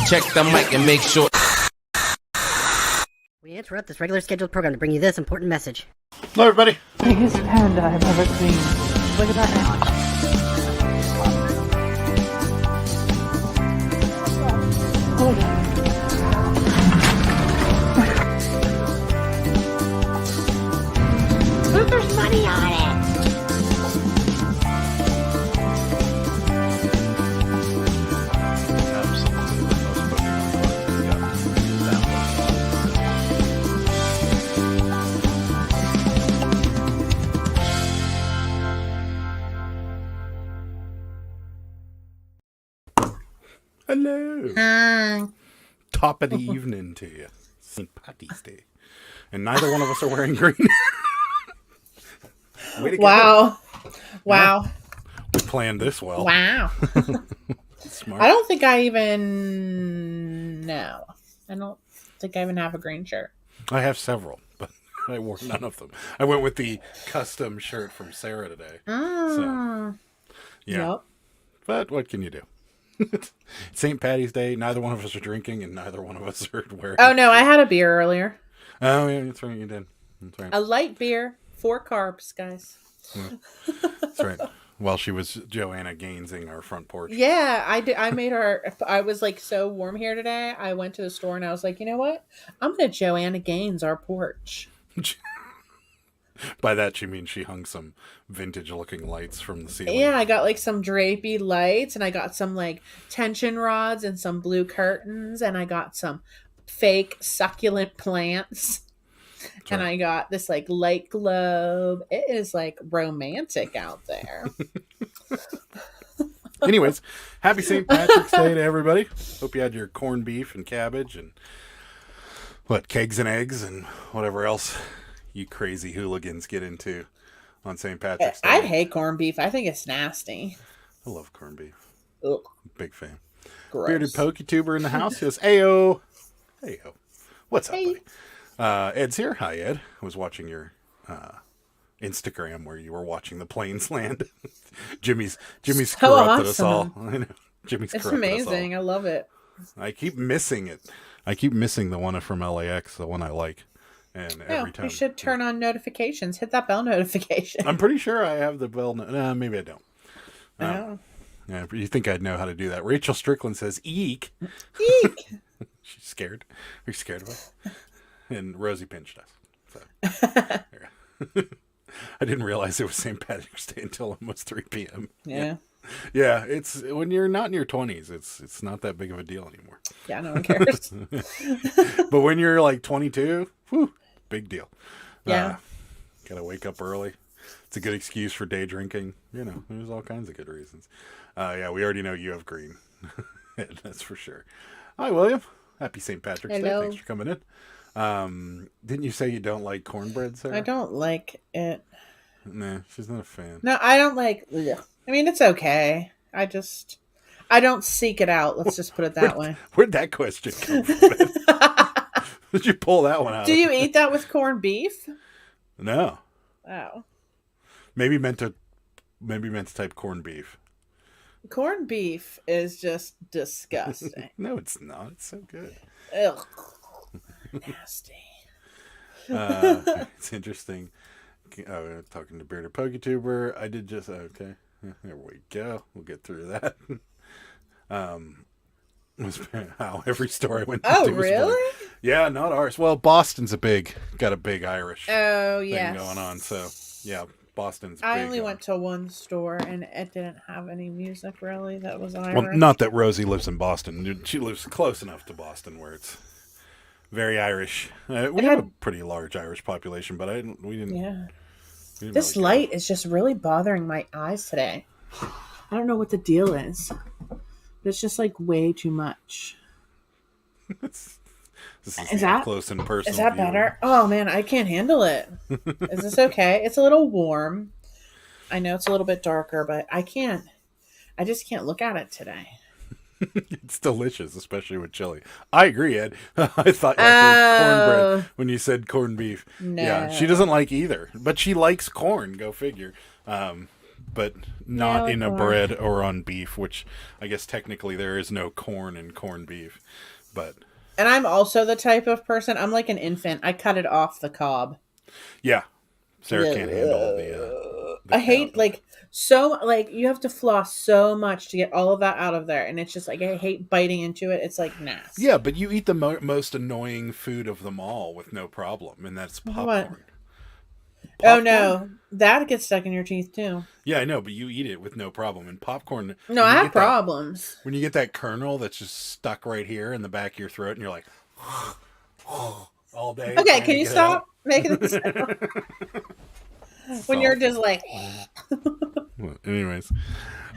check the mic and make sure. We interrupt this regular scheduled program to bring you this important message. Hello, everybody. Biggest panda I've ever seen. Look at that now. Look, there's money on it! Hello. Hi. Top of the evening to you. St. Patty's Day. And neither one of us are wearing green. Way to go. Wow. Wow. Yeah, we planned this well. Wow. Smart. I don't think I even know. I don't think I even have a green shirt. I have several, but I wore none of them. I went with the custom shirt from Sarah today. So, yeah. Yep. But what can you do? St. Patty's Day. Neither one of us are drinking, and neither one of us are wearing. Oh, no. I had a beer earlier. Oh, yeah, that's right. You did. That's right. A light beer. 4 carbs, guys. Yeah. That's right. While she was Joanna Gainsing our front porch. Yeah, I did. I made her. I was like so warm here today. I went to the store and I was like, you know what? I'm going to Joanna Gaines our porch. By that, she means she hung some vintage-looking lights from the ceiling. Yeah, I got like some drapey lights and I got some like tension rods and some blue curtains and I got some fake succulent plants. And I got this like light globe. It is like romantic out there. Anyways, happy St. Patrick's Day to everybody. Hope you had your corned beef and cabbage and kegs and eggs and whatever else you crazy hooligans get into on St. Patrick's Day. I hate corned beef. I think it's nasty. I love corned beef. Ugh. Big fan. Gross. Bearded PokeTuber in the house. He goes, Heyo. Heyo. What's up, Hey. buddy? Ed's here. Hi, Ed. I was watching your Instagram where you were watching the planes land. Jimmy's corrupted us all. I know. Jimmy's It's corrupted us all. amazing. I love it. I keep missing it. I keep missing the one from LAX, the one I like. And every time You should turn on notifications. Hit that bell notification. I'm pretty sure I have the bell. Maybe I don't. Oh. Yeah, you think I'd know how to do that? Rachel Strickland says, "Eek." Eek. She's scared. Are you scared of us? And Rosie pinched us. So. I didn't realize it was St. Patrick's Day until almost 3 p.m. Yeah. Yeah, it's when you're not in your 20s, it's not that big of a deal anymore. Yeah, no one cares. But when you're like 22, whew, big deal. Yeah. Gotta wake up early. It's a good excuse for day drinking. You know, there's all kinds of good reasons. Yeah, we already know you have green. That's for sure. Hi, William. Happy St. Patrick's Hello. Day. Thanks for coming in. Didn't you say you don't like cornbread, Sarah? I don't like it. Nah, she's not a fan. No, I don't like. Ugh. I mean, it's okay. I don't seek it out. Let's just put it that way. Where'd that question come from? Did you pull that one out? Do you eat that with corned beef? No. Oh. Maybe meant to type corned beef. Corned beef is just disgusting. No, it's not. It's so good. Ugh. Nasty. It's interesting. Talking to Bearded PokeTuber, I did just okay. There we go. We'll get through that. Was how every store I went to. Oh, was really? funny. Yeah, not ours. Well, Boston's got a big Irish Oh, thing yes. going on. So yeah, Boston's. I big only on- went to one store and it didn't have any music really that was Irish. Well, not that Rosie lives in Boston. She lives close enough to Boston where it's very Irish. We have a pretty large Irish population, but we didn't. Yeah. we didn't This really light is just really bothering my eyes today. I don't know what the deal is. But it's just like way too much. This is Is that close and personal. Is that view. better? Oh man, I can't handle it. Is this okay? It's a little warm. I know it's a little bit darker, but I just can't look at it today. It's delicious, especially with chili. I agree, Ed. I thought I heard cornbread when you said corned beef. No. Yeah, she doesn't like either, but she likes corn. Go figure. but not like in a corn. bread or on beef, which I guess technically there is no corn in corned beef. But And I'm also the type of person, I'm like an infant. I cut it off the cob. yeah, Sarah can't handle the I hate cow. like you have to floss so much to get all of that out of there, and it's just like I hate biting into it. It's like nasty. Yeah, but you eat the most annoying food of them all with no problem, and that's What? popcorn. Oh no, that gets stuck in your teeth too. Yeah, I know, but you eat it with no problem. And popcorn, No, I have problems. When you get that kernel that's just stuck right here in the back of your throat, and you're like, all day. Okay, can you stop making this sound? When you're just like. Well, anyways,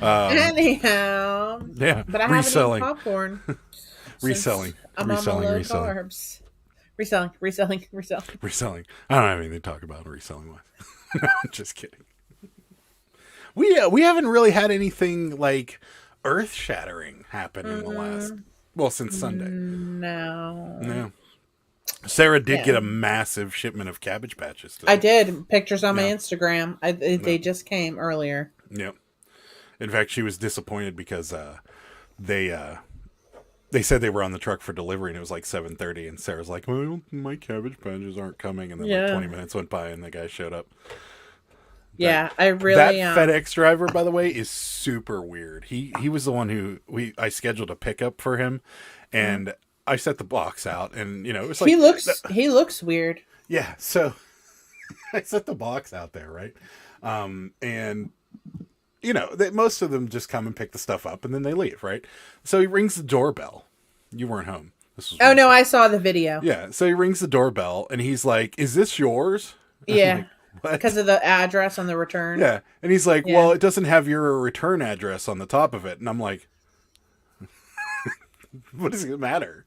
Anyhow. yeah, But I haven't reselling, eaten popcorn. reselling, I'm reselling, on my low reselling, carbs. Reselling. reselling. I don't have anything to talk about reselling with. No, I'm just kidding. We haven't really had anything like earth shattering happen in the last since Sunday. No. No. Sarah did get a massive shipment of Cabbage Patches today. I did. Pictures on my Yeah. Instagram. They just came earlier. Yep. In fact, she was disappointed because they said they were on the truck for delivery and it was like 7:30, and Sarah's like, "Well, my Cabbage Patches aren't coming," and then like 20 minutes went by and the guy showed up. Yeah, I really that FedEx driver, by the way, is super weird. He was the one who I scheduled a pickup for him, and I set the box out, and it was like he looks weird. Yeah, so I set the box out there, right? And most of them just come and pick the stuff up and then they leave, right? So he rings the doorbell. You weren't home. This was Oh no, I saw the video. Yeah, so he rings the doorbell and he's like, "Is this yours?" Yeah. Like, because of the address on the return. Yeah, and he's like, "Well, it doesn't have your return address on the top of it," and I'm like, "What does it matter?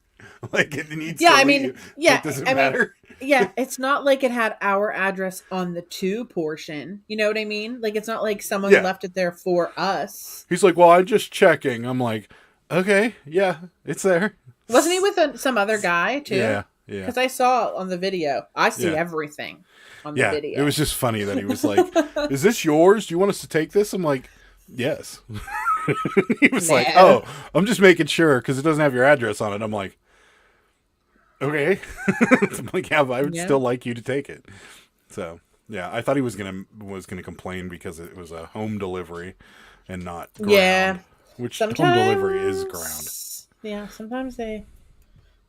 Like, it needs." Yeah, to I mean, leave. yeah, Like, does it matter? Yeah, it's not like it had our address on the to portion. You know what I mean? Like, it's not like someone left it there for us. He's like, "Well, I'm just checking." I'm like, "Okay, yeah, it's there." Wasn't he with some other guy too? Yeah. Because I saw on the video. I see everything on the video. It was just funny that he was like, "Is this yours? Do you want us to take this?" I'm like, "Yes." He was like, "Oh, I'm just making sure because it doesn't have your address on it." I'm like, "Okay." I'm like, "Yeah, but I would still like you to take it." So yeah, I thought he was gonna complain because it was a home delivery and not ground. Yeah, which home delivery is ground. Yeah, sometimes they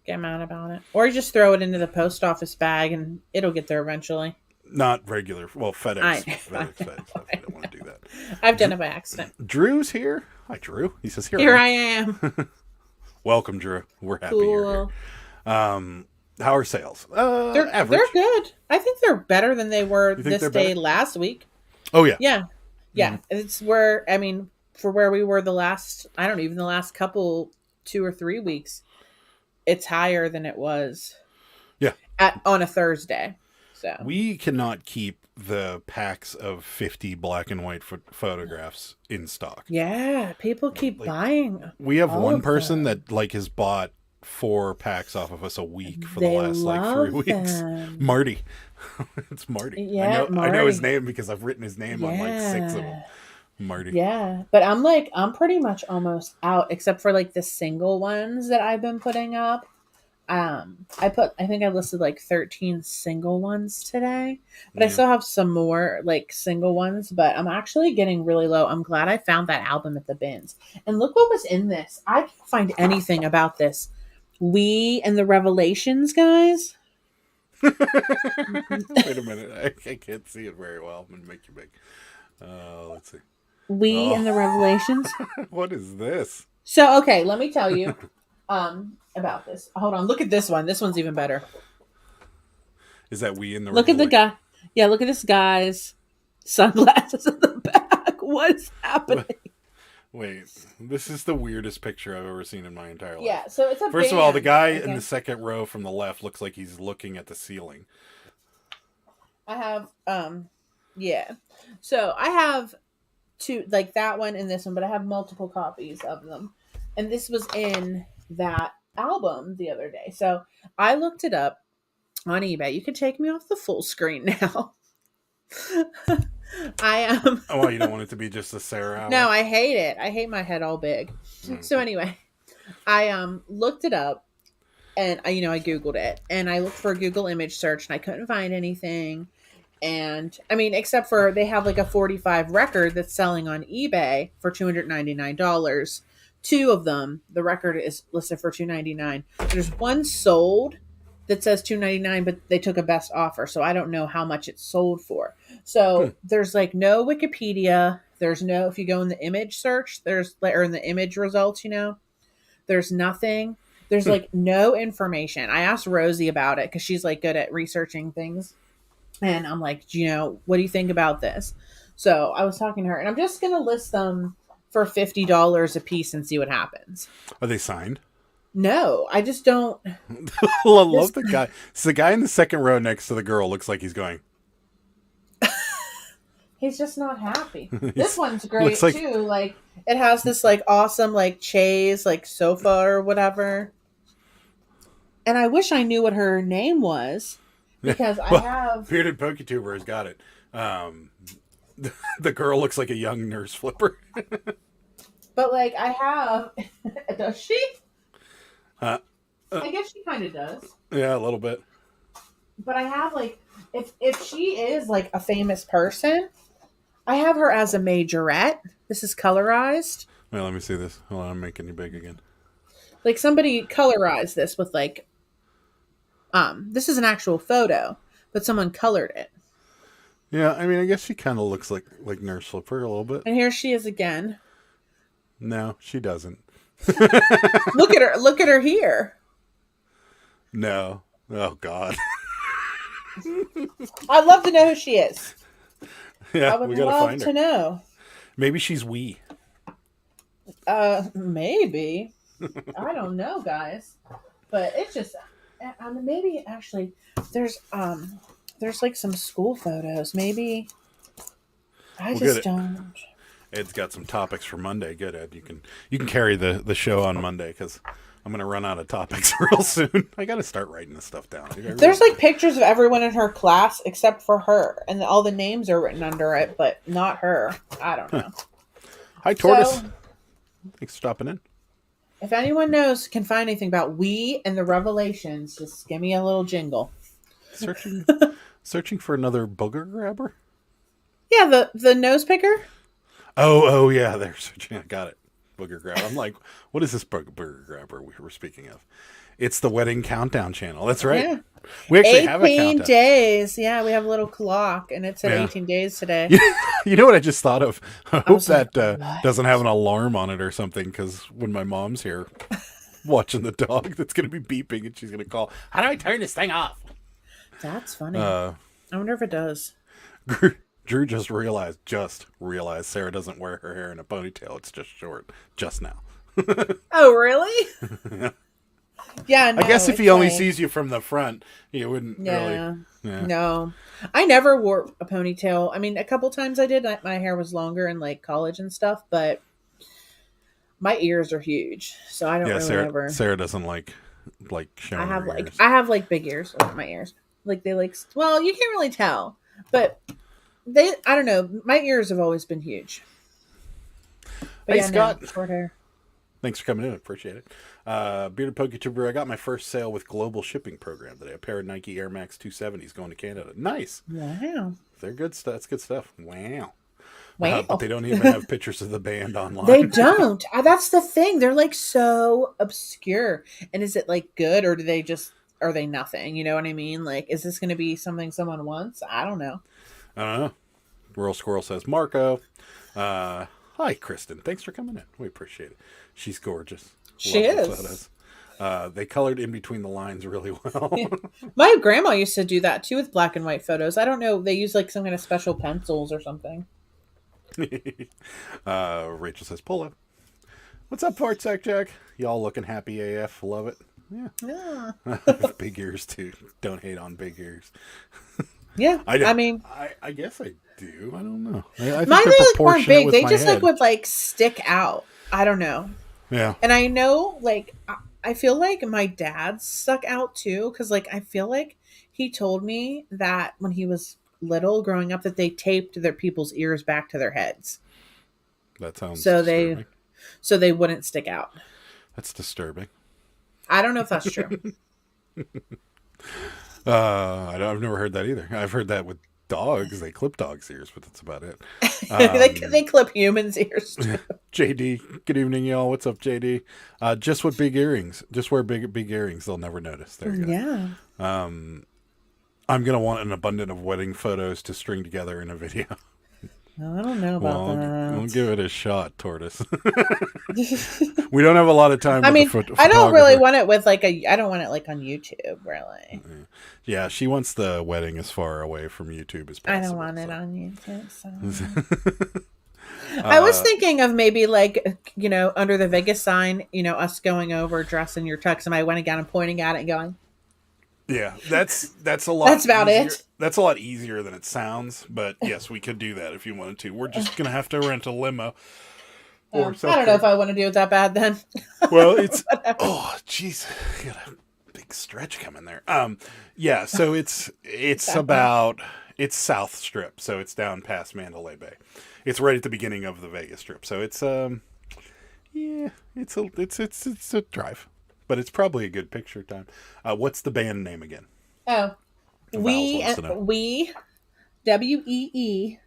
get mad about it, or you just throw it into the post office bag and it'll get there eventually. Not regular. Well, FedEx. FedEx. I don't want to do that. I've done it by accident. Drew's here. Hi, Drew. He says, Here I am. Welcome, Drew. We're happy you're here. How are sales? They're average. They're good. I think they're better than they were this day last week. Oh, yeah. Yeah. Yeah. It's for where we were the last couple 2 or 3 weeks, it's higher than it was. Yeah. On a Thursday. So we cannot keep the packs of 50 black and white photographs in stock. Yeah, people keep buying. We have one person that has bought 4 packs off of us a week for the last 3 weeks. Marty. It's Marty. Yeah, I know his name because I've written his name on 6 of them. Marty. Yeah, but I'm pretty much almost out except for the single ones that I've been putting up. I think I listed 13 single ones today, but I still have some more single ones, but I'm actually getting really low. I'm glad I found that album at the bins. And look what was in this. I can't find anything about this. We and the Revelations, guys. Wait a minute. I can't see it very well. I'm going to make you big. Let's see. We and the Revelations. What is this? So, okay, let me tell you about this. Hold on. Look at this one. This one's even better. Is that We in the Look at the guy. Yeah, look at this guy's sunglasses in the back. What's happening? Wait, this is the weirdest picture I've ever seen in my entire life. Yeah, so it's a First of all, the guy in the second row from the left looks like he's looking at the ceiling. I have, yeah. So I have 2, that one and this one, but I have multiple copies of them. And this was in that album the other day. So I looked it up on eBay. You can take me off the full screen now. Oh, well, you don't want it to be just a Sarah Howell? No, I hate it. I hate my head all big. So anyway, I looked it up and I Googled it and I looked for a Google image search and I couldn't find anything. And I mean, except for they have like a 45 record that's selling on eBay for $299. Two of them, the record is listed for $299. There's one sold that says $299, but they took a best offer, so I don't know how much it's sold for. So there's like no Wikipedia. There's no, if you go in the image search, or in the image results, there's nothing. There's like no information. I asked Rosie about it because she's like good at researching things. And I'm like, what do you think about this? So I was talking to her and I'm just going to list them for $50 a piece and see what happens. Are they signed? No, I just don't. I love the guy. So the guy in the second row next to the girl looks like he's going. He's just not happy. This one's great like, too. Like it has this like awesome like chaise like sofa or whatever. And I wish I knew what her name was because I have Bearded PokeTuber has got it. The girl looks like a young nurse flipper. But like I have, does she? I guess she kind of does. Yeah, a little bit. But I have like, if she is like a famous person, I have her as a majorette. This is colorized. Well, let me see this. Hold on, I'm making you big again. Like somebody colorized this with like, this is an actual photo, but someone colored it. Yeah, I mean, I guess she kind of looks like Nurse Flipper a little bit. And here she is again. No, she doesn't. Look at her. Look at her here. No. Oh, God. I'd love to know who she is. Yeah, I would we gotta love find to her. know. Maybe she's wee. Maybe. I don't know, guys. But it's just, maybe actually, there's like some school photos. Maybe. I just don't. Ed's got some topics for Monday. Good, Ed. You can carry the show on Monday because I'm going to run out of topics real soon. I got to start writing this stuff down. There's like pictures of everyone in her class except for her, and all the names are written under it, but not her. I don't know. Hi, Tortoise. So, thanks for stopping in. If anyone can find anything about We and the Revelations, just give me a little jingle. Searching for another booger grabber? Yeah, the nose picker. Oh yeah, they're searching. I got it. Booger grabber. I'm like, what is this booger grabber we were speaking of? It's the wedding countdown channel. That's right. Yeah. We actually have a countdown. 18 days. Yeah, we have a little clock, and it said 18 days today. You know what I just thought of? I hope that doesn't have an alarm on it or something, because when my mom's here watching the dog, that's going to be beeping, and she's going to call, how do I turn this thing off? That's funny. I wonder if it does. Drew just realized Sarah doesn't wear her hair in a ponytail. It's just short. Just now. Oh, really? Yeah, no, I guess if he only sees you from the front, he wouldn't really. Yeah. No, I never wore a ponytail. I mean, a couple times I did. My hair was longer in like college and stuff, but my ears are huge, so I don't really ever. Sarah doesn't like showing. I have like big ears over my ears. Like they like. Well, you can't really tell, but I don't know. My ears have always been huge. But hey, Scott. No, short hair. Thanks for coming in. Appreciate it. Bearded PokeTuber, I got my first sale with Global Shipping Program today. A pair of Nike Air Max 270s going to Canada. Nice. Wow. They're good stuff. That's good stuff. Wow. Wow. But they don't even have pictures of the band online. They don't. That's the thing. They're like so obscure. And is it like good, or are they nothing? You know what I mean? Like, is this going to be something someone wants? I don't know. I don't know. Rural Squirrel says, Marco. Hi, Kristen. Thanks for coming in. We appreciate it. She's gorgeous. She is. They colored in between the lines really well. Yeah. My grandma used to do that too with black and white photos. I don't know. They use like some kind of special pencils or something. Rachel says, Polo. What's up, Fart Sack Jack? Y'all looking happy AF. Love it. Yeah. Big ears, too. Don't hate on big ears. Yeah. I guess I do. I don't know. I think mine they're weren't big. They just head. like would like stick out. I don't know. Yeah. And I know, like, I feel like my dad stuck out too, because like I feel like he told me that when he was little growing up that they taped their people's ears back to their heads That sounds so disturbing. they wouldn't stick out. That's disturbing. I don't know if that's true. I've never heard that either. I've heard that with dogs. They clip dogs' ears, but that's about it. They clip humans' ears too. JD, good evening, y'all. What's up, JD? Just with big earrings. Just wear big earrings. They'll never notice. There you go. Yeah. I'm going to want an abundance of wedding photos to string together in a video. I don't know about that. We'll give it a shot, Tortoise. We don't have a lot of time. I mean, with I don't really want it with I don't want it like on YouTube, really. Yeah, she wants the wedding as far away from YouTube as possible. I don't want it on YouTube. So. I was thinking of maybe under the Vegas sign, us going over dressed in your tux, and I went again and pointing at it and going, yeah, that's a lot. That's about easier. it. That's a lot easier than it sounds, but yes, we could do that if you wanted to. We're just gonna have to rent a limo or something. I don't know if I want to do it that bad then. Well, it's jeez, got a big stretch coming there. Yeah, so it's South Strip, so it's down past Mandalay Bay. It's right at the beginning of the Vegas Strip, so it's it's a drive. But it's probably a good picture time. What's the band name again? Oh, we WEE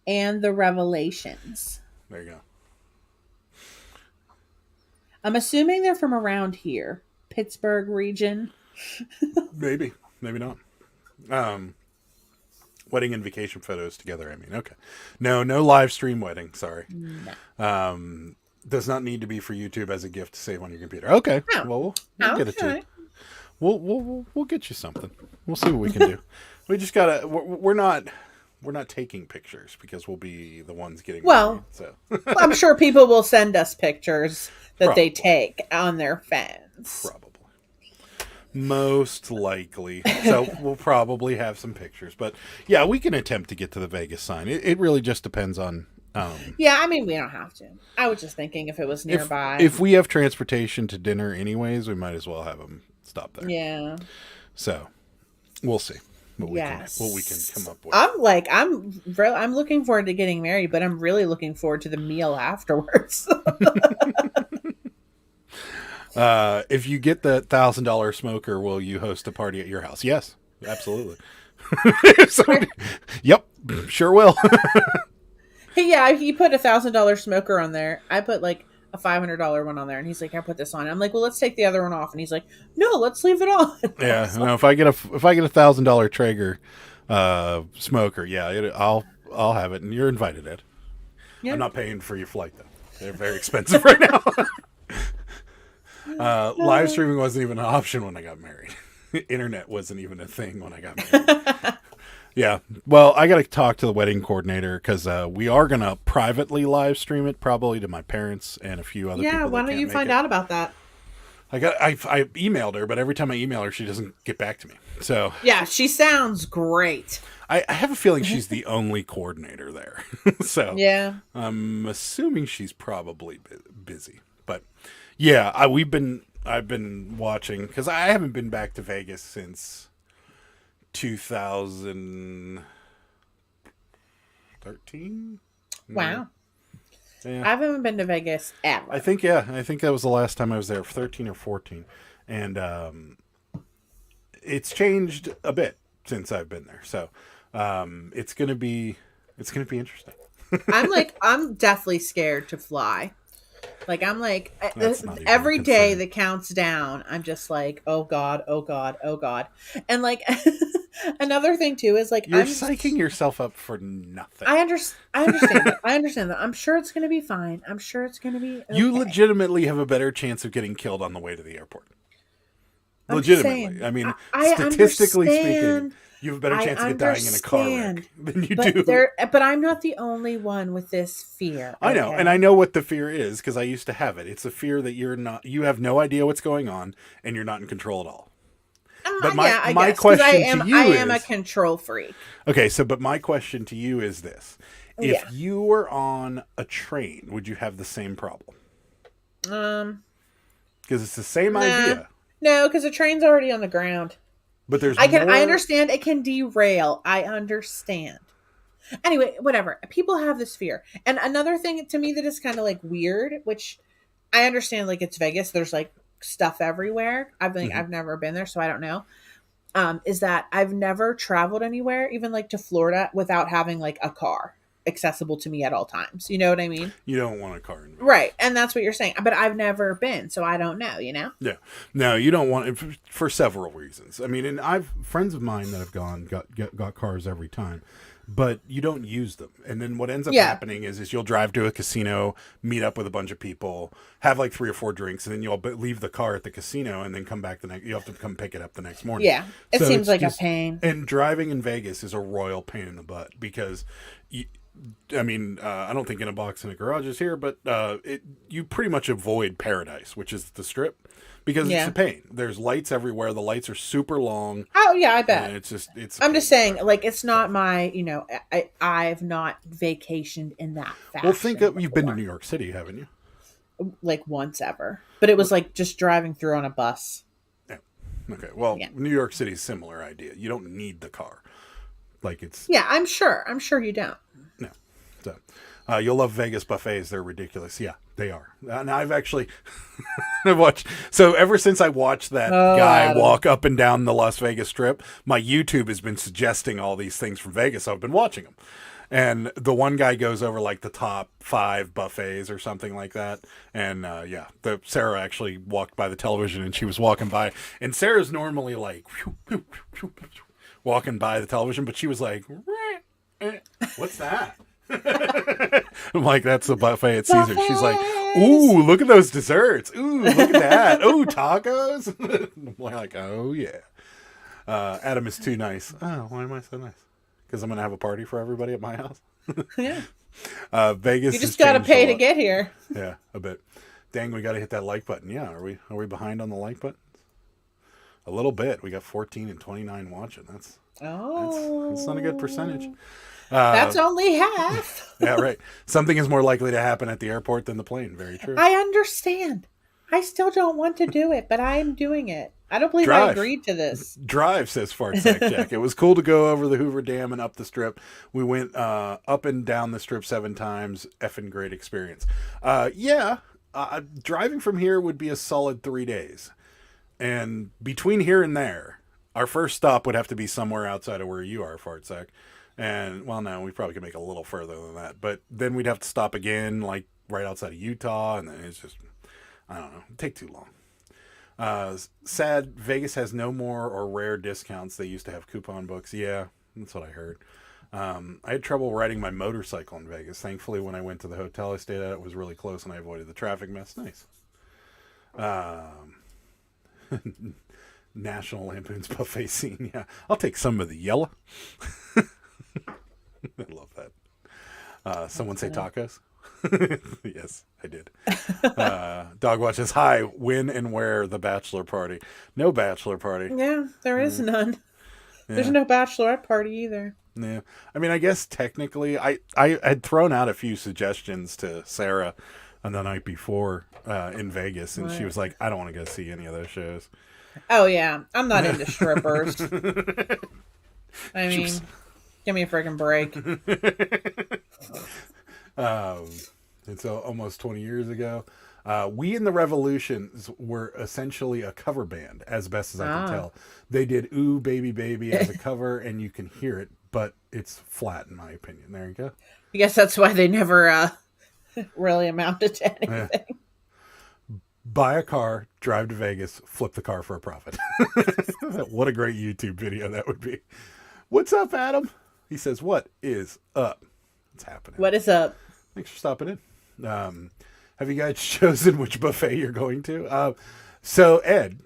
and the Revelations. There you go. I'm assuming they're from around here, Pittsburgh region. Maybe not. Wedding and vacation photos together. I mean, okay. No live stream wedding. Sorry. No. Does not need to be for YouTube as a gift to save on your computer. Okay. Oh. Well, we'll get it to you. We'll get you something. We'll see what we can do. We just gotta. We're not taking pictures because we'll be the ones getting. Well, married, so I'm sure people will send us pictures that Probably. they take on their phones. Probably. Most likely. So we'll probably have some pictures, but yeah, we can attempt to get to the Vegas sign. It really just depends on. Yeah, I mean, we don't have to. I was just thinking if it was nearby. If we have transportation to dinner anyways, we might as well have them stop there. Yeah. So we'll see what we can come up with. I'm looking forward to getting married, but I'm really looking forward to the meal afterwards. If you get the $1,000 smoker, will you host a party at your house? Yes, absolutely. Yep, sure will. Yeah, he put $1,000 smoker on there. I put a $500 one on there, and he's like, "I put this on." I'm like, "Well, let's take the other one off," and he's like, "No, let's leave it on." Yeah, no. If I get $1,000 Traeger smoker, yeah, I'll have it, and you're invited, Ed. Yeah. I'm not paying for your flight though; they're very expensive right now. Live streaming wasn't even an option when I got married. Internet wasn't even a thing when I got married. Yeah. Well, I got to talk to the wedding coordinator because we are going to privately live stream it, probably to my parents and a few other people. Yeah, why don't you find out about that? I emailed her, but every time I email her, she doesn't get back to me. So yeah, she sounds great. I have a feeling she's the only coordinator there. So yeah, I'm assuming she's probably busy. But yeah, I've been watching because I haven't been back to Vegas since 2013. Wow. Yeah. I haven't been to Vegas ever. I think that was the last time I was there, 13 or 14. And it's changed a bit since I've been there. So it's going to be interesting. I'm definitely scared to fly. Every a day concern. that counts down, I'm just like, oh God, oh God, oh God. And another thing too is you're psyching yourself up for nothing. I understand that. I understand that. I'm sure it's going to be fine. I'm sure it's going to be okay. You legitimately have a better chance of getting killed on the way to the airport. Legitimately. I mean, statistically speaking, you have a better chance of dying in a car wreck than you do. But I'm not the only one with this fear. I know, and I know what the fear is because I used to have it. It's a fear that you have no idea what's going on and you're not in control at all. But my question to you is, I am a control freak. Okay, but my question to you is this. If you were on a train, would you have the same problem? Because it's the same idea. No, because the train's already on the ground. But there's I more... understand it can derail. I understand. Anyway, whatever. People have this fear. And another thing to me that is kind of like weird, which I understand, like it's Vegas. There's like stuff everywhere. I've never been there, so I don't know. Is that I've never traveled anywhere, even like to Florida, without having like a car accessible to me at all times. You know what I mean? You don't want a car in Vegas. Right. And that's what you're saying. But I've never been, so I don't know, you know? Yeah. No, you don't want it for several reasons. I mean, and I've friends of mine that have got cars every time, but you don't use them. And then what ends up happening is you'll drive to a casino, meet up with a bunch of people, have like 3 or 4 drinks, and then you'll leave the car at the casino and then come back you have to come pick it up the next morning. Yeah. It seems like a pain. And driving in Vegas is a royal pain in the butt because I don't think in a box in a garage is here, but you pretty much avoid paradise, which is the Strip, because it's a pain. There's lights everywhere. The lights are super long. Oh yeah, I bet. And I'm just saying, like, it's not my, I've not vacationed in that fashion. Well, think of, you've been to New York City, haven't you? Like once ever, but it was like just driving through on a bus. Yeah. Okay. Well, New York City's similar idea. You don't need the car. Like it's. Yeah, I'm sure you don't. No. So, you'll love Vegas buffets. They're ridiculous. Yeah, they are. And I've actually watched. So ever since I watched that guy walk up and down the Las Vegas Strip, my YouTube has been suggesting all these things from Vegas. So I've been watching them. And the one guy goes over like the top 5 buffets or something like that. And Sarah actually walked by the television and she was walking by. And Sarah's normally like walking by the television, but she was like, what's that? I'm like, that's the buffet at Caesar. She's like, ooh, look at those desserts. Ooh, look at that. Ooh, tacos. I'm like, oh yeah. Adam is too nice. Oh, why am I so nice? Because I'm gonna have a party for everybody at my house. Yeah. Vegas. You just gotta pay to get here. Yeah, a bit. Dang, we gotta hit that like button. Yeah, are we behind on the like button? A little bit. We got 14 and 29 watching. That's not a good percentage. That's only half. Yeah, right. Something is more likely to happen at the airport than the plane. Very true. I understand. I still don't want to do it, but I'm doing it. I don't believe I agreed to this. Drive, says Fart Sack Jack. It was cool to go over the Hoover Dam and up the Strip. We went up and down the Strip 7 times. Effing great experience. Driving from here would be a solid 3 days. And between here and there, our first stop would have to be somewhere outside of where you are, Fart Sack. And, well, no, we probably could make it a little further than that. But then we'd have to stop again, like, right outside of Utah. And then it's just, I don't know, it'd take too long. Sad, Vegas has no more or rare discounts. They used to have coupon books. Yeah, that's what I heard. I had trouble riding my motorcycle in Vegas. Thankfully, when I went to the hotel I stayed at, it was really close and I avoided the traffic mess. Nice. National Lampoon's buffet scene. Yeah, I'll take some of the yellow. I love that. Someone say tacos? Yes, I did. Dog watches. Hi, when and where the bachelor party? No bachelor party. Yeah, there is none. Yeah. There's no bachelorette party either. Yeah, I mean, I guess technically, I had thrown out a few suggestions to Sarah on the night before in Vegas, and she was like, "I don't want to go see any of those shows." Oh yeah, I'm not into strippers. I mean, give me a freaking break. And so almost 20 years ago, We and the Revolutions were essentially a cover band, as best as I can tell. They did Ooh Baby Baby as a cover, and you can hear it, but it's flat in my opinion. There you go. I guess that's why they never really amounted to anything. Yeah. Buy a car, drive to Vegas, flip the car for a profit. What a great YouTube video that would be. What's up, Adam? He says, what is up? What's happening? What is up? Thanks for stopping in. Have you guys chosen which buffet you're going to? So Ed,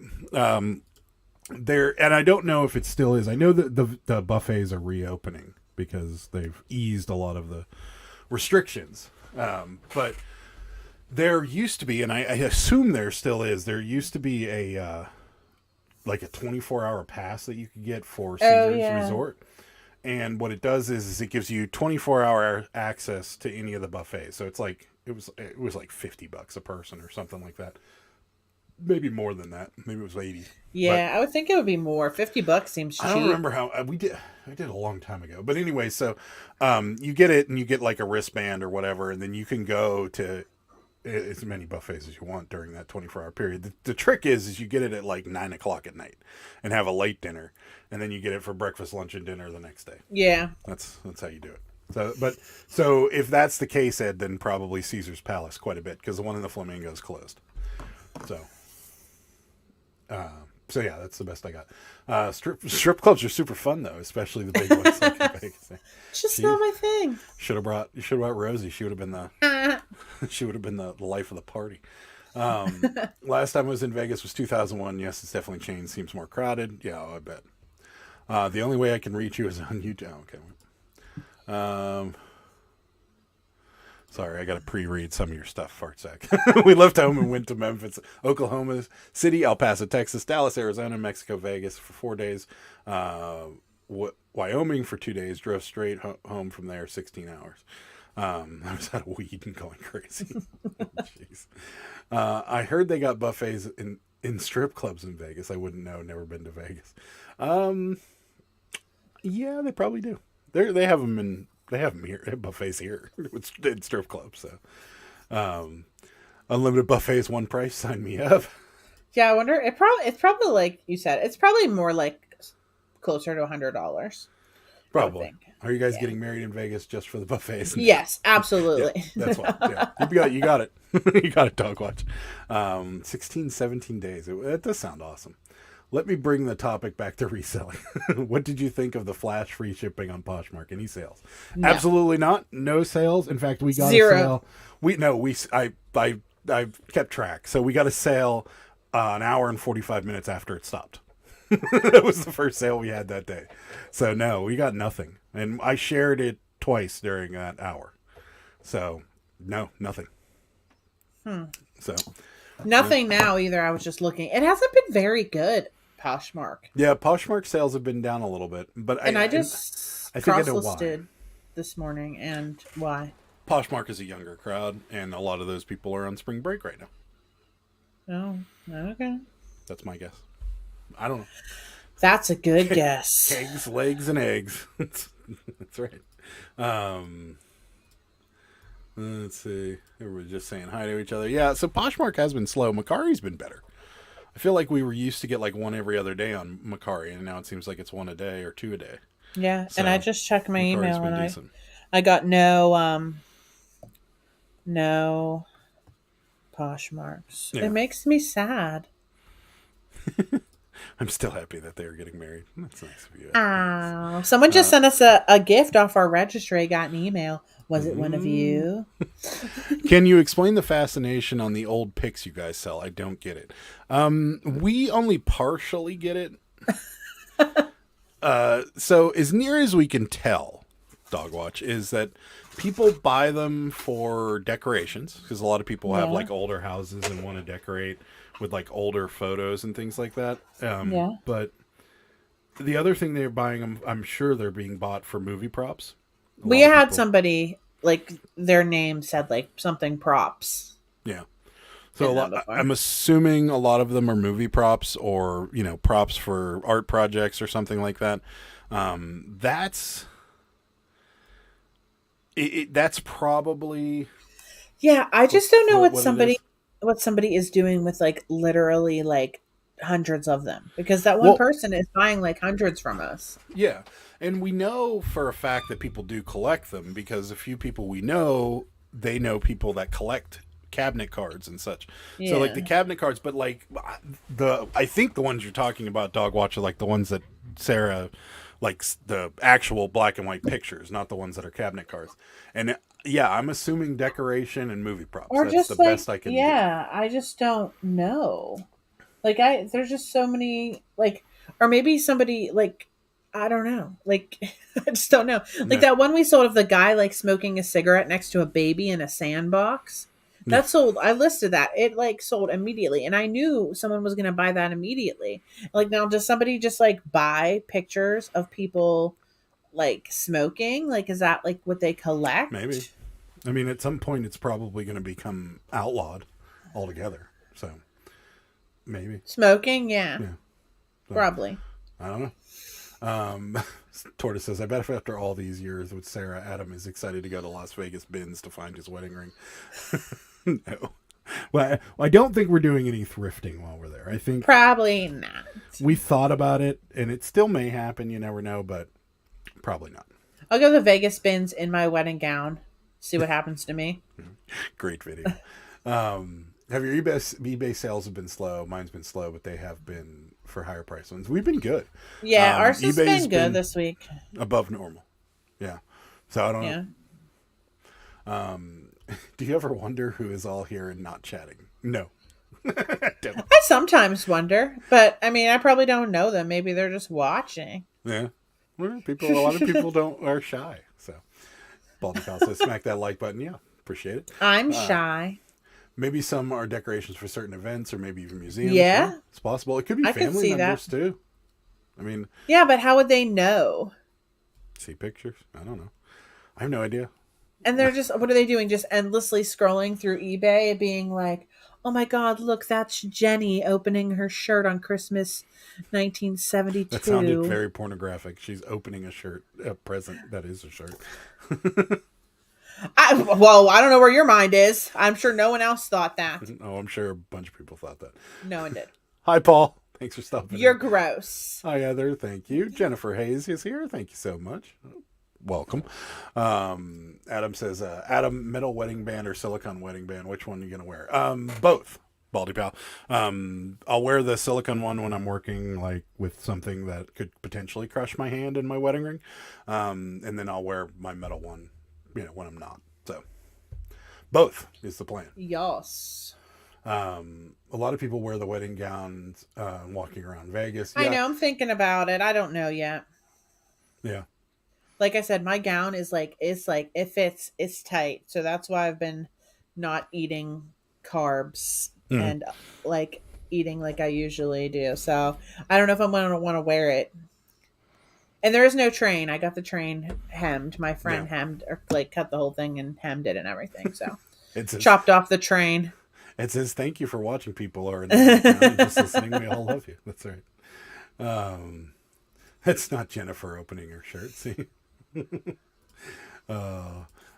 there, and I don't know if it still is. I know that the buffets are reopening because they've eased a lot of the restrictions. But there used to be, and I assume there still is, there used to be a like a 24-hour pass that you could get for Caesars Resort. And what it does is it gives you 24-hour access to any of the buffets. So it's like it was like $50 a person or something like that. maybe more than that. Maybe it was 80. Yeah, I would think it would be more. $50 seems cheap. I don't remember how we did. I did a long time ago. But anyway, so you get it and you get like a wristband or whatever, and then you can go to as many buffets as you want during that 24-hour period. The trick is you get it at like 9 o'clock at night and have a late dinner, and then you get it for breakfast, lunch, and dinner the next day. Yeah. That's how you do it. So if that's the case, Ed, then probably Caesar's Palace quite a bit, because the one in the Flamingo is closed. So yeah, that's the best I got. Strip clubs are super fun though, especially the big ones like in Vegas. It's just not my thing. You should have brought Rosie. She would have been the life of the party. Last time I was in Vegas was 2001. Yes, it's definitely changed. Seems more crowded. Yeah, I bet. The only way I can reach you is on YouTube. Okay. Sorry, I got to pre-read some of your stuff, Fartsack. We left home and went to Memphis, Oklahoma City, El Paso, Texas, Dallas, Arizona, Mexico, Vegas for 4 days, Wyoming for 2 days, drove straight home from there, 16 hours. I was out of weed and going crazy. Jeez. I heard they got buffets in strip clubs in Vegas. I wouldn't know, never been to Vegas. Yeah, they probably do. They have them here. They have buffets here in strip clubs. So, unlimited buffets, one price. Sign me up. Yeah, I wonder. It's probably like you said. It's probably more like closer to $100. Probably. Are you guys getting married in Vegas just for the buffets? Yes, absolutely. Yeah, that's why. Yeah. You got it. You got it, Dog Watch. 16, 17 days. That does sound awesome. Let me bring the topic back to reselling. What did you think of the flash free shipping on Poshmark? Any sales? No. Absolutely not. No sales. In fact, we got 0. a sale. I kept track. So we got a sale an hour and 45 minutes after it stopped. That was the first sale we had that day. So no, we got nothing. And I shared it twice during that hour. So no, nothing. So nothing now either. I was just looking. It hasn't been very good. Poshmark. Yeah, Poshmark sales have been down a little bit, but I think I know why. This morning, and why? Poshmark is a younger crowd, and a lot of those people are on spring break right now. Oh, okay. That's my guess. I don't know. That's a good guess. Kegs, legs, and eggs. That's right. Let's see. Everybody's just saying hi to each other. Yeah, so Poshmark has been slow. Macari's been better. I feel like we were used to get like one every other day on Macari, and now it seems like it's one a day or two a day. Yeah, so and I just checked my Macari's email and decent. I got no Poshmarks. Yeah. It makes me sad. I'm still happy that they are getting married. That's nice of you. Oh, someone just sent us a gift off our registry. I got an email. Was it one of you? Can you explain the fascination on the old pics you guys sell? I don't get it. We only partially get it. So as near as we can tell, Dogwatch, is that people buy them for decorations, because a lot of people have like older houses and want to decorate with like older photos and things like that. But the other thing they're buying them, I'm sure they're being bought for movie props. We had somebody like their name said like something props. Yeah. So I'm assuming a lot of them are movie props or, props for art projects or something like that. That's probably. Yeah. I just don't know what somebody is doing with like literally like hundreds of them, because that one person is buying like hundreds from us. Yeah. And we know for a fact that people do collect them, because a few people we know, they know people that collect cabinet cards and such. Yeah. So like the cabinet cards, but like I think the ones you're talking about, Dogwatch, are like the ones that Sarah likes, the actual black and white pictures, not the ones that are cabinet cards. And yeah, I'm assuming decoration and movie props. Or that's just the like, best I can do. Yeah, I just don't know. Like there's just so many, like, or maybe somebody like, I don't know. Like, I just don't know. Like that one we sold of the guy like smoking a cigarette next to a baby in a sandbox. That sold. I listed that. It like sold immediately, and I knew someone was going to buy that immediately. Like, now, does somebody just like buy pictures of people like smoking? Like, is that like what they collect? Maybe. I mean, at some point, it's probably going to become outlawed altogether. So, Maybe. Smoking, yeah. Yeah. Probably. I don't know. Tortoise says, I bet if after all these years with Sarah, Adam is excited to go to Las Vegas bins to find his wedding ring. No. Well, I don't think we're doing any thrifting while we're there. I think Probably not. we thought about it, and it still may happen. You never know, but probably not. I'll go to the Vegas bins in my wedding gown. See what happens to me. Great video. Have your eBay sales have been slow? Mine's been slow, but they have been for higher price ones. We've been good. Yeah, ours has eBay's been good this week. Above normal. Yeah. So I don't know. Do you ever wonder who is all here and not chatting? No. Don't. I sometimes wonder, but I mean, I probably don't know them. Maybe they're just watching. Yeah. Well, a lot of people are shy. So Baldy Kyle says, smack that like button. Yeah. Appreciate it. I'm shy. Maybe some are decorations for certain events or maybe even museums. Yeah. It's possible. It could be I can family see members that. too. I mean, Yeah, but how would they know? see pictures? I don't know. I have no idea. And they're just, what are they doing? Just endlessly scrolling through eBay, being like, oh my God, look, that's Jenny opening her shirt on Christmas 1972. That sounded very pornographic. She's opening a present that is a shirt. I don't know where your mind is. I'm sure no one else thought that. Oh, I'm sure a bunch of people thought that. No one did. Hi, Paul. Thanks for stopping. You're gross. Hi, Heather. Thank you. Jennifer Hayes is here. Thank you so much. Welcome. Adam says, Adam, metal wedding band or silicone wedding band? Which one are you going to wear? Both. Baldy pal. I'll wear the silicone one when I'm working like with something that could potentially crush my hand in my wedding ring. And then I'll wear my metal one, when I'm not. So both is the plan. Yes. A lot of people wear the wedding gowns walking around Vegas. I know. I'm thinking about it. I don't know yet. Yeah. Like I said, my gown is like, it fits, it's tight. So that's why I've been not eating carbs and like eating like I usually do. So I don't know if I'm going to want to wear it. And there is no train. I got the train hemmed. My friend hemmed or like cut the whole thing and hemmed it and everything. So chopped off the train. It says, thank you for watching, people are in the just listening. We all love you. That's right. That's not Jennifer opening her shirt. See?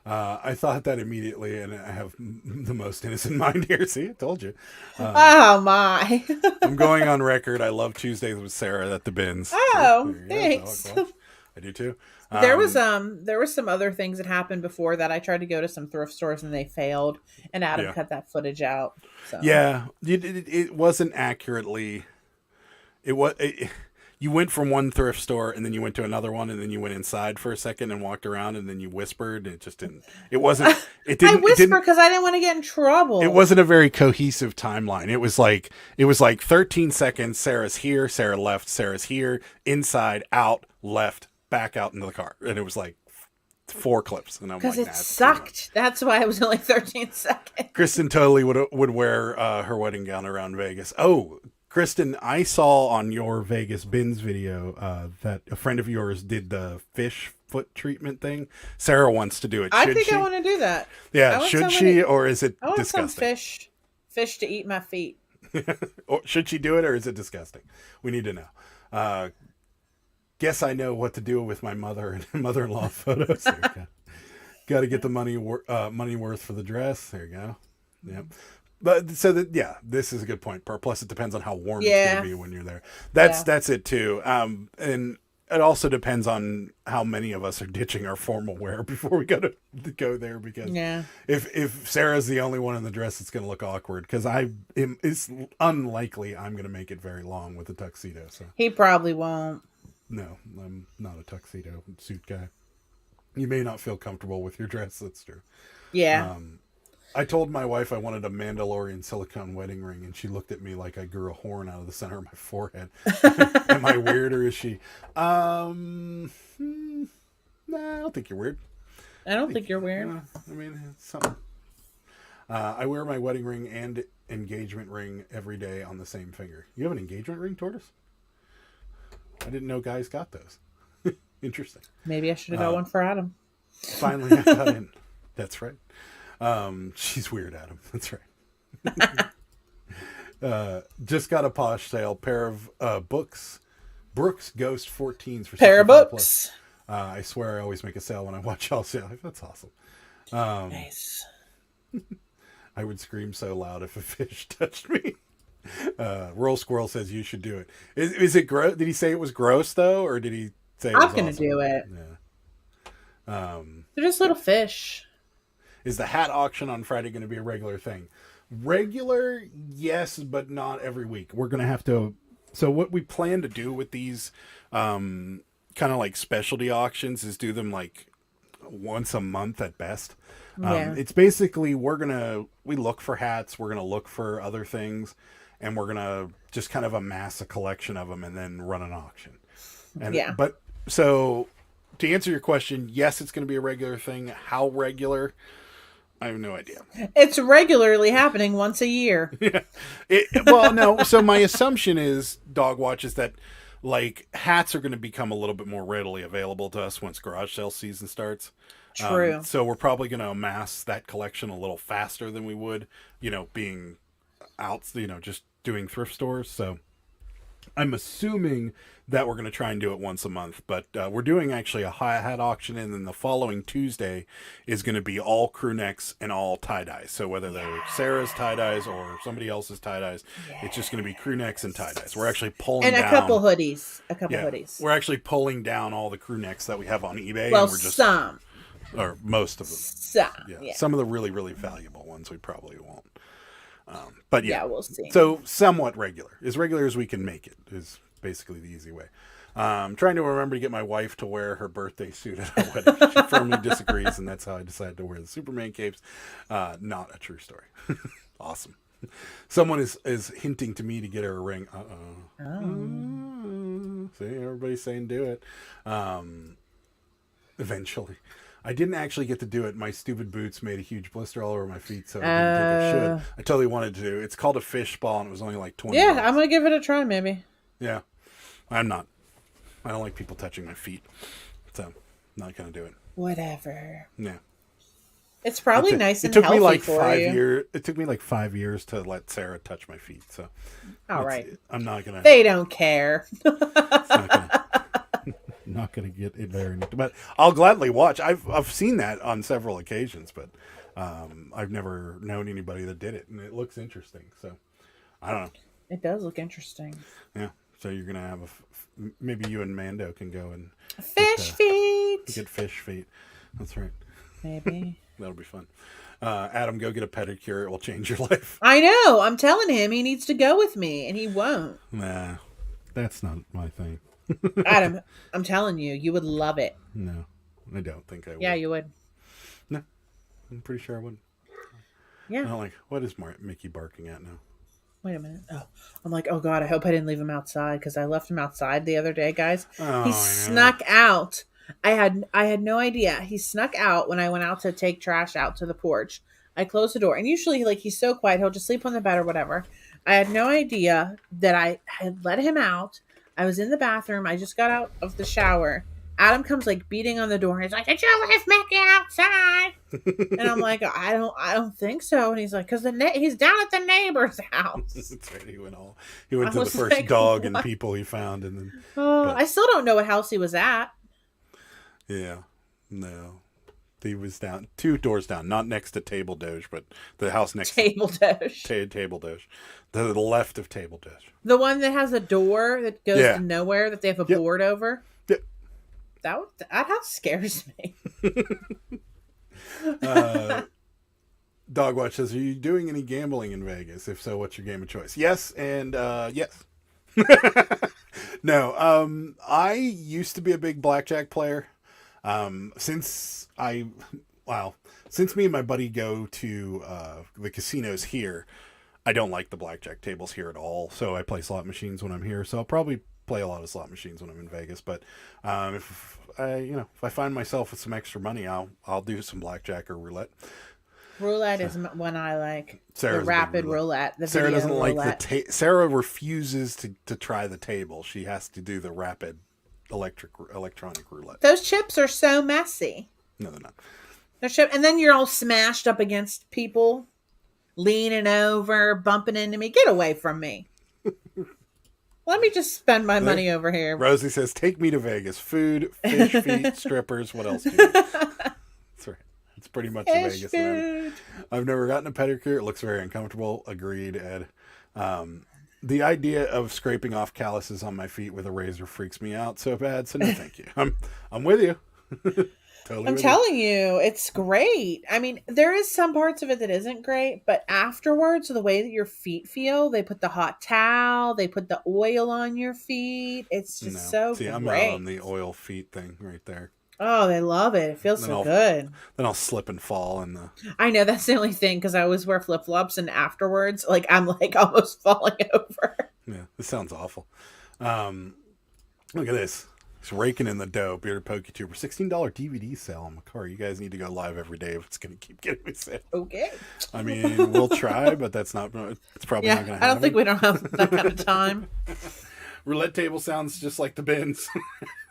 I thought that immediately, and I have the most innocent mind here. See, I told you. Oh my! I'm going on record. I love Tuesdays with Sarah at the bins. Oh, thanks. I do too. There was some other things that happened before that. I tried to go to some thrift stores and they failed, and Adam cut that footage out. So. Yeah, it wasn't accurately. You went from one thrift store and then you went to another one and then you went inside for a second and walked around and then you whispered. And it just didn't. It wasn't. It didn't. I whispered because I didn't want to get in trouble. It wasn't a very cohesive timeline. It was like 13 seconds. Sarah's here. Sarah left. Sarah's here. Inside, out, left, back out into the car, and it was like 4 clips. And I'm like, because it sucked. That's why it was only 13 seconds. Kristen totally would wear her wedding gown around Vegas. Oh. Kristen, I saw on your Vegas bins video that a friend of yours did the fish foot treatment thing. Sarah wants to do it. I think I want to do that. Yeah, should she, or is it I want disgusting? some fish to eat my feet. Or should she do it, or is it disgusting? We need to know. Guess I know what to do with my mother and mother-in-law photos. There you go. Got to get the money worth for the dress. There you go. Yep. But this is a good point. Plus, it depends on how warm it's going to be when you're there. That's it too. And it also depends on how many of us are ditching our formal wear before we go there. Because if Sarah's the only one in the dress, it's going to look awkward. Because it's unlikely I'm going to make it very long with a tuxedo. So he probably won't. No, I'm not a tuxedo suit guy. You may not feel comfortable with your dress. That's true. Yeah. I told my wife I wanted a Mandalorian silicone wedding ring, and she looked at me like I grew a horn out of the center of my forehead. Am I weird, or is she? Nah, I don't think you're weird. I don't think you're weird. I mean, it's something. I wear my wedding ring and engagement ring every day on the same finger. You have an engagement ring, Tortoise? I didn't know guys got those. Interesting. Maybe I should have got one for Adam. Finally, I got in. That's right. She's weird, Adam. That's right. Just got a posh sale. Pair of books. Brooks Ghost 14s for Pair of 65 books. plus. I swear I always make a sale when I watch y'all sale. That's awesome. Nice. I would scream so loud if a fish touched me. Roll Squirrel says you should do it. Is it gross? Did he say it was gross though, or did he say it was I'm gonna awesome? do it. Yeah. They're just little fish. Is the hat auction on Friday going to be a regular thing? Regular, yes, but not every week. We're going to have to. So what we plan to do with these kind of like specialty auctions is do them like once a month at best. It's basically we look for hats, we're going to look for other things, and we're going to just kind of amass a collection of them and then run an auction. But so to answer your question, yes, it's going to be a regular thing. How regular? I have no idea. It's regularly happening once a year. Well, no. So my assumption is, Dog Watch, is that like hats are going to become a little bit more readily available to us once garage sale season starts. True. So we're probably going to amass that collection a little faster than we would, being out, just doing thrift stores. So I'm assuming that we're going to try and do it once a month, but we're doing actually a hat auction, and then the following Tuesday is going to be all crew necks and all tie-dyes. So whether they're Sarah's tie-dyes or somebody else's tie-dyes, it's just going to be crew necks and tie-dyes. We're actually pulling down... And a couple hoodies. We're actually pulling down all the crew necks that we have on eBay. Well, and we're just, some. Or most of them. Some, Some of the really, really valuable ones we probably won't. But we'll see. So somewhat regular. As regular as we can make it is basically the easy way. I'm trying to remember to get my wife to wear her birthday suit at our wedding. She firmly disagrees, and that's how I decided to wear the Superman capes. Not a true story. Awesome. Someone is hinting to me to get her a ring. See, everybody's saying do it. Eventually. I didn't actually get to do it. My stupid boots made a huge blister all over my feet, so I didn't think I should. I totally wanted to. It's called a fish ball, and it was only like 20 Yeah, bucks. I'm going to give it a try, maybe. Yeah. I'm not. I don't like people touching my feet, so I'm not going to do it. Whatever. Yeah. It's probably nice and it took healthy me like for 5 you. years. It took me like 5 years to let Sarah touch my feet, so. All right. I'm not going to. They don't care. Not gonna get it very, but I'll gladly watch. I've seen that on several occasions, but I've never known anybody that did it, and it looks interesting. So I don't know. It does look interesting. Yeah. So you're gonna have maybe you and Mando can go and Fish feet. Get fish feet. That's right. Maybe That'll be fun. Adam, go get a pedicure. It will change your life. I know. I'm telling him he needs to go with me, and he won't. Nah, that's not my thing. Adam, I'm telling you, you would love it. No, I don't think I would. Yeah, you would. No, I'm pretty sure I wouldn't. Yeah. I'm like, what is Mickey barking at now? Wait a minute. Oh, I'm like, oh God, I hope I didn't leave him outside, because I left him outside the other day, guys. Oh, He snuck out. I had no idea. He snuck out when I went out to take trash out to the porch. I closed the door, and usually, like, he's so quiet, he'll just sleep on the bed or whatever. I had no idea that I had let him out. I was in the bathroom. I just got out of the shower. Adam comes like beating on the door. He's like, "Did you leave Mickey outside?" And I'm like, "I don't think so." And he's like, "Cause he's down at the neighbor's house." That's right. He went to the was first like, dog and what? people he found, and then. I still don't know what house he was at. Yeah, no, he was down 2 doors down, not next to Table Doge, but the house next Table Doge. to Table Doge, the left of Table Doge. The one that has a door that goes to nowhere that they have a board over. Yep. That house scares me. Dogwatch says, "Are you doing any gambling in Vegas? If so, what's your game of choice?" Yes, and yes. No, I used to be a big blackjack player. Since me and my buddy go to the casinos here, I don't like the blackjack tables here at all. So I play slot machines when I'm here. So I'll probably play a lot of slot machines when I'm in Vegas. But if I find myself with some extra money, I'll do some blackjack or roulette. Roulette is one I like. Sarah's the rapid roulette. The Sarah doesn't roulette. like Sarah refuses to try the table. She has to do the rapid electronic roulette. Those chips are so messy. No, they're not. And then you're all smashed up against people. leaning over, bumping into me. Get away from me. Let me just spend my money over here. Rosie says, take me to Vegas. Food, fish feet, strippers. What else do you need? That's right. It's pretty much Fish Vegas. food. I've never gotten a pedicure. It looks very uncomfortable. Agreed, Ed. The idea of scraping off calluses on my feet with a razor freaks me out so bad. So no, thank you. I'm with you. Totally. I'm telling you, it's great. I mean, there is some parts of it that isn't great, but afterwards, the way that your feet feel, they put the hot towel, they put the oil on your feet. It's just so See, great. I'm out on the oil feet thing right there. Oh, they love it. It feels so good. Then I'll slip and fall in the. I know that's the only thing because I always wear flip flops, and afterwards, like I'm like almost falling over. Yeah, this sounds awful. Look at this. It's raking in the dough. Bearded PokeTuber. $16 DVD sale on my car. You guys need to go live every day if it's going to keep getting me sale. Okay. I mean, we'll try, but that's not. It's probably not going to happen. I don't think we don't have that kind of time. Roulette table sounds just like the bins.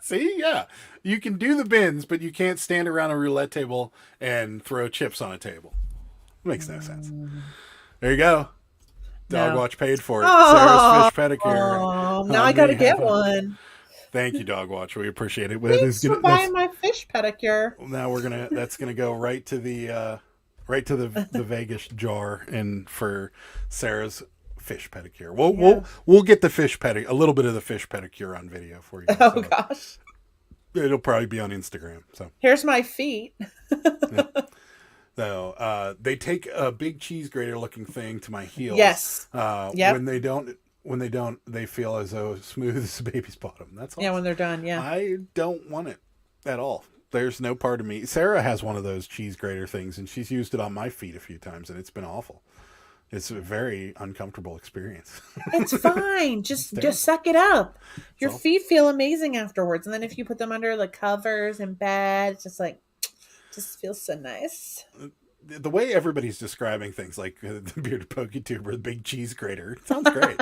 See, yeah, you can do the bins, but you can't stand around a roulette table and throw chips on a table. It makes no sense. There you go. Dogwatch paid for it. Sarah's fish pedicure. Oh, now I got to get one. Thank you, Dogwatch. We appreciate it. Thanks for buying my fish pedicure. Now that's gonna go right to the Vegas jar and for Sarah's fish pedicure. We'll get the fish pedicure, a little bit of the fish pedicure on video for you. Oh gosh. It'll probably be on Instagram. So here's my feet. Yeah. So they take a big cheese grater looking thing to my heels. Yes. When they don't, they feel as though smooth as a baby's bottom. That's awesome. Yeah, when they're done, yeah. I don't want it at all. There's no part of me. Sarah has one of those cheese grater things, and she's used it on my feet a few times, and it's been awful. It's a very uncomfortable experience. It's fine. Just suck it up. Your feet feel amazing afterwards, and then if you put them under the covers in bed, it's just feels so nice. The way everybody's describing things, like the bearded PokeTuber, the big cheese grater, it sounds great.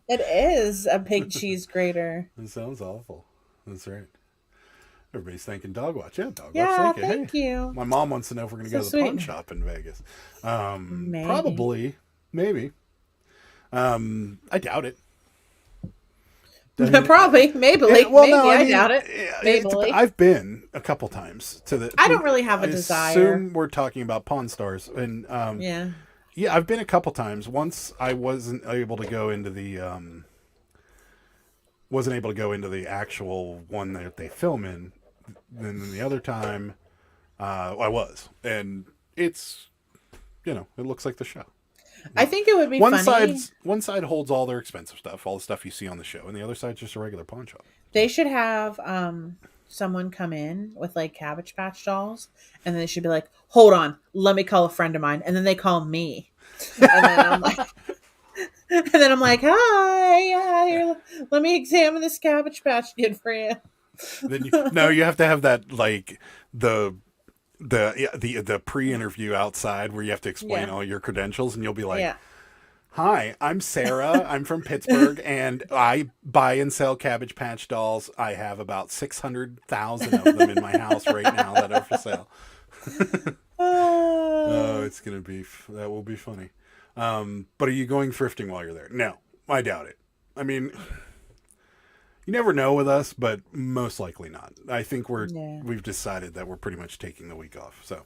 It is a big cheese grater. It sounds awful. That's right. Everybody's thanking Dogwatch. Yeah, Dogwatch. Yeah, thank you. My mom wants to know if we're going to go to the pawn shop in Vegas. Maybe. Probably. Maybe. I doubt it. Probably, maybe. I doubt it. Maybe. I've been a couple times to the. I don't really have a desire. Assume we're talking about Pawn Stars, and yeah, I've been a couple times. Once I wasn't able to go into the actual one that they film in. Then the other time, I was, and it's, it looks like the show. I think it would be one funny. One side holds all their expensive stuff, all the stuff you see on the show, and the other side's just a regular pawn shop. They should have someone come in with like Cabbage Patch dolls, and then they should be like, "Hold on, let me call a friend of mine," and then they call me, and then I'm like, "Hi, here, let me examine this Cabbage Patch kid for you." Then you have to have that like the pre-interview outside where you have to explain all your credentials, and you'll be like, "Hi, I'm Sarah. I'm from Pittsburgh, and I buy and sell Cabbage Patch dolls. I have about 600,000 of them in my house right now that are for sale." Oh, that will be funny. But are you going thrifting while you're there? No, I doubt it. I mean, you never know with us, but most likely not. I think we've decided that we're pretty much taking the week off. So,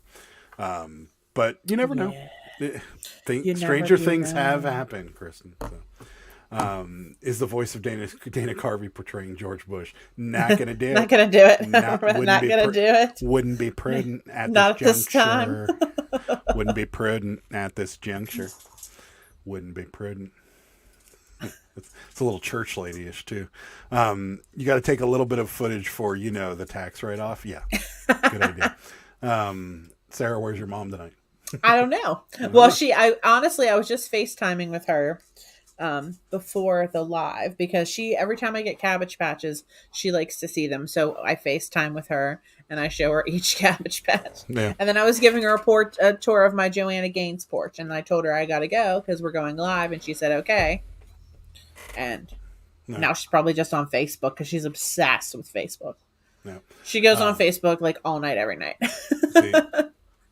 but you never know. Stranger things have happened, Kristen. So, is the voice of Dana Carvey portraying George Bush? Not gonna do it. Not gonna do it. Not gonna do it. Wouldn't be prudent at Not this juncture. This time. Wouldn't be prudent at this juncture. Wouldn't be prudent. It's a little church lady-ish too. You got to take a little bit of footage for the tax write-off. Yeah, good idea. Sarah, where's your mom tonight? I don't know. Well, I honestly was just FaceTiming with her before the live because every time I get Cabbage Patches, she likes to see them. So I FaceTime with her and I show her each Cabbage Patch. Yeah. And then I was giving her a tour of my Joanna Gaines porch, and I told her I got to go because we're going live, and she said okay. And now she's probably just on Facebook because she's obsessed with Facebook. No. She goes on Facebook like all night, every night. See,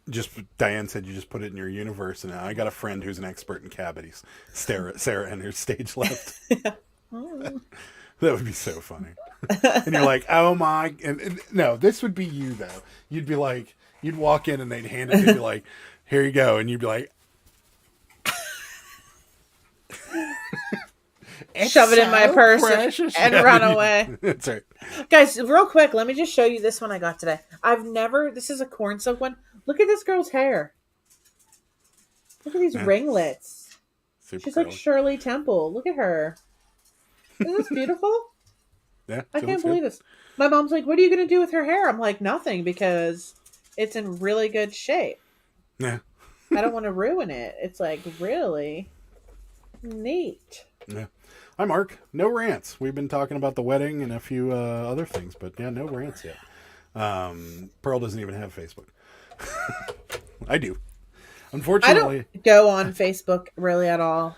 just Diane said you just put it in your universe, and I got a friend who's an expert in cavities. Sarah enters stage left. That would be so funny. And you're like, oh my, and no, this would be you though. You'd be like, you'd walk in and they'd hand it to you like, here you go, and you'd be like, shove it in my purse and run away. That's right. Guys, real quick, let me just show you this one I got today. This is a corn silk one. Look at this girl's hair. Look at these ringlets. Super She's curly. like Shirley Temple. Look at her. Isn't this beautiful? Yeah, I can't believe this. My mom's like, what are you going to do with her hair? I'm like, nothing, because it's in really good shape. Yeah. I don't want to ruin it. It's like really neat. Yeah. Hi, Mark. No rants. We've been talking about the wedding and a few other things, but yeah, no rants yet. Pearl doesn't even have Facebook. I do. Unfortunately, I don't go on Facebook really at all.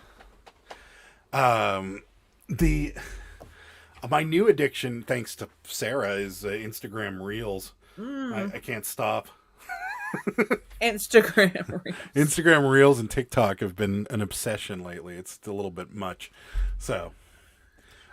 My new addiction, thanks to Sarah, is Instagram Reels. I can't stop. Instagram Reels. Instagram Reels and TikTok have been an obsession lately. It's a little bit much. So,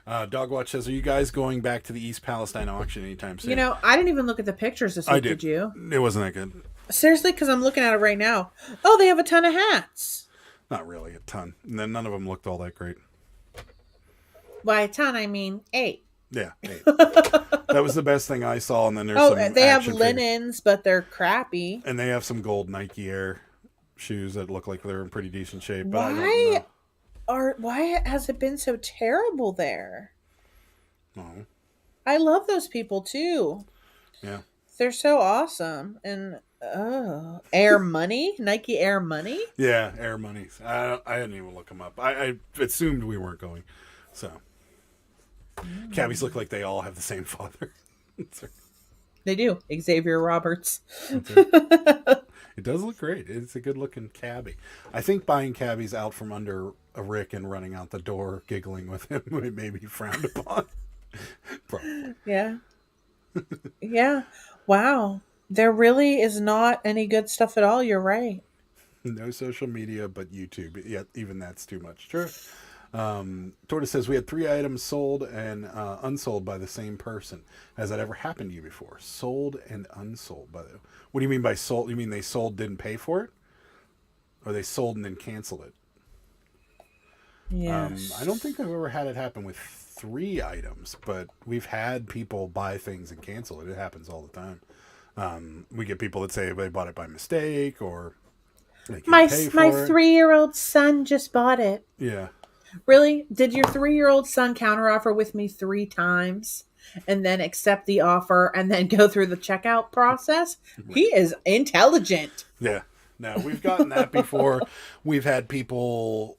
Dogwatch says, are you guys going back to the East Palestine auction anytime soon? You know, I didn't even look at the pictures this week, I did. you? It wasn't that good. Seriously? Because I'm looking at it right now. Oh, they have a ton of hats. Not really a ton. And then none of them looked all that great. By a ton, I mean 8. Yeah, 8. That was the best thing I saw. And then there's some they have action linens, but they're crappy. and they have some gold Nike Air shoes that look like they're in pretty decent shape. But I don't know. Why has it been so terrible there? Oh, I love those people too. yeah. They're so awesome. And Air Money, Nike Air Money. Yeah, Air Money's. I didn't even look them up. I assumed we weren't going. So, cabbies look like they all have the same father. They do. Xavier Roberts. It does look great. It's a good looking cabbie. I think buying cabbies out from under a Rick and running out the door giggling with him may be frowned upon. Probably. Yeah. Yeah. Wow. There really is not any good stuff at all. You're right. No social media, but YouTube. Yet even that's too much. Sure. Tortoise says, we had 3 items sold and unsold by the same person. Has that ever happened to you before? Sold and unsold. By the What do you mean by sold? You mean they sold, didn't pay for it? Or they sold and then canceled it? Yes. I don't think I've ever had it happen with 3 items, but we've had people buy things and cancel it. It happens all the time. We get people that say they bought it by mistake or they can't pay for my it. 3-year-old son just bought it. Yeah. Really? Did your 3-year-old son counteroffer with me 3 times and then accept the offer and then go through the checkout process? He is intelligent. Yeah. No, we've gotten that before. We've had people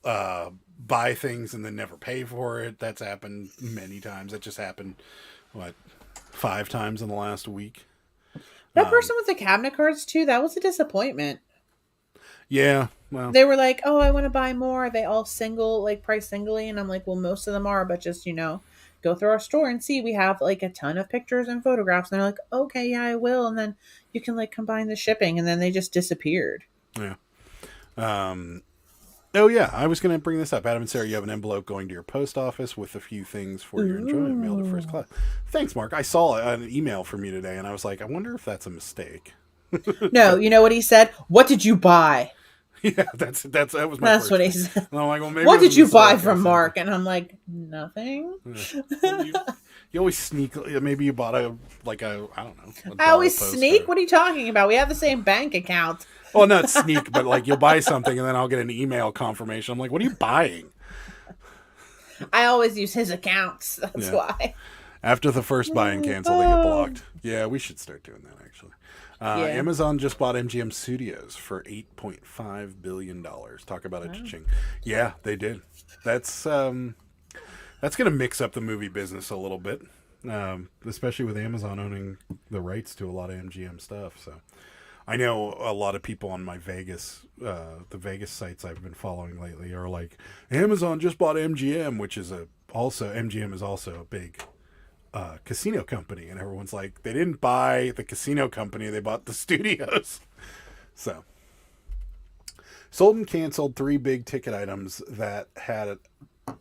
buy things and then never pay for it. That's happened many times. That just happened, 5 times in the last week. That person with the cabinet cards too, that was a disappointment. Yeah. Well, They were like, oh, I want to buy more. They all price singly. And I'm like, well, most of them are, but just, go through our store and see. We have a ton of pictures and photographs. And they're like, okay, yeah, I will. And then you can combine the shipping. And then they just disappeared. yeah. Oh, yeah. I was going to bring this up. Adam and Sarah, you have an envelope going to your post office with a few things for your enjoyment. Mailed to first class. Thanks, Mark. I saw an email from you today, and I was like, I wonder if that's a mistake. No, you know what he said? What did you buy? Yeah, that was my That's first what he thing. said. And I'm like, well, maybe What it was did you a buy mistake or from Mark? And I'm like, nothing. something. Yeah. You always sneak. Maybe you bought I don't know. I always $1 sneak? postcard. What are you talking about? We have the same bank account. Well, not sneak, but you'll buy something and then I'll get an email confirmation. I'm like, what are you buying? I always use his accounts. That's Yeah. why. After the first buy and cancel, they get blocked. Yeah, we should start doing that, actually. Amazon just bought MGM Studios for $8.5 billion. Talk about a cha-ching. Yeah, they did. That's going to mix up the movie business a little bit, especially with Amazon owning the rights to a lot of MGM stuff. So I know a lot of people on my Vegas, the Vegas sites I've been following lately are like, Amazon just bought MGM, which is MGM is also a big casino company. And everyone's like, they didn't buy the casino company, they bought the studios. So, sold and canceled 3 big ticket items that had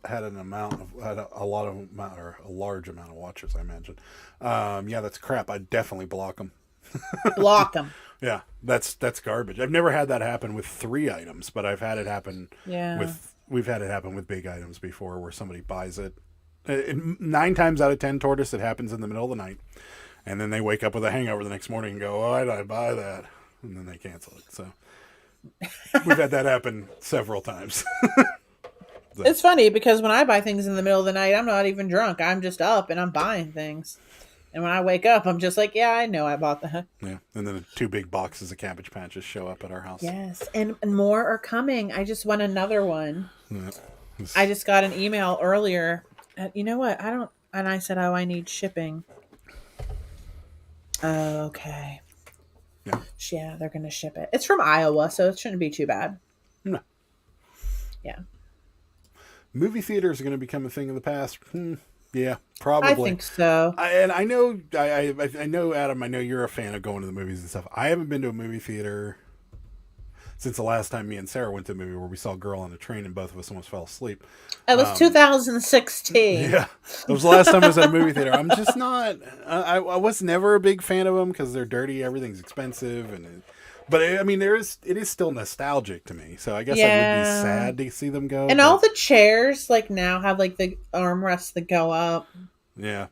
an amount of a large amount of watchers. I imagine. Yeah, that's crap. I definitely block them. Block them. Yeah, that's garbage. I've never had that happen with 3 items, but I've had it happen. Yeah. We've had it happen with big items before, where somebody buys it. 9 times out of 10, Tortoise, it happens in the middle of the night, and then they wake up with a hangover the next morning and go, "Why did I buy that?" And then they cancel it. So we've had that happen several times. So. It's funny because when I buy things in the middle of the night, I'm not even drunk. I'm just up and I'm buying things. And when I wake up, I'm just like, yeah, I know I bought that. Yeah, and then 2 big boxes of Cabbage Patches show up at our house. Yes, and more are coming. I just want another one. Yeah. I just got an email earlier. You know what? And I said, oh, I need shipping. Oh, okay. Yeah, they're going to ship it. It's from Iowa, so it shouldn't be too bad. No. Yeah. Movie theaters are going to become a thing of the past. Yeah, probably. I think so. I know, I know, Adam. I know you're a fan of going to the movies and stuff. I haven't been to a movie theater since the last time me and Sarah went to a movie where we saw Girl on a Train and both of us almost fell asleep. It was 2016. Yeah, that was the last time I was at a movie theater. I'm just not. I was never a big fan of them because they're dirty. Everything's expensive, but I mean, it is still nostalgic to me. So I guess I would be sad to see them go. And all the chairs now have the armrests that go up. Yeah.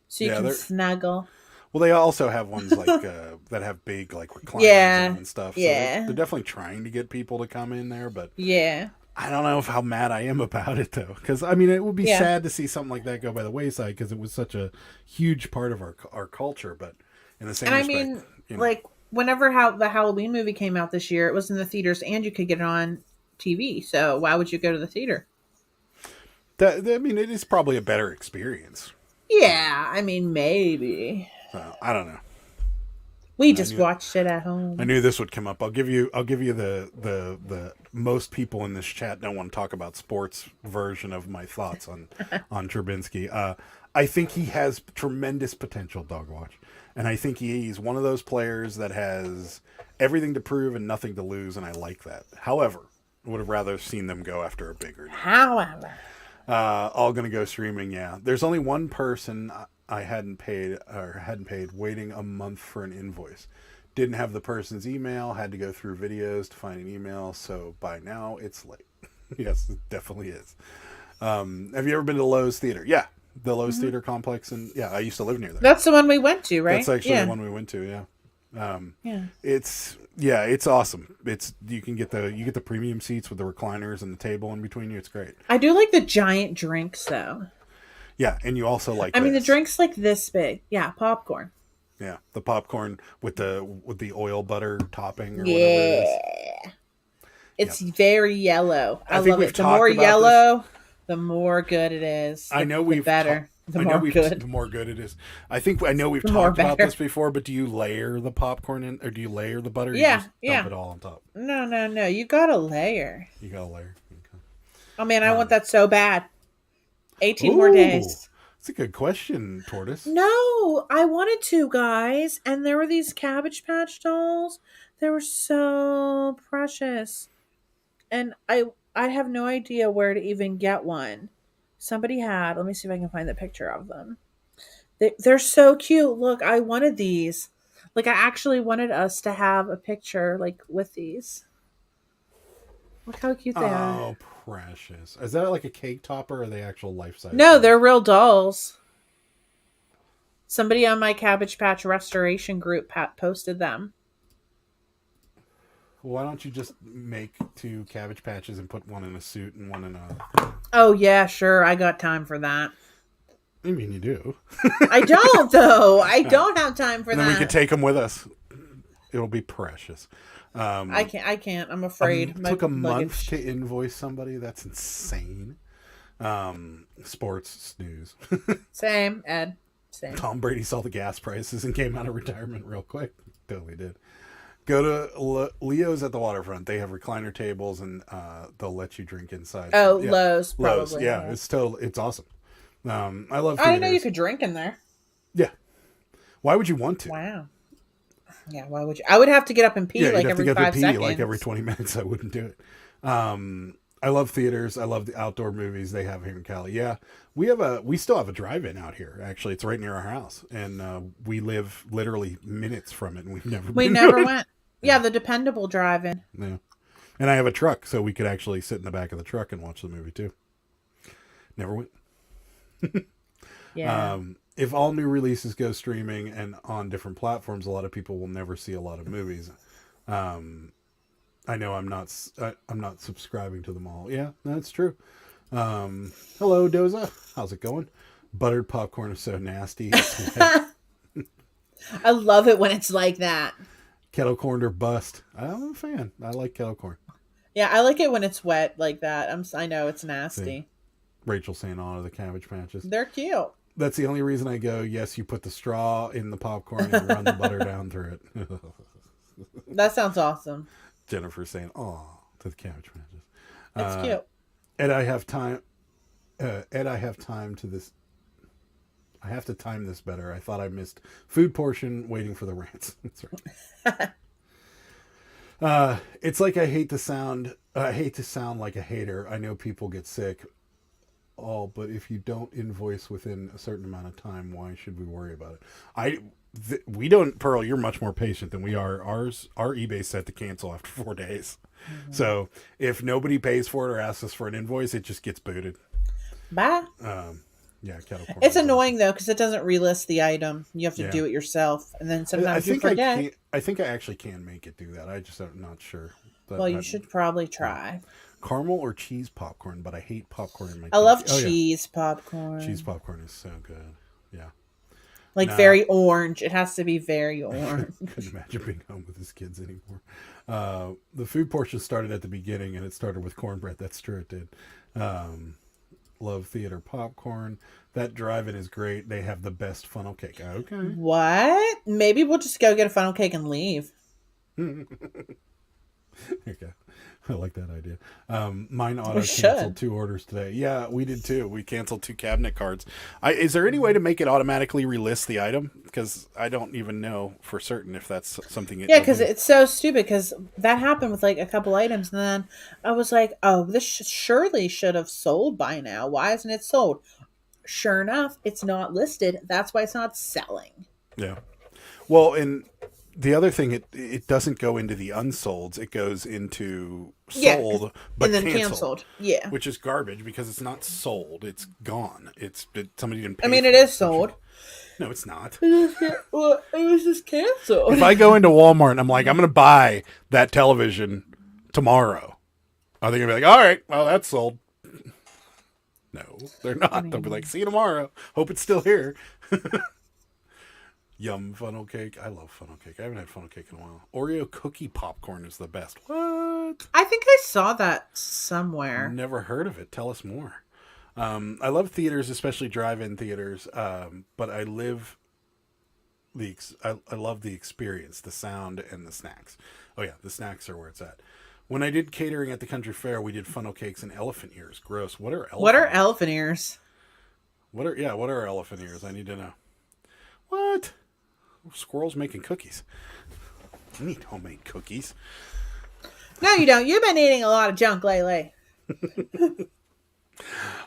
So you can snuggle. Well, they also have ones that have big recliners and stuff. So they're definitely trying to get people to come in there, but I don't know how mad I am about it though, because I mean it would be sad to see something like that go by the wayside because it was such a huge part of our culture. But in the same respect, I mean, whenever the Halloween movie came out this year, it was in the theaters and you could get it on TV. So why would you go to the theater? I mean, it is probably a better experience. Yeah, I mean, maybe. I don't know. We just watched it at home. I knew this would come up. I'll give you the most people in this chat don't want to talk about sports version of my thoughts on Trubinsky. I think he has tremendous potential, Dogwatch. And I think he's one of those players that has everything to prove and nothing to lose, and I like that. However, I would have rather seen them go after a bigger name. However. All going to go streaming, yeah. There's only one person I hadn't paid waiting a month for an invoice. Didn't have the person's email, had to go through videos to find an email, so by now it's late. Yes, it definitely is. Have you ever been to Lowe's Theater? Yeah. The Lowe's Theater complex, and I used to live near there. That's the one we went to, right? That's actually the one we went to. It's awesome. You get the premium seats with the recliners and the table in between you. It's great. I do like the giant drinks though. Yeah, and you also like. I mean, the drinks like this big. Yeah, popcorn. Yeah, the popcorn with the oil butter topping. Or whatever it is. It's very yellow. I love it. The more yellow, the more good it is. I know we've better. The more good it is. I know we've talked about this before, but do you layer the popcorn in, or do you layer the butter? Yeah, you just dump it all on top. No. You gotta layer. You gotta layer. Okay. Oh man, I want that so bad. 18 more days. That's a good question, Tortoise. No, I wanted to, guys, and there were these Cabbage Patch dolls. They were so precious, and I have no idea where to even get one. Somebody had. Let me see if I can find the picture of them. They're so cute. Look, I wanted these. I actually wanted us to have a picture with these. Look how cute they are. Oh, precious. Is that like a cake topper or are they actual life-size? No, they're real dolls. Somebody on my Cabbage Patch restoration group posted them. Why don't you just make 2 Cabbage Patches and put one in a suit and one in a... Oh, yeah, sure. I got time for that. I mean, you do. I don't, though. I don't have time for that. Then we could take them with us. It'll be precious. I can't. I'm afraid. Took a month to invoice somebody. That's insane. Sports snooze. Same, Ed. Same. Tom Brady saw the gas prices and came out of retirement real quick. Totally did. Go to Leo's at the waterfront. They have recliner tables and they'll let you drink inside. Oh, yeah. Lowe's, probably. Lowe's, yeah. It's awesome. I love. I didn't know you could drink in there. Yeah. Why would you want to? Wow. Yeah, why would you? I would have to get up and pee Yeah, like you'd have every to get 5 up and pee seconds. like every 20 minutes. I wouldn't do it. I love theaters. I love the outdoor movies they have here in Cali. Yeah, we still have a drive-in out here. Actually, it's right near our house, and we live literally minutes from it, and we've never We been never to it. went. Yeah, the dependable drive-in. Yeah, and I have a truck, so we could actually sit in the back of the truck and watch the movie too. Never went. Yeah. If all new releases go streaming and on different platforms, a lot of people will never see a lot of movies. I know I'm not subscribing to them all. Yeah, that's true. Hello, Doza. How's it going? Buttered popcorn is so nasty. It's wet. I love it when it's like that. Kettle corn or bust. I'm a fan. I like kettle corn. Yeah, I like it when it's wet like that. I know it's nasty. See, Rachel saying all of the Cabbage Patches. They're cute. That's the only reason I go, yes, you put the straw in the popcorn and run the butter down through it. That sounds awesome. Jennifer saying, "Aw," to the Cabbage Patches. It's cute. Ed, I have time. Ed, I have time to this. I have to time this better. I thought I missed food portion waiting for the rants. That's right. It's like I hate to sound like a hater. I know people get sick. Oh, but if you don't invoice within a certain amount of time, why should we worry about it? We don't, Pearl, you're much more patient than we are. Our eBay set to cancel after 4 days. Mm-hmm. So if nobody pays for it or asks us for an invoice, it just gets booted. Bye. Yeah, kettle corn. It's annoying though because it doesn't relist the item. You have to do it yourself, and then sometimes you forget. I think I actually can make it do that. I just am not sure. Well, you should probably try. Caramel or cheese popcorn, but I hate popcorn in my I love cheese popcorn. Cheese popcorn is so good. Yeah. Like very orange. It has to be very orange. Couldn't imagine being home with his kids anymore. The food portion started at the beginning, and it started with cornbread. That's true, it did. Love theater popcorn. That drive-in is great. They have the best funnel cake. Okay. What? Maybe we'll just go get a funnel cake and leave. Okay. I like that idea. Mine auto canceled 2 orders today. Yeah, we did too. We canceled 2 cabinet cards. Is there any way to make it automatically relist the item? Because I don't even know for certain if that's something. Yeah, because it's so stupid. Because that happened with like a couple items, and then I was like, "Oh, this surely should have sold by now. Why isn't it sold?" Sure enough, it's not listed. That's why it's not selling. Yeah. Well, and the other thing, it doesn't go into the unsolds. It goes into sold, but and then canceled. Yeah, which is garbage because it's not sold. It's gone. Somebody didn't pay. I mean, it is sold. No, it's not. Well, it was just canceled. If I go into Walmart and I'm like, I'm going to buy that television tomorrow, are they going to be like, all right, well, that's sold? No, they're not. They'll be like, see you tomorrow. Hope it's still here. Yum funnel cake. I love funnel cake. I haven't had funnel cake in a while. Oreo cookie popcorn is the best. What? I think I saw that somewhere. Never heard of it. Tell us more. I love theaters, especially drive-in theaters. But I love the experience, the sound, and the snacks. Oh yeah, the snacks are where it's at. When I did catering at the country fair, we did funnel cakes and elephant ears. Gross. What are elephant ears? What are elephant ears? I need to know. What? Squirrels making cookies. I need homemade cookies. No, you don't. You've been eating a lot of junk lately.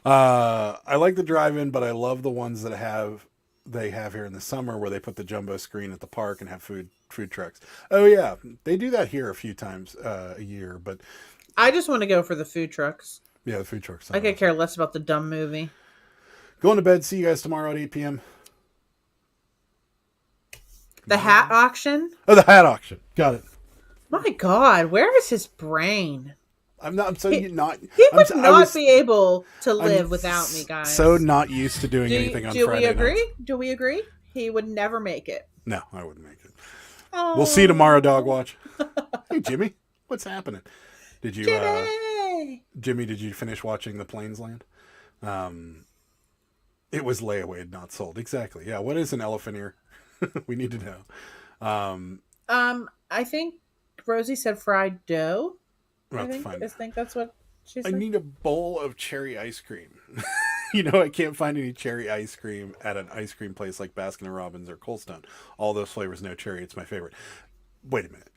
I like the drive-in, but I love the ones that they have here in the summer where they put the jumbo screen at the park and have food trucks. Oh yeah, they do that here a few times a year, but I just want to go for the food trucks. Yeah, the food trucks. I could care less about the dumb movie. Going to bed. See you guys tomorrow at 8 p.m. The hat auction? Oh, the hat auction. Got it. My God, where is his brain? He would not be able to live without me, guys. So not used to doing anything on Friday night. Do we agree? Do we agree? He would never make it. No, I wouldn't make it. Oh. We'll see you tomorrow, Dog Watch. Hey, Jimmy. What's happening? Did you, Jimmy, did you finish watching The Plains Land? It was layaway, not sold. Exactly. Yeah. What is an elephant ear? We need to know. I think Rosie said fried dough. I think that's what she said. I need a bowl of cherry ice cream. You know, I can't find any cherry ice cream at an ice cream place like Baskin Robbins or Cold Stone. All those flavors, no cherry. It's my favorite. Wait a minute.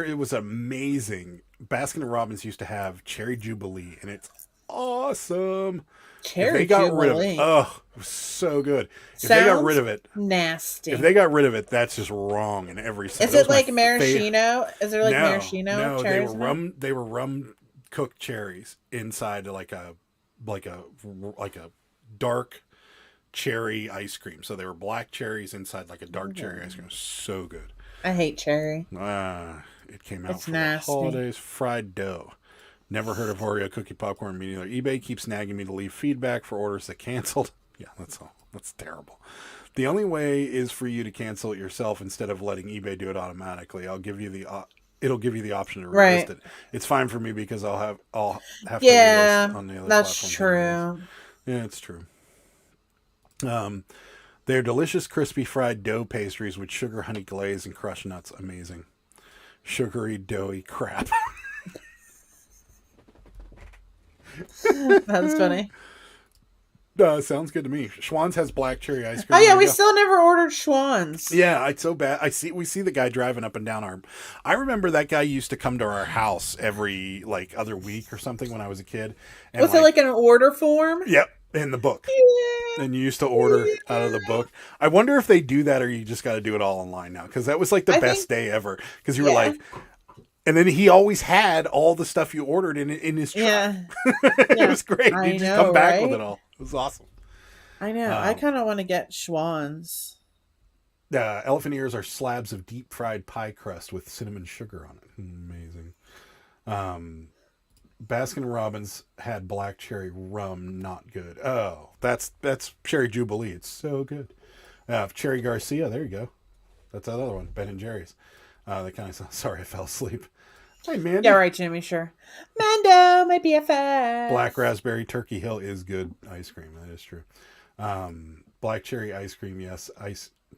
It was amazing. Baskin Robbins used to have Cherry Jubilee, and it's awesome. Cherry If they got rid of Jubilee. it, oh, it was so good. If they got rid of it, nasty. if they got rid of it, that's just wrong in every sense. Is That it was like my maraschino? Is there like No, maraschino no, cherries? in it? they were rum cooked cherries inside like a dark cherry ice cream. So they were black cherries inside like a dark cherry ice cream. It was so good. I hate cherry. It came out It's for nasty. the holidays. Fried dough. Never heard of Oreo cookie popcorn. Me neither. eBay keeps nagging me to leave feedback for orders that canceled. Yeah, that's all. That's terrible. The only way is for you to cancel it yourself instead of letting eBay do it automatically. It'll give you the option to relist Right. it. It's fine for me because I'll have to Yeah, relist on the other that's platforms anyways. true. Yeah, it's true. They're delicious, crispy fried dough pastries with sugar, honey glaze, and crushed nuts. Amazing. Sugary, doughy crap. That's funny. Sounds good to me. Schwann's has black cherry ice cream. Oh yeah, There we you go. still never ordered Schwann's. Yeah, it's so bad. We see the guy driving up and down our. I remember that guy used to come to our house every like other week or something when I was a kid. And Was it like an order form? Yep, in the book. Yeah. And you used to order out of the book. I wonder if they do that or you just got to do it all online now because that was like the I best think- day ever because you were Yeah. like. And then he always had all the stuff you ordered in his truck. Yeah. It was great. I He'd just know, come back with right? it all. It was awesome. I know. I kind of want to get Schwann's. Elephant ears are slabs of deep fried pie crust with cinnamon sugar on it. Amazing. Baskin Robbins had black cherry rum, not good. Oh, that's Cherry Jubilee. It's so good. Cherry Garcia, there you go. That's that other one, Ben and Jerry's. They kind of sorry I fell asleep. Hey, Mandy. Yeah, right, Jimmy. Sure. Mando, my BFF. Black Raspberry Turkey Hill is good ice cream. That is true. Black cherry ice cream, yes.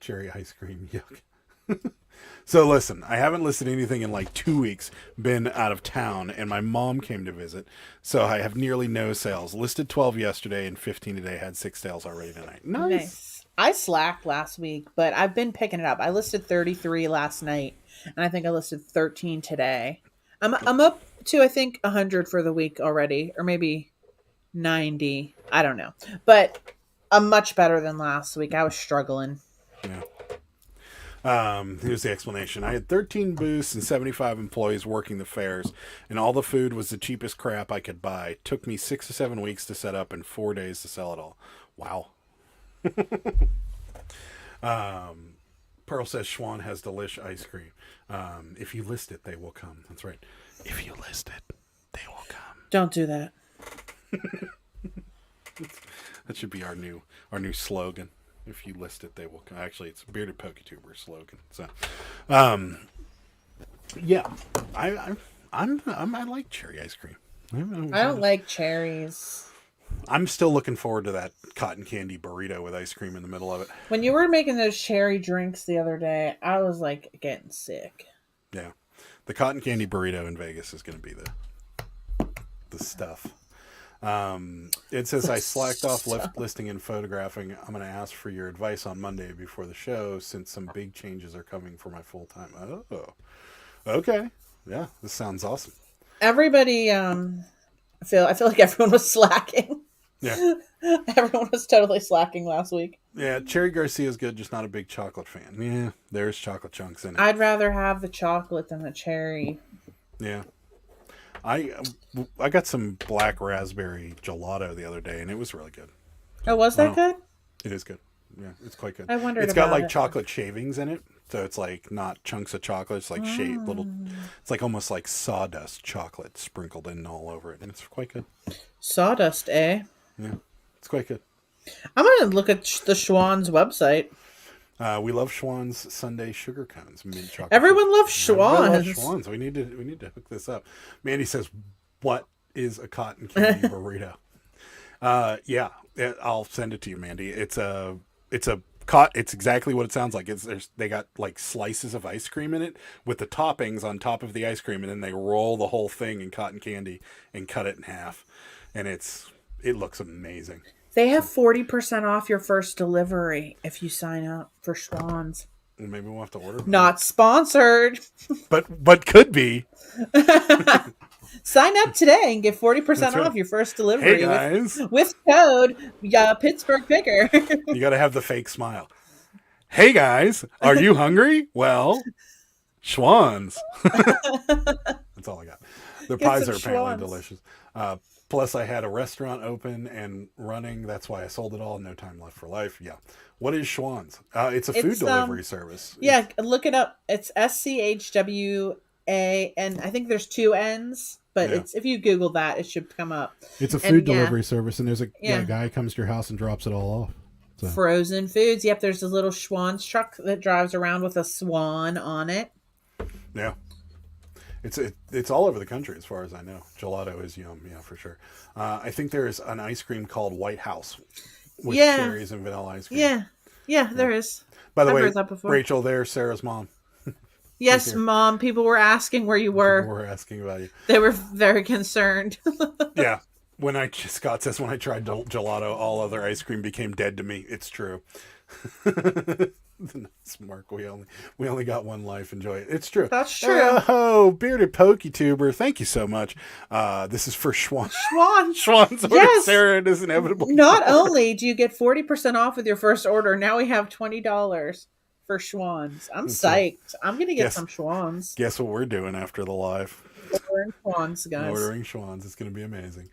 Cherry ice cream, yuck. So listen, I haven't listed anything in like 2 weeks. Been out of town, and my mom came to visit, so I have nearly no sales. Listed 12 yesterday and 15 today. Had 6 sales already tonight. Nice. I slacked last week, but I've been picking it up. I listed 33 last night, and I think I listed 13 today. I'm up to I think 100 for the week already, or maybe 90. I don't know, but I'm much better than last week. I was struggling. Yeah. Here's the explanation. I had 13 booths and 75 employees working the fairs, and all the food was the cheapest crap I could buy. Took me 6 to 7 weeks to set up and 4 days to sell it all. Wow. Pearl says Schwann has delish ice cream. If you list it, they will come. That's right. If you list it, they will come. Don't do that. That should be our new slogan. If you list it, they will come. Actually, it's Bearded PokeTuber slogan. So, yeah, I like cherry ice cream. I don't like cherries. I'm still looking forward to that cotton candy burrito with ice cream in the middle of it. When you were making those cherry drinks the other day, I was like getting sick. Yeah, the cotton candy burrito in Vegas is going to be the stuff. It says I slacked off listing and photographing. I'm going to ask for your advice on Monday before the show since some big changes are coming for my full time. Oh, okay. Yeah, this sounds awesome. Everybody, I feel like everyone was slacking. Yeah. Everyone was totally slacking last week. Yeah, Cherry Garcia is good, just not a big chocolate fan. Yeah, there's chocolate chunks in it. I'd rather have the chocolate than the cherry. Yeah. I got some black raspberry gelato the other day, and it was really good. Oh, was that good? It is good. Yeah, it's quite good. I wondered It's got about like it. chocolate shavings in it, so it's like not chunks of chocolate. It's like little. It's like almost like sawdust chocolate sprinkled in all over it, and it's quite good. Sawdust, eh? Yeah, it's quite good. I'm gonna look at the Schwann's website. We love Schwann's Sunday sugar cones, mint chocolate. Everyone loves Everyone loves Schwann's. Schwann's. We need to hook this up. Mandy says, "What is a cotton candy burrito?" Yeah, I'll send it to you, Mandy. It's exactly what it sounds like. They got like slices of ice cream in it with the toppings on top of the ice cream, and then they roll the whole thing in cotton candy and cut it in half, and it's it looks amazing. They have 40% off your first delivery if you sign up for Schwann's. Maybe we'll have to order. Not sponsored. But could be. Sign up today and get 40% That's right. off your first delivery Hey guys, with code Pittsburgh Picker. you got to have the fake smile. Hey guys, are you hungry? Well, Schwann's. That's all I got. Their Get pies some are apparently Schwann's. delicious. Plus, I had a restaurant open and running. That's why I sold it all. No time left for life. Yeah. What is Schwann's? It's a food delivery service. Yeah, look it up. It's SCHWA, and I think there's 2 N's. But it's if you Google that, it should come up. It's a food delivery service, and there's a guy comes to your house and drops it all off. So. Frozen foods. Yep, there's a little Schwann's truck that drives around with a swan on it. Yeah. It's all over the country as far as I know. Gelato is yum, yeah, for sure. I think there's an ice cream called White House with cherries and vanilla ice cream. Yeah, there is. By the I've way, heard that before. Rachel, there's Sarah's mom. Yes, Mom. People were asking where you were. People were asking about you. They were very concerned. Yeah. Scott says when I tried gelato, all other ice cream became dead to me. It's true. Nice, Mark. We only got one life. Enjoy it. It's true. That's true. Oh, bearded PokeTuber. Thank you so much. This is for Schwann. Schwann's order. Yes. Sarah, it is inevitable. Not only do you get 40% off with your first order, now we have $20 for Schwann's. I'm psyched. I'm going to get some Schwann's. Guess what we're doing after the live? Ordering Schwann's, guys. Ordering Schwann's. It's going to be amazing.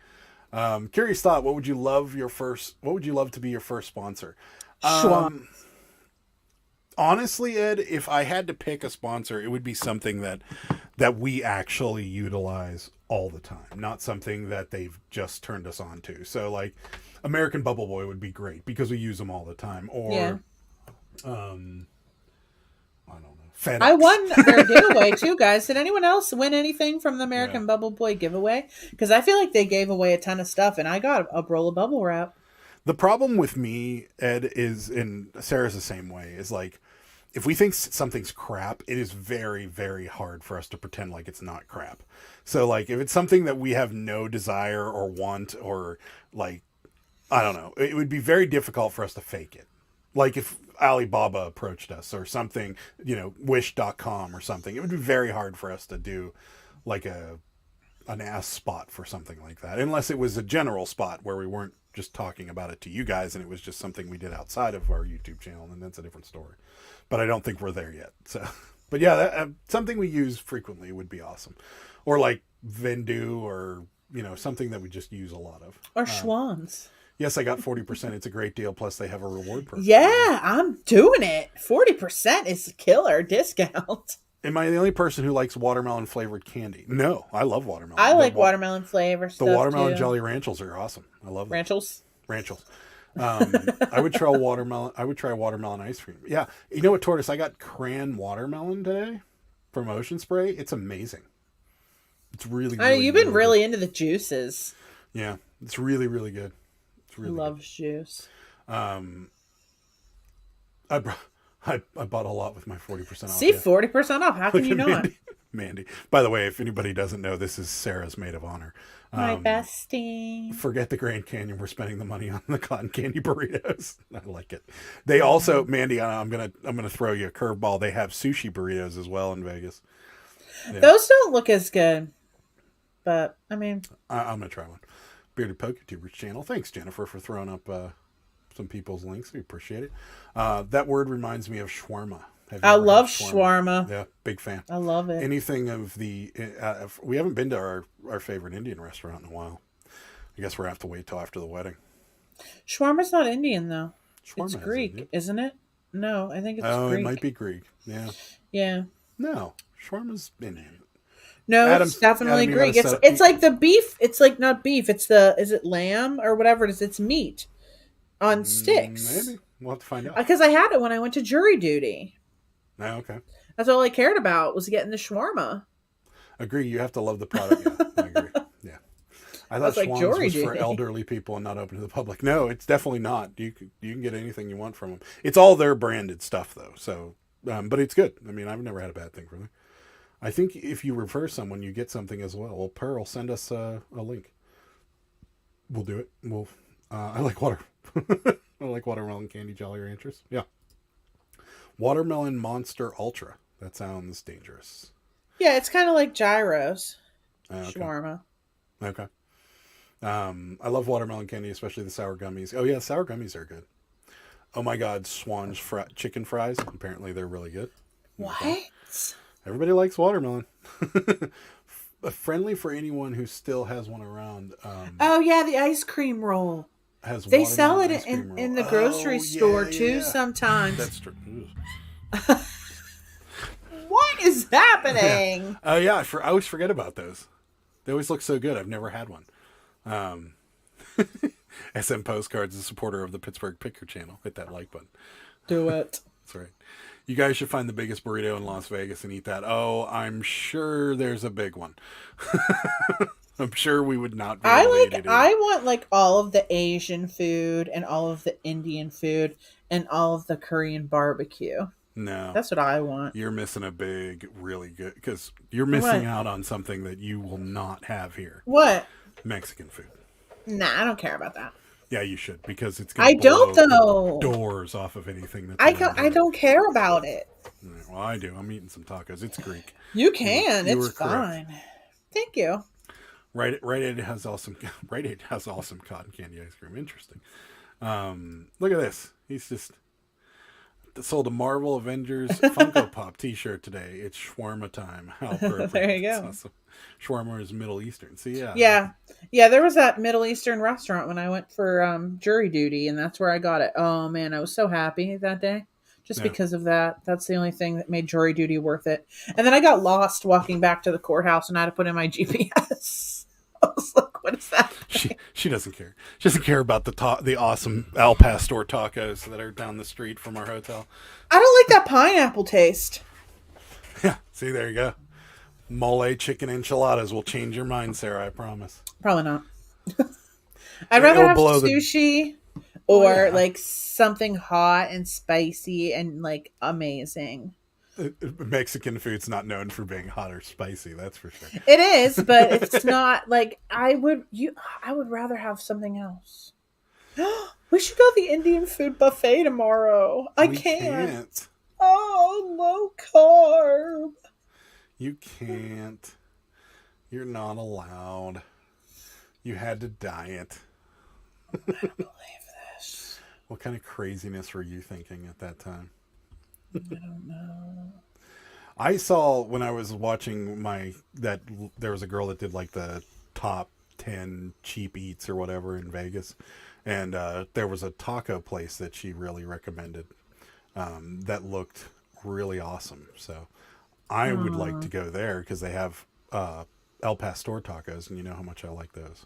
Curious thought. What would you love to be your first sponsor? Schwann's. Honestly, Ed, if I had to pick a sponsor, it would be something that we actually utilize all the time, not something that they've just turned us on to. So, like, American Bubble Boy would be great because we use them all the time. Or, I don't know, FedEx. I won their giveaway too, guys. Did anyone else win anything from the American Bubble Boy giveaway? Because I feel like they gave away a ton of stuff, and I got a roll of bubble wrap. The problem with me, Ed, is, and Sarah's the same way, is like, if we think something's crap, it is very, very hard for us to pretend like it's not crap. So, like, if it's something that we have no desire or want, or, like, I don't know, it would be very difficult for us to fake it. Like, if Alibaba approached us or something, Wish.com or something, it would be very hard for us to do, like, an ass spot for something like that. Unless it was a general spot where we weren't just talking about it to you guys and it was just something we did outside of our YouTube channel, and that's a different story. But I don't think we're there yet. So, but yeah, something we use frequently would be awesome. Or like Vendu, or, something that we just use a lot of. Or Schwann's. Yes, I got 40%. It's a great deal. Plus they have a reward program. Yeah, I'm doing it. 40% is a killer discount. Am I the only person who likes watermelon flavored candy? No, I love watermelon. I like watermelon flavor stuff. The watermelon too. Jolly Ranchers are awesome. I love them. Ranchels. I would try watermelon ice cream. Yeah. You know what, Tortoise? I got cran watermelon today from Ocean Spray. It's amazing. It's really, really you've been really good. into the juices. Yeah. It's really, really good. It's really Loves juice. I bought a lot with my 40% off. See, 40% off. How can you not? Mandy. By the way, if anybody doesn't know, this is Sarah's maid of honor. My bestie. Forget the Grand Canyon. We're spending the money on the cotton candy burritos. I like it. They also, Mandy, I'm gonna throw you a curveball. They have sushi burritos as well in Vegas. Yeah. Those don't look as good, but I mean, I'm gonna try one. Bearded PokeTuber's channel. Thanks, Jennifer, for throwing up some people's links. We appreciate it. That word reminds me of shawarma. I love shawarma. Yeah, big fan. I love it. Anything of the... we haven't been to our favorite Indian restaurant in a while. I guess we're going to have to wait till after the wedding. Shawarma's not Indian, though. Shawarma it's Greek, isn't it? No, I think it's Greek. Oh, it might be Greek. Yeah. Yeah. No, shawarma's Indian. No, it's definitely Greek. It's like the beef. It's like not beef. Is it lamb or whatever it is? It's meat on sticks. Maybe. We'll have to find out. Because I had it when I went to jury duty. Oh, okay. That's all I cared about was getting the shawarma. Agree. You have to love the product. Yeah, I agree. Yeah. I thought Schwann's was for elderly people and not open to the public. No, it's definitely not. You can get anything you want from them. It's all their branded stuff, though. So, but it's good. I mean, I've never had a bad thing from them. I think if you refer someone, you get something as well. Well, Pearl, send us a link. We'll do it. I like water. I like watermelon candy Jolly Ranchers. Yeah. Watermelon Monster Ultra. That sounds dangerous. Yeah, it's kind of like gyros. Okay. Shawarma. Okay. I love watermelon candy, especially the sour gummies. Oh yeah, sour gummies are good. Oh my God, Swan's chicken fries. Apparently they're really good. What? Everybody likes watermelon. Friendly for anyone who still has one around. Oh yeah, the ice cream roll. They sell it in the grocery store too sometimes. That's true. What is happening? Oh yeah, I always forget about those. They always look so good. I've never had one. SM Postcards is a supporter of the Pittsburgh Picker channel. Hit that like button. Do it. That's right. You guys should find the biggest burrito in Las Vegas and eat that. Oh, I'm sure there's a big one. I'm sure we would not be able to eat it. I want like all of the Asian food and all of the Indian food and all of the Korean barbecue. No. That's what I want. You're missing a big, really good, because you're missing out on something that you will not have here. What? Mexican food. Nah, I don't care about that. Yeah, you should, because it's going to blow the doors off of anything that I don't care about it. Well, I do. I'm eating some tacos. It's Greek. You can. You it's fine. Thank you. Rite Aid has awesome cotton candy ice cream. Interesting. Look at this. He's just sold a Marvel Avengers Funko Pop T-shirt today. It's shawarma time. How appropriate. There you go. Awesome. Shawarma is Middle Eastern. So yeah. There was that Middle Eastern restaurant when I went for jury duty, and that's where I got it. Oh man, I was so happy that day. Just because of that. That's the only thing that made jury duty worth it. And then I got lost walking back to the courthouse and I had to put in my GPS. I was like, what is that? She doesn't care. She doesn't care about the awesome Al Pastor tacos that are down the street from our hotel. I don't like that pineapple taste. Yeah, see, there you go. Mole chicken enchiladas will change your mind, Sarah, I promise. Probably not. I'd rather have sushi or like something hot and spicy and like amazing. Mexican food's not known for being hot or spicy, that's for sure. It is, but it's not like I would rather have something else. We should go to the Indian food buffet tomorrow. I can't. Oh, low carb. You can't. You're not allowed. You had to diet. I don't believe this. What kind of craziness were you thinking at that time? I don't know. I saw when I was watching that there was a girl that did like the top 10 cheap eats or whatever in Vegas. And there was a taco place that she really recommended that looked really awesome. So I would like to go there because they have El Pastor tacos, and you know how much I like those.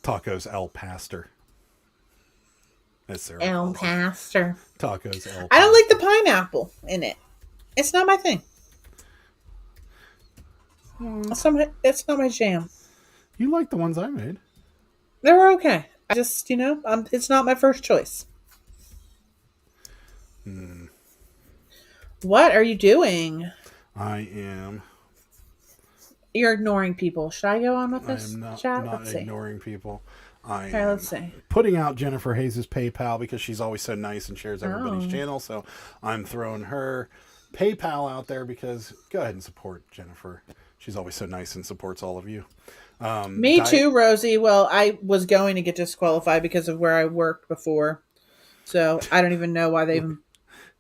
Tacos El Pastor. El Pastor. Tacos El Pastor. I don't like the pineapple in it. It's not my thing. It's not my jam. You like the ones I made. They were okay. I just, it's not my first choice. What are you doing? I am. You're ignoring people. Should I go on with this chat? Not ignoring people. Let's see. Putting out Jennifer Hayes' PayPal because she's always so nice and shares everybody's channel. So I'm throwing her PayPal out there because go ahead and support Jennifer. She's always so nice and supports all of you. Me too, Rosie. Well, I was going to get disqualified because of where I worked before. So I don't even know why they even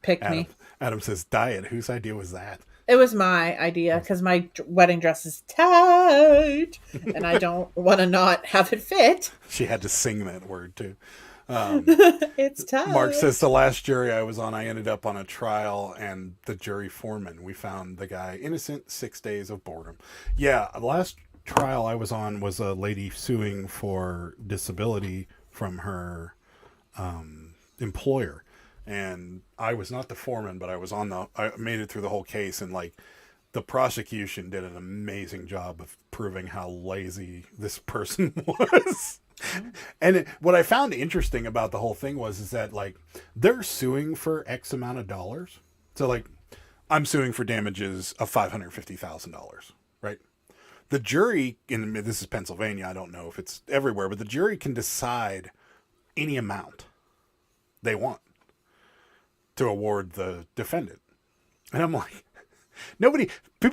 picked me. Adam says, diet. Whose idea was that? It was my idea because my wedding dress is tight and I don't want to not have it fit. She had to sing that word too. It's tight. Mark says the last jury I was on, I ended up on a trial and the jury foreman, we found the guy innocent, 6 days of boredom. Yeah. The last trial I was on was a lady suing for disability from her employer. And I was not the foreman, but I made it through the whole case, and like the prosecution did an amazing job of proving how lazy this person was. And what I found interesting about the whole thing is that like they're suing for X amount of dollars. So like I'm suing for damages of $550,000, right? the jury, and this is Pennsylvania, I don't know if it's everywhere, but the jury can decide any amount they want to award the defendant. And I'm like,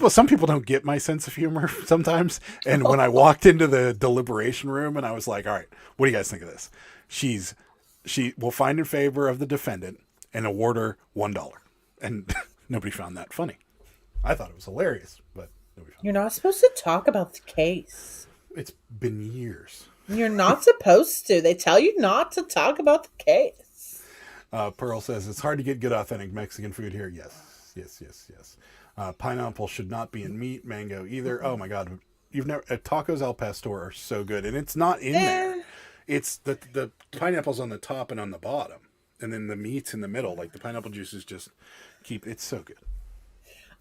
some people don't get my sense of humor sometimes. And when I walked into the deliberation room and I was like, all right, what do you guys think of this? She will find in favor of the defendant and award her $1. And nobody found that funny. I thought it was hilarious, but nobody found You're not supposed to talk about the case. It's been years. You're not supposed to. They tell you not to talk about the case. Pearl says, it's hard to get good, authentic Mexican food here. Yes. Pineapple should not be in meat. Mango either. Oh my God. Tacos al pastor are so good. And it's not in there. It's the pineapple's on the top and on the bottom. And then the meat's in the middle. Like the pineapple juices just it's so good.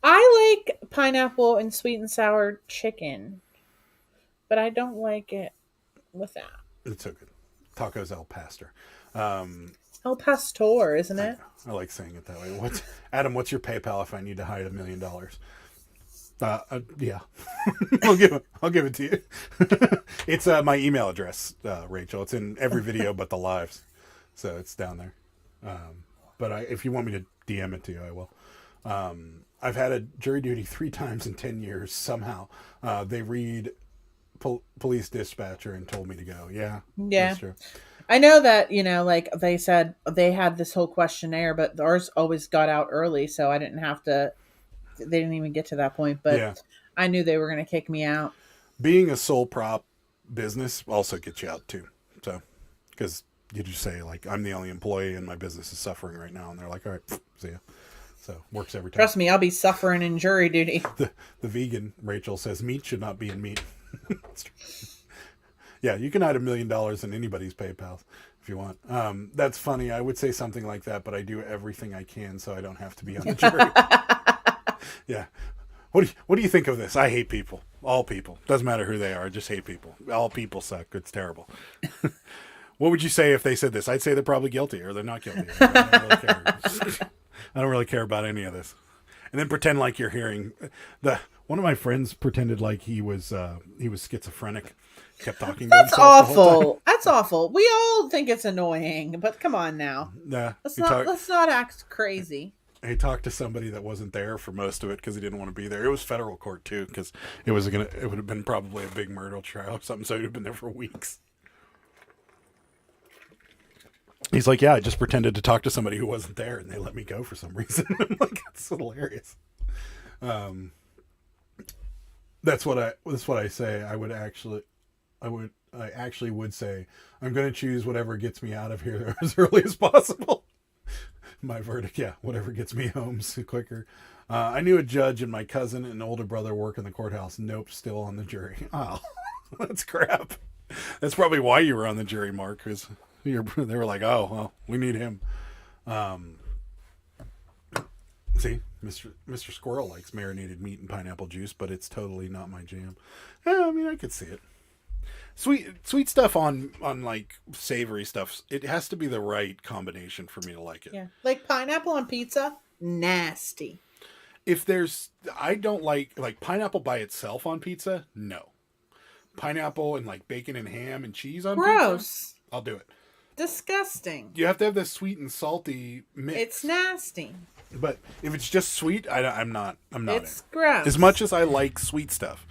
I like pineapple and sweet and sour chicken. But I don't like it with that. It's so good. Tacos al pastor. El Pastor, isn't it? I like saying it that way. Adam, what's your PayPal if I need to hide $1 million? Yeah. I'll give it to you. It's my email address, Rachel. It's in every video but the lives. So it's down there. But if you want me to DM it to you, I will. I've had a jury duty 3 times in 10 years somehow. They read Police Dispatcher and told me to go. Yeah. That's true. I know that, like they said they had this whole questionnaire, but ours always got out early, so I didn't have to, they didn't even get to that point, but I knew they were going to kick me out. Being a sole prop business also gets you out too. So, because you just say like, I'm the only employee and my business is suffering right now. And they're like, all right, see ya. So works every time. Trust me, I'll be suffering in jury duty. The vegan Rachel says meat should not be in meat. Yeah, you can hide $1 million in anybody's PayPal if you want. That's funny. I would say something like that, but I do everything I can so I don't have to be on the jury. Yeah. What do you think of this? I hate people. All people. Doesn't matter who they are. I just hate people. All people suck. It's terrible. What would you say if they said this? I'd say they're probably guilty or they're not guilty. I don't really care. I don't really care about any of this. And then pretend like you're hearing one of my friends pretended like he was schizophrenic. Kept talking to himself awful. The whole time. That's awful. We all think it's annoying, but come on now. Nah, let's not act crazy. He talked to somebody that wasn't there for most of it because he didn't want to be there. It was federal court too because it would have been probably a big murder trial or something. So he'd have been there for weeks. He's like, yeah, I just pretended to talk to somebody who wasn't there and they let me go for some reason. I'm like, that's hilarious. That's what I say. I actually would say, I'm going to choose whatever gets me out of here as early as possible. My verdict, yeah, whatever gets me home quicker. I knew a judge and my cousin and older brother work in the courthouse. Nope, still on the jury. Oh, that's crap. That's probably why you were on the jury, Mark, because they were like, oh, well, we need him. See, Mr. Squirrel likes marinated meat and pineapple juice, but it's totally not my jam. Yeah, I mean, I could see it. Sweet stuff on like savory stuff. It has to be the right combination for me to like it. Yeah, like pineapple on pizza, nasty. I don't like pineapple by itself on pizza. No, pineapple and like bacon and ham and cheese on Gross. Pizza. I'll do it. Disgusting. You have to have this sweet and salty mix. It's nasty. But if it's just sweet, I'm not. It's gross. As much as I like sweet stuff,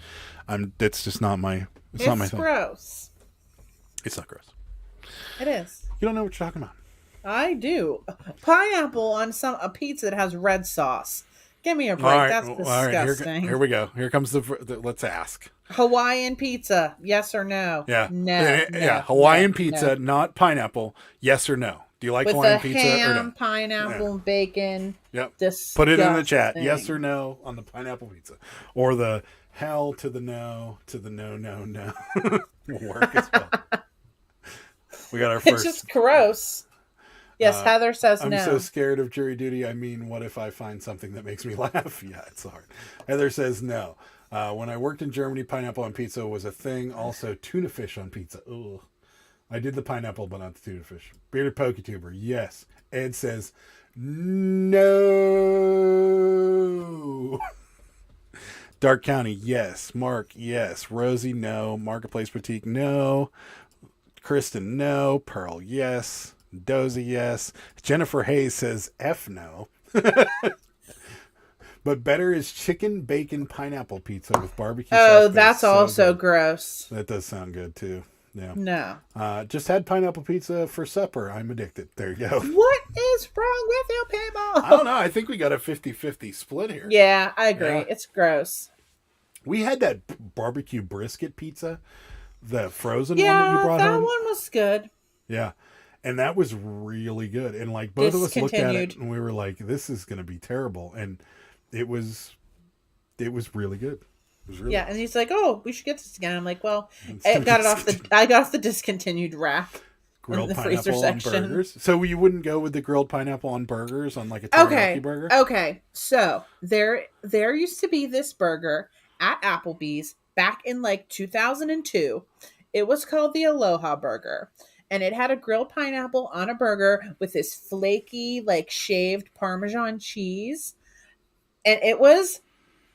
that's just not my. It's not my thing. It's gross. It's not gross. It is. You don't know what you're talking about. I do. Pineapple on a pizza that has red sauce. Give me a break. Right. That's disgusting. All right. Here we go. Here comes the let's ask. Hawaiian pizza, yes or no? Yeah. No. Hawaiian pizza, not pineapple. Yes or no? Do you like with Hawaiian the pizza ham, or no? pineapple, bacon. Yep. Disgusting. Put it in the chat. Yes or no on the pineapple pizza, or the hell to the no no. Will work as well. We got our first. It's just gross. Yes, Heather says no. I'm so scared of jury duty. I mean, what if I find something that makes me laugh? Yeah, it's hard. Heather says no. When I worked in Germany, pineapple on pizza was a thing. Also, tuna fish on pizza. Ugh. I did the pineapple, but not the tuna fish. Bearded PokeTuber, yes. Ed says no. Dark County, yes. Mark, yes. Rosie, no. Marketplace Boutique, no. Kristen, no. Pearl, yes. Dozy, yes. Jennifer Hayes says F no. But better is chicken bacon pineapple pizza with barbecue sauce. Oh, base. that's So also good. gross. That does sound good too. Yeah. No. Just had pineapple pizza for supper. I'm addicted. There you go. What is wrong with you people? I don't know. I think we got a 50-50 split here. Yeah, I agree. Yeah. It's gross. We had that barbecue brisket pizza, the frozen one that you Yeah, brought that home. one was good. Yeah. And that was really good. And like both of us looked at it Discontinued. and we were like, this is going to be terrible. And it was really good. It was really Yeah, and he's like, "Oh, we should get this again." I'm like, "Well, It's I got off the discontinued rack grilled in the freezer pineapple on section." burgers. So you wouldn't go with the grilled pineapple on burgers on like a Okay. teriyaki burger? Okay. So there used to be this burger at Applebee's back in like 2002. It was called the Aloha Burger. And it had a grilled pineapple on a burger with this flaky, like shaved Parmesan cheese. And it was,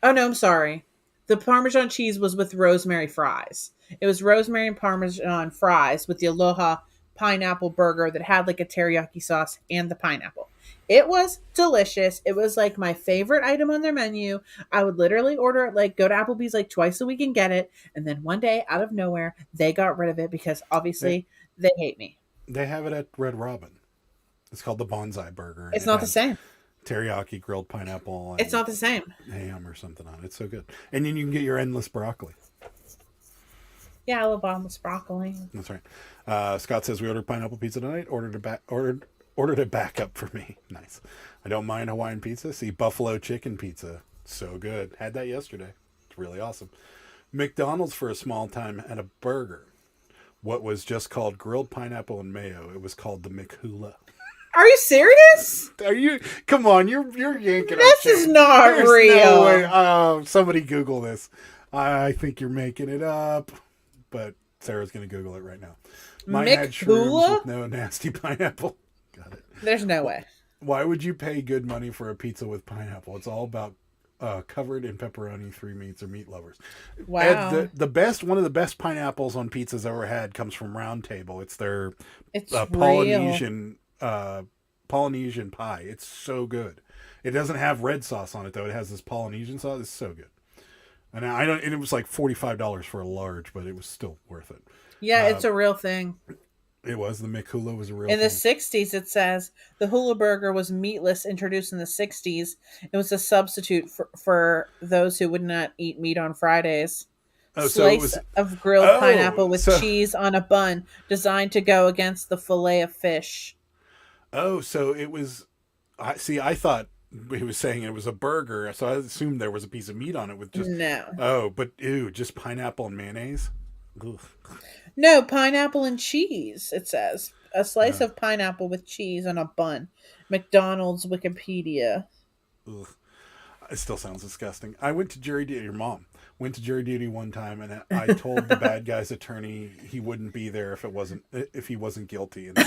oh no, I'm sorry. The Parmesan cheese was with rosemary fries. It was rosemary and Parmesan fries with the Aloha pineapple burger that had like a teriyaki sauce and the pineapple. It was delicious. It was like my favorite item on their menu. I would literally order it, like go to Applebee's like twice a week and get it. And then one day out of nowhere, they got rid of it because obviously they hate me. They have it at Red Robin. It's called the Bonsai Burger. It's not the same. Teriyaki, grilled pineapple, and It's not the same. ham or something on it. It's so good. And then you can get your endless broccoli. Yeah, I love bottomless broccoli. That's right. Scott says we ordered pineapple pizza tonight. Ordered a backup for me. Nice. I don't mind Hawaiian pizza. See, buffalo chicken pizza, so good. Had that yesterday. It's really awesome. McDonald's for a small time had a burger. What was just called grilled pineapple and mayo. It was called the McHula. Are you serious? Are you? Come on, you're yanking. This is not There's real. No way. Somebody Google this. I think you're making it up, but Sarah's going to Google it right now. Mine had shrooms McHula? with no nasty pineapple. Got it. There's no way. Why would you pay good money for a pizza with pineapple? It's all about covered in pepperoni, 3 meats, or meat lovers. Wow. And the best, one of the best pineapples on pizzas I've ever had comes from Round Table. It's their It's Polynesian pie. It's so good. It doesn't have red sauce on it though. It has this Polynesian sauce. It's so good. And it was like $45 for a large, but it was still worth it. Yeah, it's a real thing. It was. The McHula was a real In the thing. 60s, it says the hula burger was meatless, introduced in the 60s. It was a substitute for those who would not eat meat on Fridays. Oh, so it Slice was of grilled pineapple with so- cheese on a bun, designed to go against the fillet of fish. Oh, so it was. I thought he was saying it was a burger, so I assumed there was a piece of meat on it with just. No. Oh, but ew, just pineapple and mayonnaise. Ugh. No, pineapple and cheese, it says. A slice of pineapple with cheese on a bun. McDonald's Wikipedia. Ugh. It still sounds disgusting. I went to jury duty. Your mom went to jury duty one time, and I told the bad guy's attorney he wouldn't be there if he wasn't guilty. And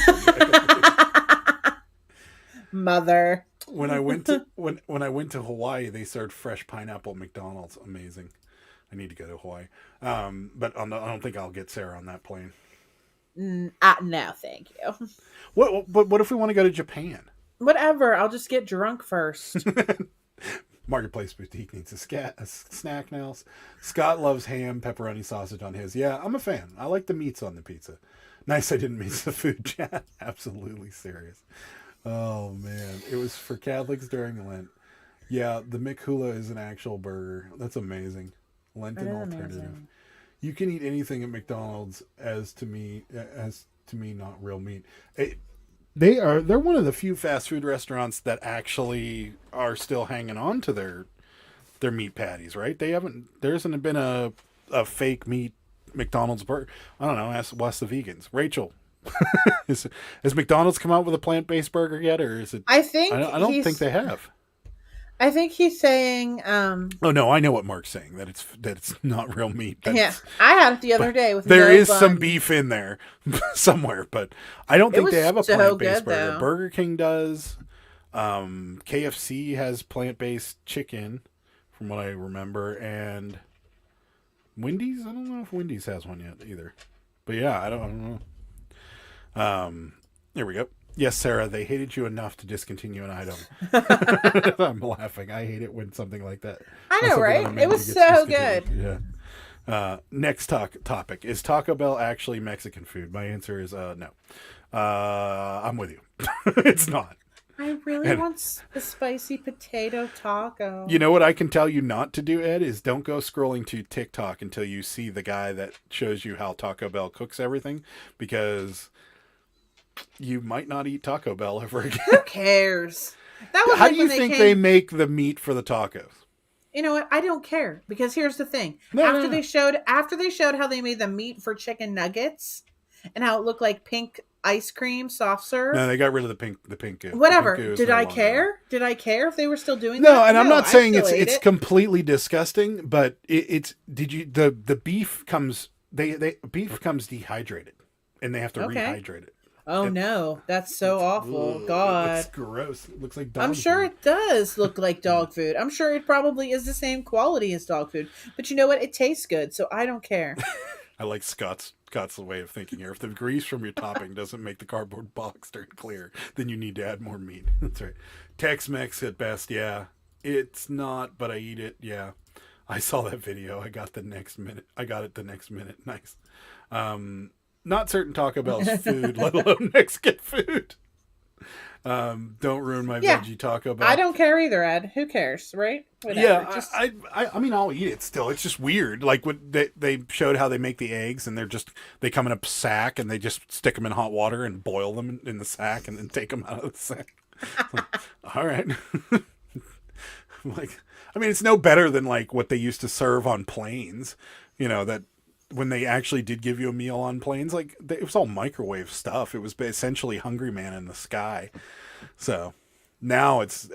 Mother. when I went to Hawaii, they served fresh pineapple at McDonald's. Amazing. I need to go to Hawaii, but I don't think I'll get Sarah on that plane. No, thank you. What if we want to go to Japan? Whatever, I'll just get drunk first. Marketplace Boutique needs a snack now. Scott loves ham, pepperoni, sausage on his. Yeah, I'm a fan. I like the meats on the pizza. Nice I didn't miss the food chat. Absolutely serious. Oh, man. It was for Catholics during Lent. Yeah, the McHula is an actual burger. That's amazing. Lenten alternative. Amazing. You can eat anything at McDonald's as to me not real meat. They're one of the few fast food restaurants that actually are still hanging on to their meat patties, right? There hasn't been a fake meat McDonald's burger. I don't know, ask the vegans. Rachel, has McDonald's come out with a plant-based burger yet, or is it? I think I don't think they have. I think he's saying Oh no, I know what Mark's saying, that it's not real meat. yeah. I had it the other day with there no is bun. some beef in there somewhere, but I don't think was they have a so plant-based good, burger. though. Burger King does. KFC has plant-based chicken from what I remember, and Wendy's. I don't know if Wendy's has one yet either. But yeah, I don't know. There we go. Yes, Sarah, they hated you enough to discontinue an item. I'm laughing. I hate it when something like that. I know, something on a right? It menu was gets so discontinued. Yeah. Next topic. Is Taco Bell actually Mexican food? My answer is no. I'm with you. It's not. I really want a spicy potato taco. You know what I can tell you not to do, Ed, is don't go scrolling to TikTok until you see the guy that shows you how Taco Bell cooks everything, because you might not eat Taco Bell ever again. Who cares? That was How like do you when think came... they make the meat for the tacos? You know what? I don't care, because here's the thing. No. They showed how they made the meat for chicken nuggets and how it looked like pink ice cream soft serve. No, they got rid of the pink goo. Whatever. The pink goo Did no I longer care? there. Did I care if they were still doing No, that? and I'm not I saying still ate it's it. completely disgusting, but the beef comes beef comes dehydrated, and they have to rehydrate it. Oh no, that's so awful. God. It's gross. It looks like dog I'm sure food. it does look like dog food. I'm sure it probably is the same quality as dog food. But you know what? It tastes good, so I don't care. I like Scott's way of thinking here. If the grease from your topping doesn't make the cardboard box turn clear, then you need to add more meat. That's right. Tex-Mex at best, yeah. It's not, but I eat it, yeah. I saw that video. I got it the next minute. Nice. Not certain Taco Bell's food, let alone Mexican food. Don't ruin my veggie Taco Bell. I don't care either, Ed. Who cares, right? Whatever. Yeah, I mean, I'll eat it still. It's just weird. Like when they showed how they make the eggs, and they come in a sack, and they just stick them in hot water and boil them in the sack, and then take them out of the sack. All right. Like, I mean, it's no better than like what they used to serve on planes. You know, that when they actually did give you a meal on planes, like it was all microwave stuff. It was essentially Hungry Man in the sky. So now it's.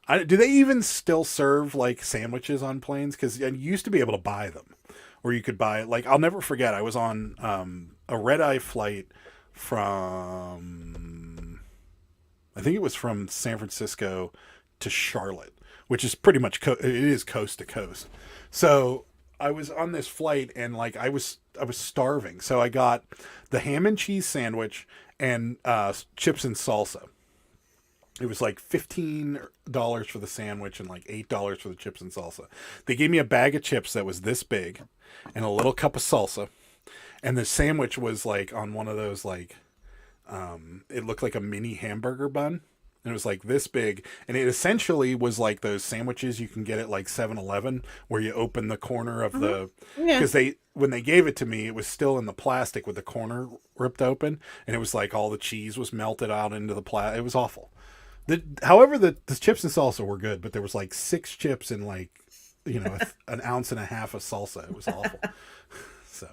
Do they even still serve like sandwiches on planes? Because you used to be able to buy them, or you could buy like I'll never forget. I was on a red-eye flight from, I think it was from San Francisco to Charlotte, which is pretty much it is coast to coast. So I was on this flight and like I was starving, so I got the ham and cheese sandwich and chips and salsa. It was like $15 for the sandwich and like $8 for the chips and salsa. They gave me a bag of chips that was this big and a little cup of salsa. And the sandwich was like on one of those like, it looked like a mini hamburger bun. And it was like this big. And it essentially was like those sandwiches you can get at like 7-Eleven where you open the corner of the... Because when they gave it to me, it was still in the plastic with the corner ripped open. And it was like all the cheese was melted out into the plastic. It was awful. However, the chips and salsa were good, but there was like 6 chips and like, an ounce and a half of salsa. It was awful. So,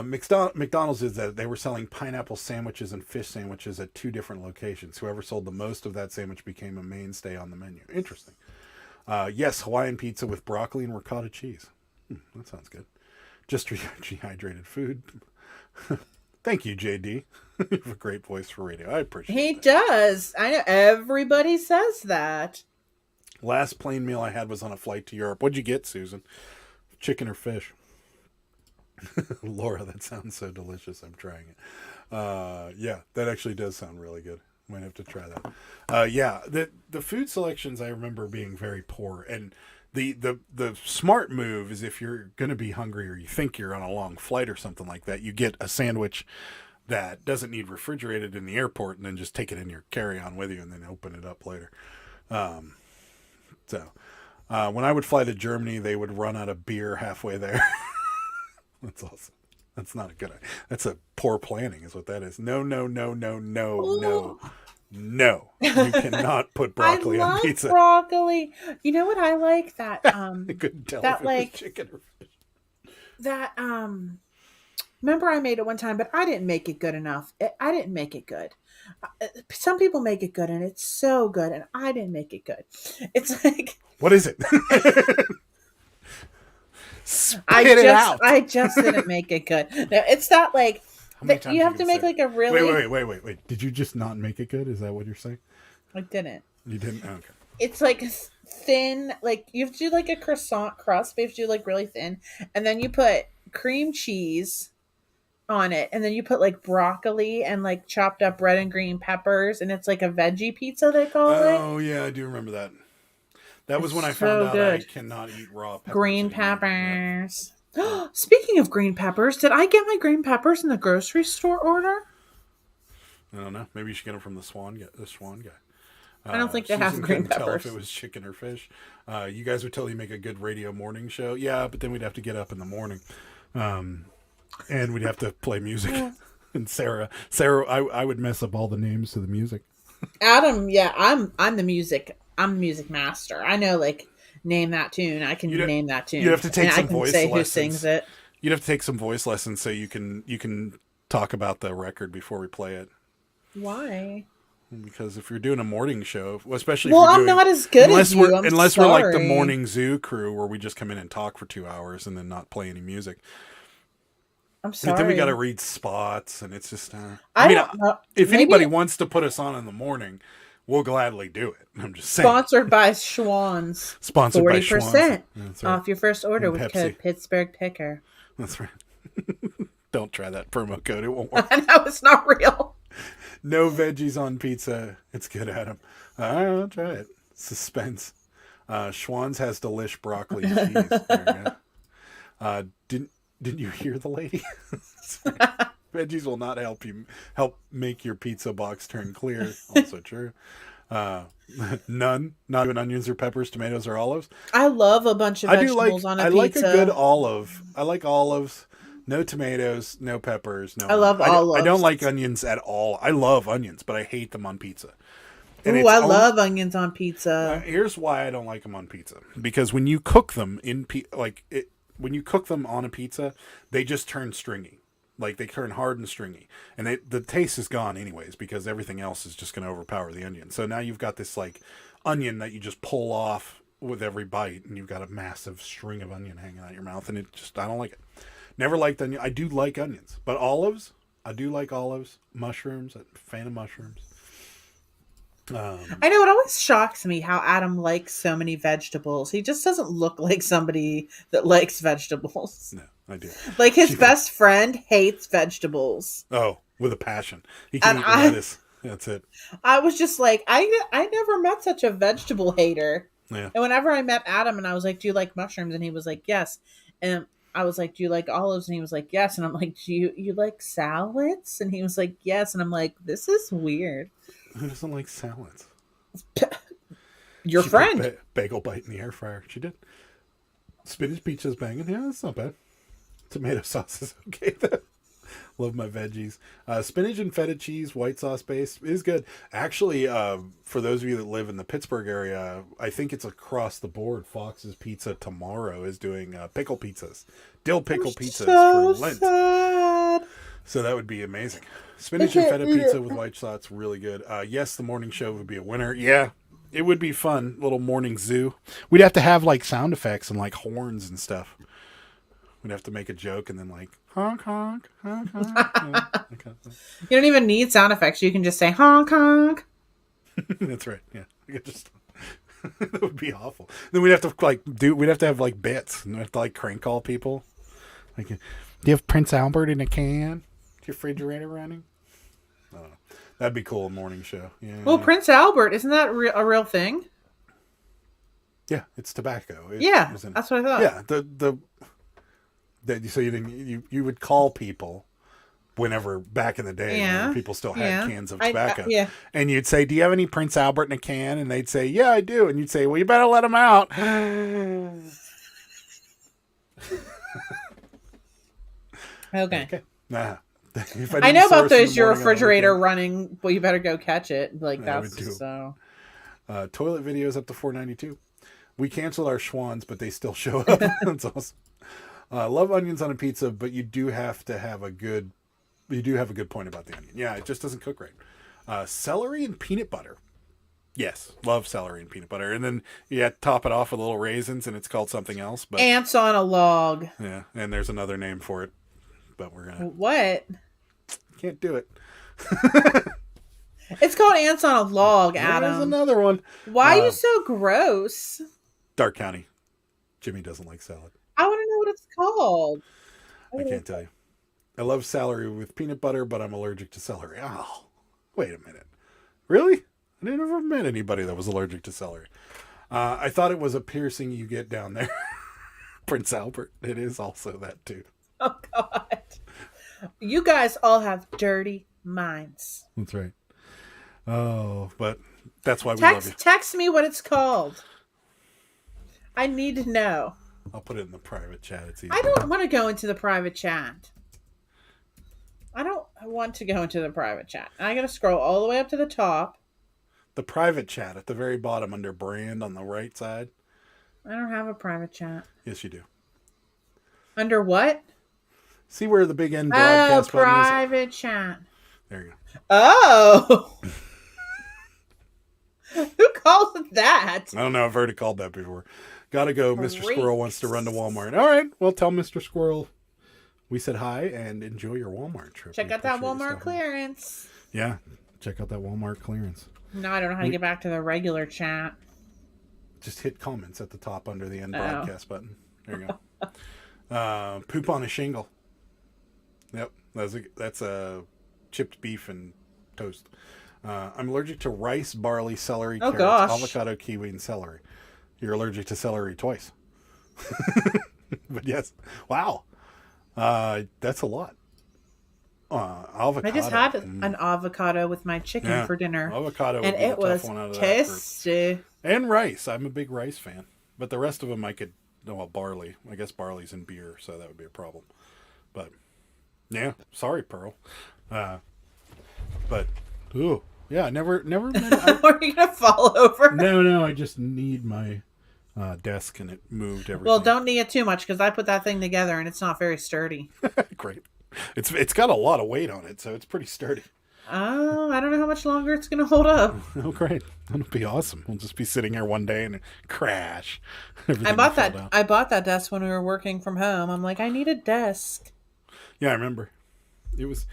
McDonald's is that they were selling pineapple sandwiches and fish sandwiches at 2 different locations. Whoever sold the most of that sandwich became a mainstay on the menu. Interesting. Yes, Hawaiian pizza with broccoli and ricotta cheese. That sounds good. Just dehydrated food. Thank you, JD. You have a great voice for radio. I appreciate it. He does. I know everybody says that. Last plane meal I had was on a flight to Europe. What'd you get, Susan? Chicken or fish? Laura, that sounds so delicious. I'm trying it. Yeah, that actually does sound really good. Might have to try that. Yeah, the food selections I remember being very poor, and the smart move is if you're going to be hungry or you think you're on a long flight or something like that, you get a sandwich that doesn't need refrigerated in the airport, and then just take it in your carry-on with you and then open it up later. So when I would fly to Germany, they would run out of beer halfway there. That's awesome. That's not a good idea. That's a poor planning is what that is. No. No, you cannot put broccoli on pizza. Broccoli. You know what I like? That I couldn't tell that if it like was chicken or fish. That remember I made it one time, but I didn't make it good enough. I didn't make it good. Some people make it good, and it's so good, and I didn't make it good. It's like, what is it? I just didn't make it good. No, it's not like that you have to make like a really. Wait. Did you just not make it good? Is that what you're saying? I didn't. You didn't? Okay. It's like thin, like you have to do like a croissant crust, but you have to do like really thin, and then you put cream cheese on it, and then you put like broccoli and like chopped up red and green peppers, and it's like a veggie pizza they call it. Oh yeah, I do remember that. That was when I It's found so out good. I cannot eat raw peppers Green anymore. peppers. Speaking of green peppers, did I get my green peppers in the grocery store order? I don't know. Maybe you should get them from the Swan guy. I don't think they have Susan green couldn't tell peppers. if it was chicken or fish. You guys would totally make a good radio morning show. Yeah, but then we'd have to get up in the morning, and we'd have to play music. And Sarah, I would mess up all the names to the music. Adam, yeah, I'm the music. I'm the music master. I know, like, name that tune. I can name that tune. You'd have to take and some I can voice say lessons. who sings it. You'd have to take some voice lessons so you can talk about the record before we play it. Why? Because if you're doing a morning show, especially Well, if you're I'm doing, not as good as you. unless we're like the morning zoo crew where we just come in and talk for 2 hours and then not play any music. I'm sorry. But then we got to read spots, and it's just. I don't know. If Maybe anybody wants to put us on in the morning, we'll gladly do it. I'm just saying. Sponsored by Schwann's. Sponsored by 40% Schwann's. That's right. off your first order And with Pepsi. code Pittsburgh Picker. That's right. Don't try that promo code; it won't work. I know it's not real. No veggies on pizza. It's good, Adam. I'll try it. Suspense. Schwann's has delish broccoli cheese. There you go. Didn't you hear the lady? Veggies will not help make your pizza box turn clear. Also true. None. Not even onions or peppers, tomatoes or olives. I love a bunch of vegetables on a pizza. I like a good olive. I like olives. No tomatoes, no peppers, no. I love olives. I don't like onions at all. I love onions, but I hate them on pizza. And Ooh, I love onions on pizza. Here's why I don't like them on pizza. Because when you cook them when you cook them on a pizza, they just turn stringy. Like they turn hard and stringy. And the taste is gone anyways because everything else is just going to overpower the onion. So now you've got this like onion that you just pull off with every bite, and you've got a massive string of onion hanging out your mouth, and I don't like it. Never liked onion. I do like onions, but olives, I do like olives. Mushrooms, I'm a fan of mushrooms. I know, it always shocks me how Adam likes so many vegetables. He just doesn't look like somebody that likes vegetables. No, I do. Like his best friend hates vegetables. Oh, with a passion. He can eat And lettuce. That's it. I was just like, I never met such a vegetable hater. Yeah. And whenever I met Adam and I was like, do you like mushrooms? And he was like, yes. And I was like, do you like olives? And he was like, yes. And I'm like, do you like salads? And he was like, yes. And I'm like, this is weird. Who doesn't like salads? Your She friend. put bagel bite in the air fryer. She did. Spinach pizza's banging. Yeah, that's not bad. Tomato sauce is okay though. Love my veggies. Spinach and feta cheese, white sauce base is good. Actually, for those of you that live in the Pittsburgh area, I think it's across the board. Fox's Pizza tomorrow is doing pickle pizzas, dill pickle pizzas for Lent. Sad. So that would be amazing. Spinach and feta pizza with white sauce, really good. Yes, the morning show would be a winner. Yeah, it would be fun. Little morning zoo. We'd have to have like sound effects and like horns and stuff. We'd have to make a joke and then like honk honk honk honk. You don't even need sound effects. You can just say honk honk. That's right. Yeah, just that would be awful. Then we'd have to we'd have to have like bits and we'd have to like crank call people. Like, do you have Prince Albert in a can? Is your refrigerator running? I don't know. That'd be cool. A morning show. Yeah. Well, Prince Albert, isn't that a real thing? Yeah, it's tobacco. Yeah, that's what I thought. Yeah, so you would call people whenever back in the day when people still had cans of tobacco. And you'd say, "Do you have any Prince Albert in a can?" And they'd say, "Yeah, I do." And you'd say, "Well, you better let him out." Okay. Nah. I know about those. Your refrigerator running. Well, you better go catch it. Like that's so. Toilet videos up to $4.92. We canceled our Schwann's, but they still show up. That's awesome. Love onions on a pizza, but you do have to have a good. You do have a good point about the onion. Yeah, it just doesn't cook right. Celery and peanut butter. Yes, love celery and peanut butter, and then you top it off with little raisins, and it's called something else. But ants on a log. Yeah, and there's another name for it, but we're gonna what? Can't do it. It's called ants on a log, There's Adam. another one. Why are you so gross? Dark County. Jimmy doesn't like salad. I want to know what it's called. I can't tell you. I love celery with peanut butter, but I'm allergic to celery. Oh, wait a minute. Really? I never met anybody that was allergic to celery. I thought it was a piercing you get down there. Prince Albert. It is also that too. Oh, God. You guys all have dirty minds. That's right. Oh, but that's why we love you. Text me what it's called. I need to know. I'll put it in the private chat. It's easy. I don't want to go into the private chat. I want to go into the private chat. I got to scroll all the way up to the top. The private chat at the very bottom under brand on the right side. I don't have a private chat. Yes, you do. Under what? See where the big end broadcast button is? Private chat. There you go. Oh. Who calls it that? I don't know. I've already called that before. Gotta go. Mr. Squirrel wants to run to Walmart. All right. Well, tell Mr. Squirrel we said hi and enjoy your Walmart trip. Check out that Walmart clearance. Yeah. Check out that Walmart clearance. No, I don't know how to get back to the regular chat. Just hit comments at the top under the end broadcast button. There you go. Poop on a shingle. Yep. That's a chipped beef and toast. I'm allergic to rice, barley, celery, carrots, avocado, kiwi, and celery. You're allergic to celery twice. But yes. Wow. That's a lot. Avocado. I just had an avocado with my chicken for dinner. Avocado and it was tasty. And rice. I'm a big rice fan. But the rest of them I could... Well, barley. I guess barley's in beer, so that would be a problem. But, yeah. Sorry, Pearl. But, ooh. Yeah, never met... Are you going to fall over? No. I just need my desk, and it moved everything. Well, don't knee it too much, because I put that thing together, and it's not very sturdy. Great. It's got a lot of weight on it, so it's pretty sturdy. Oh, I don't know how much longer it's going to hold up. Oh, great. That'll be awesome. We'll just be sitting here one day and crash. I bought that desk when we were working from home. I'm like, I need a desk. Yeah, I remember. It's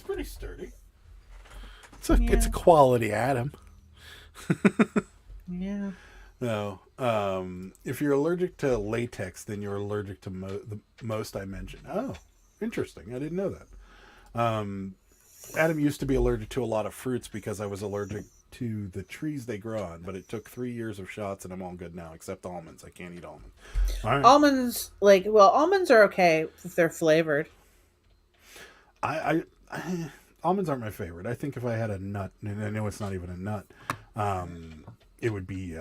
pretty sturdy. It's a quality item. Yeah. No. If you're allergic to latex, then you're allergic to the most I mentioned. Oh, interesting. I didn't know that. Adam used to be allergic to a lot of fruits because I was allergic to the trees they grow on, but it took 3 years of shots and I'm all good now, except almonds. I can't eat almonds. All right. Almonds, almonds are okay if they're flavored. Almonds aren't my favorite. I think if I had a nut, and I know it's not even a nut, it would be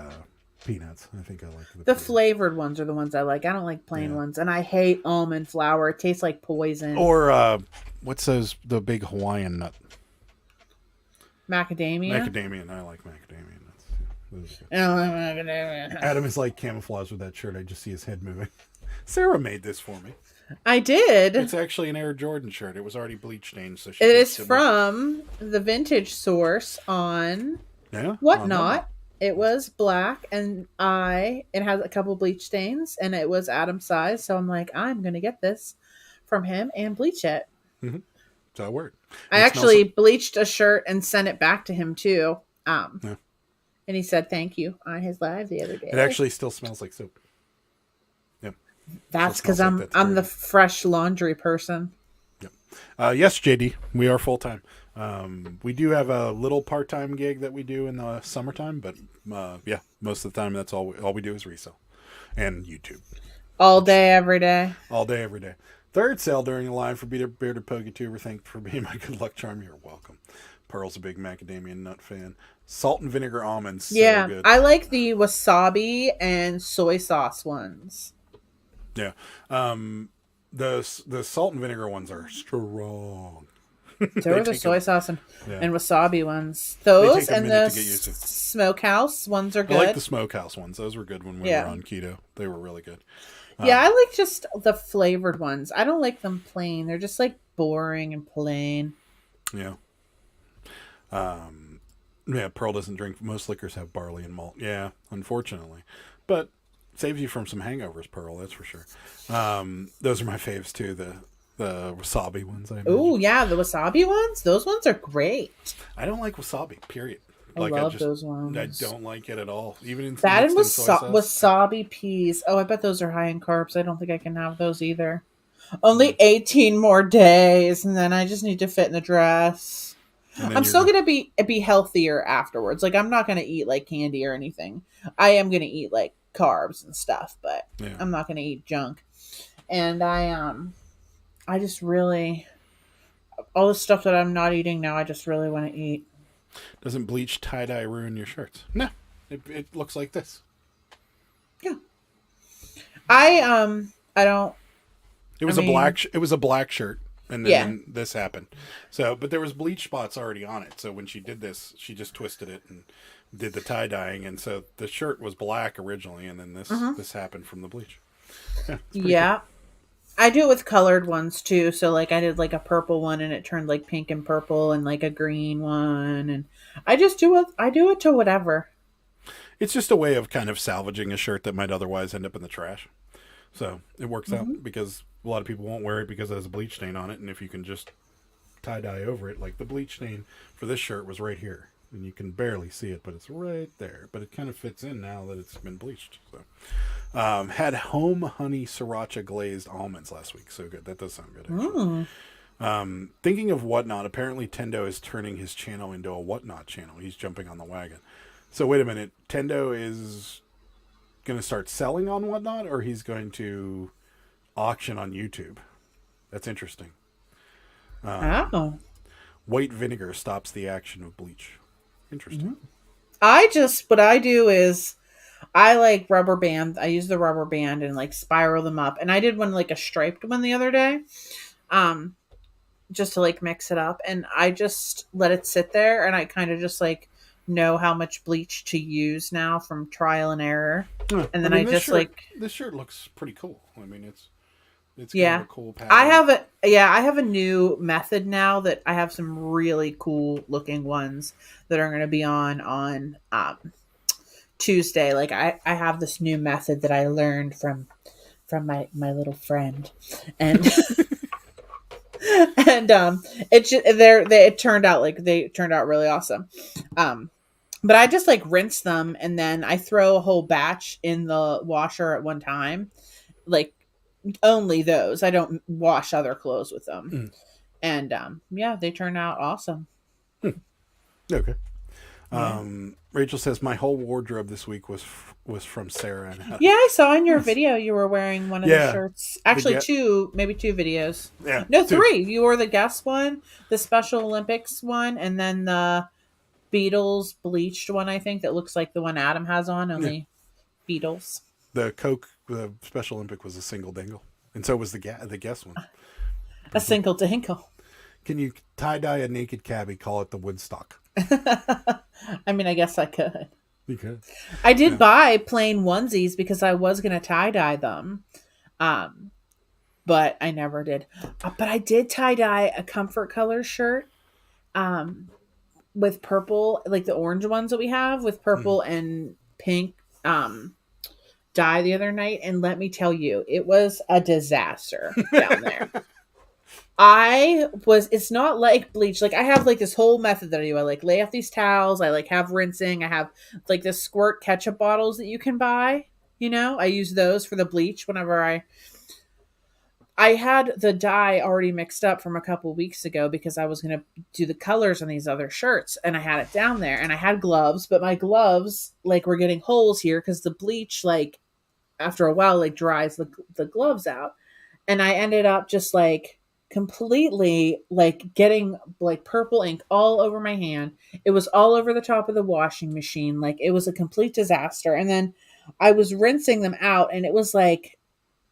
peanuts. I think I like the flavored ones are the ones I like. I don't like plain ones, and I hate almond flour. It tastes like poison. Or what's the big Hawaiian nut? Macadamia. Macadamia, I like macadamia nuts. I don't like macadamia. Adam is like camouflage with that shirt. I just see his head moving. Sarah made this for me. I did. It's actually an Air Jordan shirt. It was already bleach stained, so it is from the vintage source on Whatnot. It was black, and it has a couple bleach stains, and it was Adam's size. So I'm like, I'm gonna get this from him and bleach it. Mm-hmm. So it worked. I actually bleached a shirt and sent it back to him too. And he said thank you on his live the other day. It actually still smells like soap. Yep. That's because I'm the fresh laundry person. Yep. Yes, JD, we are full time. We do have a little part-time gig that we do in the summertime, but most of the time that's all we do is resell and YouTube. All day, every day. All day, every day. Third sale during the line for Bearded PokeTuber. Thank you for being my good luck charm. You're welcome. Pearl's a big macadamia nut fan. Salt and vinegar almonds. So good. I like the wasabi and soy sauce ones. Yeah. The salt and vinegar ones are strong. So are the soy sauce and wasabi ones. Those and the smokehouse ones are good. I like the smokehouse ones. Those were good when we were on keto. They were really good. I like just the flavored ones. I don't like them plain. They're just like boring and plain. Yeah. Pearl doesn't drink. Most liquors have barley and malt. Yeah, unfortunately. But saves you from some hangovers, Pearl, that's for sure. Those are my faves too. The wasabi ones, I imagine. Oh yeah, the wasabi ones. Those ones are great. I don't like wasabi, period. I love those ones. I don't like it at all. Even in That and mixed in soy sauce. wasabi peas. Oh, I bet those are high in carbs. I don't think I can have those either. Only 18 more days, and then I just need to fit in the dress. I'm still gonna be healthier afterwards. Like I'm not gonna eat like candy or anything. I am gonna eat like carbs and stuff, but I'm not gonna eat junk. And I just really all the stuff that I'm not eating now. I just really want to eat. Doesn't bleach tie-dye ruin your shirts? No, it looks like this. Yeah. I don't. It was a black shirt, and then this happened. So, but there was bleach spots already on it. So when she did this, she just twisted it and did the tie-dyeing, and so the shirt was black originally, and then this happened from the bleach. Yeah. Cool. I do it with colored ones too. So like I did like a purple one and it turned like pink and purple, and like a green one, and I do it to whatever. It's just a way of kind of salvaging a shirt that might otherwise end up in the trash. So it works out because a lot of people won't wear it because it has a bleach stain on it, and if you can just tie dye over it, like the bleach stain for this shirt was right here, and you can barely see it, but it's right there. But it kind of fits in now that it's been bleached. So. Had home honey sriracha glazed almonds last week. So good. That does sound good, actually. Thinking of Whatnot, apparently Tendo is turning his channel into a Whatnot channel. He's jumping on the wagon. So wait a minute. Tendo is going to start selling on Whatnot, or he's going to auction on YouTube? That's interesting. White vinegar stops the action of bleach. Interesting. What I do is I like rubber band. I use the rubber band and like spiral them up. And I did one like a striped one the other day. Just to like mix it up. And I just let it sit there, and I kind of just like know how much bleach to use now from trial and error. And then this shirt looks pretty cool. I mean, it's kind of a cool pattern. I have a new method now that I have some really cool looking ones that are going to be on Tuesday. Like I have this new method that I learned from my little friend, and it turned out really awesome. But I just like rinse them, and then I throw a whole batch in the washer at one time, like only those. I don't wash other clothes with them, and they turn out awesome. Okay. Rachel says my whole wardrobe this week was from Sarah. And yeah, I saw in your video you were wearing one of the shirts. Actually, maybe two videos. Yeah, no, three. You wore the Guess one, the Special Olympics one, and then the Beatles bleached one. I think that looks like the one Adam has on. Only Beatles. The Special Olympic was a single dingle, and so was the Guess one. A single dingle. Can you tie dye a naked cabbie? Call it the Woodstock. I mean, I guess I could. You could. I did buy plain onesies because I was going to tie dye them. But I never did. But I did tie dye a Comfort Color shirt with purple, like the orange ones that we have, with purple and pink dye the other night. And let me tell you, it was a disaster down there. It's not like bleach. Like I have like this whole method that I do. I like lay off these towels. I like have rinsing. I have like this squirt ketchup bottles that you can buy. You know, I use those for the bleach whenever I had the dye already mixed up from a couple weeks ago because I was going to do the colors on these other shirts, and I had it down there, and I had gloves, but my gloves like were getting holes here because the bleach like after a while like dries the gloves out, and I ended up just like completely like getting like purple ink all over my hand. It was all over the top of the washing machine. Like it was a complete disaster. And then I was rinsing them out, and it was like,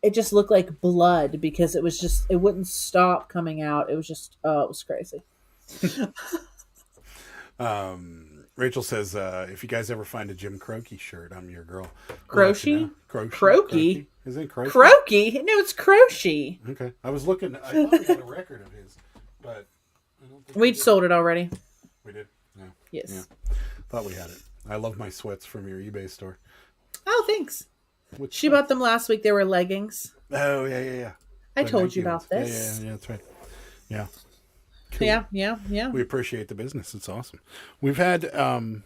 it just looked like blood because it wouldn't stop coming out. It was just, it was crazy. Rachel says, if you guys ever find a Jim Croce shirt, I'm your girl. Croce? Croce? Is it Croce? Croce? No, it's Croce. Okay. I was looking. I thought we had a record of his, but I don't think We'd sold it already. We did? Yeah. Yes. Yeah. Thought we had it. I love my sweats from your eBay store. Oh, thanks. She bought them last week. They were leggings. Oh, yeah. I The told you Nike about ones. this. Yeah, that's right. Yeah. Yeah. We appreciate the business. It's awesome. We've had a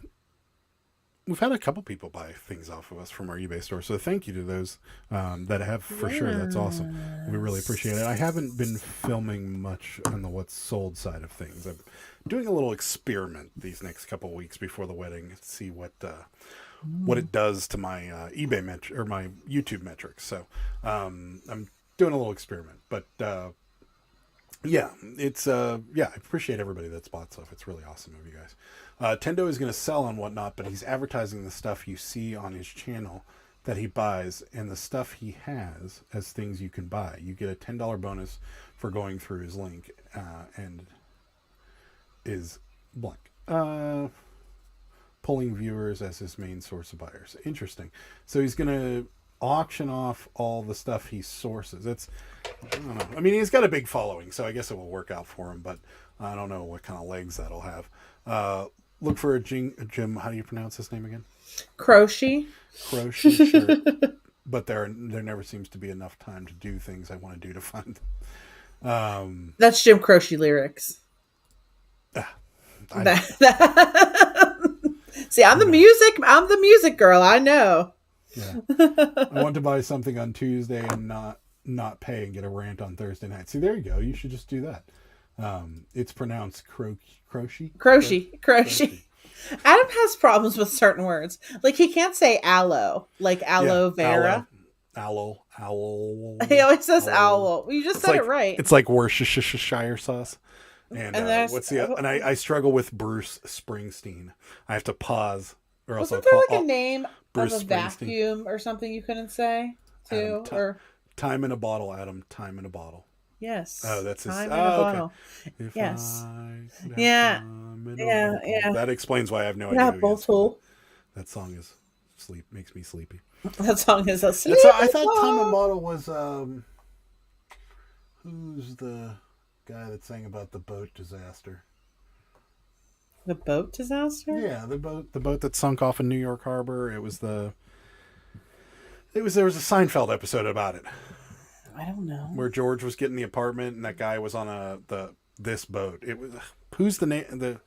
couple people buy things off of us from our eBay store. So thank you to those that have for sure. That's awesome. We really appreciate it. I haven't been filming much on the what's sold side of things. I'm doing a little experiment these next couple weeks before the wedding to see what it does to my eBay metric or my YouTube metrics. So I'm doing a little experiment, but yeah, it's I appreciate everybody that's bought stuff. It's really awesome of you guys. Tendo is going to sell on whatnot, but he's advertising the stuff you see on his channel that he buys, and the stuff he has as things you can buy. You get a $10 bonus for going through his link, and is blank. Pulling viewers as his main source of buyers. Interesting. So he's going to auction off all the stuff he sources. I don't know. I mean, he's got a big following, so I guess it will work out for him, but I don't know what kind of legs that'll have. Look for a Jim, how do you pronounce his name again? Crochet. Crochet shirt. But there never seems to be enough time to do things I want to do to find them. That's Jim Croce lyrics. See, I'm the music girl. I know. Yeah. I want to buy something on Tuesday and not pay and get a rant on Thursday night. See, there you go. You should just do that. It's pronounced crochet. Adam has problems with certain words. Like he can't say aloe, like aloe vera. Owl. He always says owl. You just said like, it right. It's like Worcestershire sauce. And what's the? And I struggle with Bruce Springsteen. I have to pause, or else Wasn't I'll there call like a name Bruce of a vacuum or something you couldn't say too? Time in a bottle, Adam. Time in a bottle. Yes. Oh, that's his. Time in a bottle. If Yes. Yeah. Yeah. That explains why I have no idea. That song is makes me sleepy. That song is a sleepy I thought Time in a Bottle was who's the guy that sang about the boat disaster? The boat disaster? Yeah, the boat that sunk off in New York Harbor. There was a Seinfeld episode about it. I don't know. Where George was getting the apartment and that guy was on this boat. It was who's the name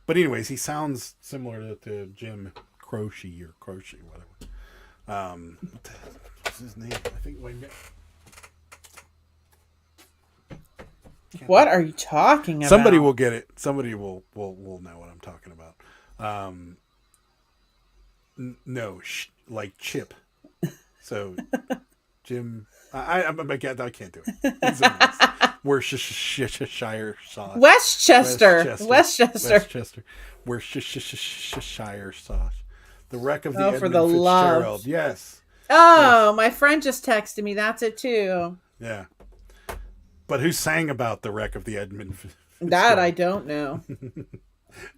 but anyways, he sounds similar to Jim Croce or Croce, whatever. What's his name? I think what are you talking about? Somebody will get it. Somebody will know what I'm talking about. No, like Chip. So Jim, I can't do it. Worcestershire sauce. Westchester. Worcestershire sauce. The wreck of the for Edmund the Fitzgerald. love. Yes. Oh, yes. My friend just texted me. That's it too. Yeah. But who sang about the wreck of the Edmund Fitzgerald? That I don't know.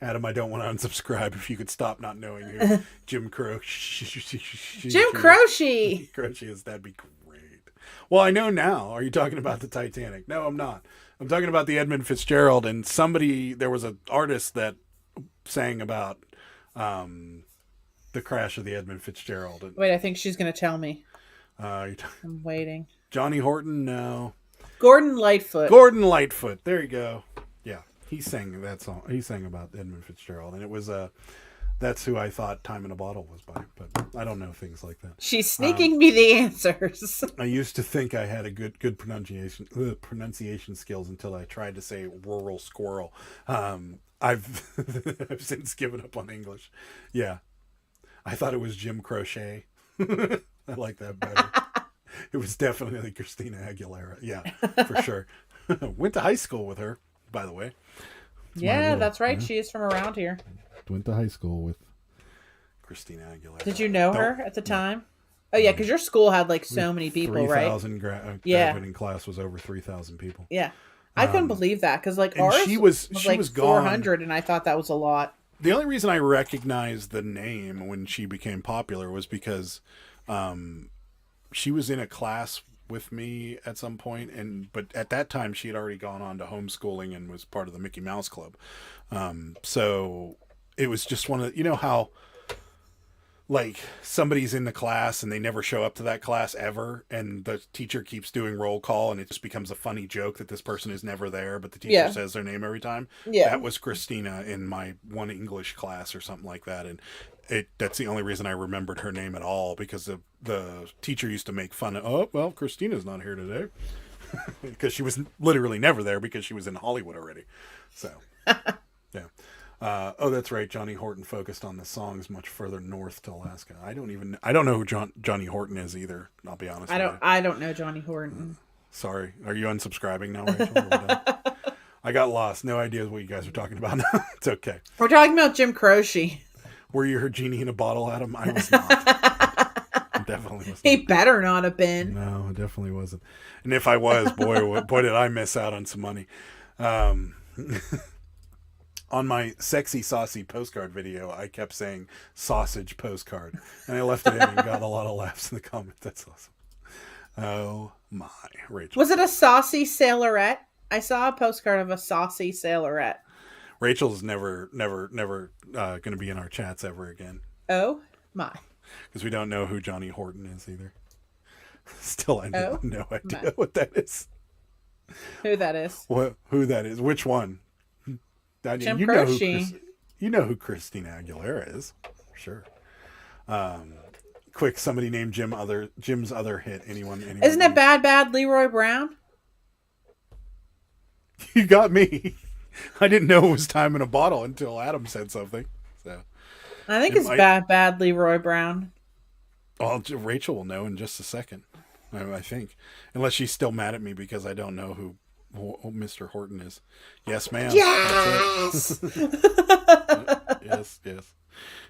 Adam, I don't want to unsubscribe. If you could stop not knowing who Jim Croce. Jim Croce. Croce is, that'd be great. Well, I know now. Are you talking about the Titanic? No, I'm not. I'm talking about the Edmund Fitzgerald, and there was an artist that sang about the crash of the Edmund Fitzgerald. And, wait, I think she's going to tell me. I'm waiting. Johnny Horton? No. Gordon Lightfoot. There you go. Yeah. He sang that song. He sang about Edmund Fitzgerald, and it was that's who I thought Time in a Bottle was by, but I don't know things like that. She's sneaking me the answers. I used to think I had a good pronunciation skills until I tried to say rural squirrel. I've since given up on English. Yeah. I thought it was Jim Croce. I like that better. It was definitely Christina Aguilera. Yeah, for sure. Went to high school with her, by the way. Yeah, that's right. Yeah. She is from around here. Went to high school with Christina Aguilera. Did you know her at the time? Oh, yeah, because your school had like so many people, 3,000 right? Graduating class was over 3,000 people. Yeah. I couldn't believe that because like ours she was like 400 gone. And I thought that was a lot. The only reason I recognized the name when she became popular was because she was in a class with me at some point, but at that time she had already gone on to homeschooling and was part of the Mickey Mouse Club. So it was just one of, you know how like somebody's in the class and they never show up to that class ever, and the teacher keeps doing roll call, and it just becomes a funny joke that this person is never there, but the teacher says their name every time. Yeah. That was Christina in my one English class or something like that, and that's the only reason I remembered her name at all, because the teacher used to make fun of, oh, well, Christina's not here today. Because she was literally never there because she was in Hollywood already. So, yeah. Oh, that's right. Johnny Horton focused on the songs much further north to Alaska. I don't know who Johnny Horton is either. I'll be honest. I don't know Johnny Horton. Sorry. Are you unsubscribing now, Rachel? I got lost. No idea what you guys are talking about. It's okay. We're talking about Jim Croce. Were you her genie in a bottle, Adam? I was not. Definitely wasn't. He better not have been. No, it definitely wasn't. And if I was, boy, did I miss out on some money. On my sexy, saucy postcard video, I kept saying sausage postcard. And I left it in and got a lot of laughs in the comments. That's awesome. Oh, my. Rachel. Was it a saucy sailorette? I saw a postcard of a saucy sailorette. Rachel's never going to be in our chats ever again. Oh, my. Because we don't know who Johnny Horton is either. Still, I have no idea what that is. Who that is? Who that is? Which one? Jim Croce. You know who Christina Aguilera is. Sure. Quick, somebody named Jim's other hit. Anyone Isn't it Bad Leroy Brown? You got me. I didn't know it was Time in a Bottle until Adam said something. So I think it's Bad Leroy Brown. Well, Rachel will know in just a second. I think, unless she's still mad at me because I don't know who Mr. Horton is. Yes, ma'am. Yes.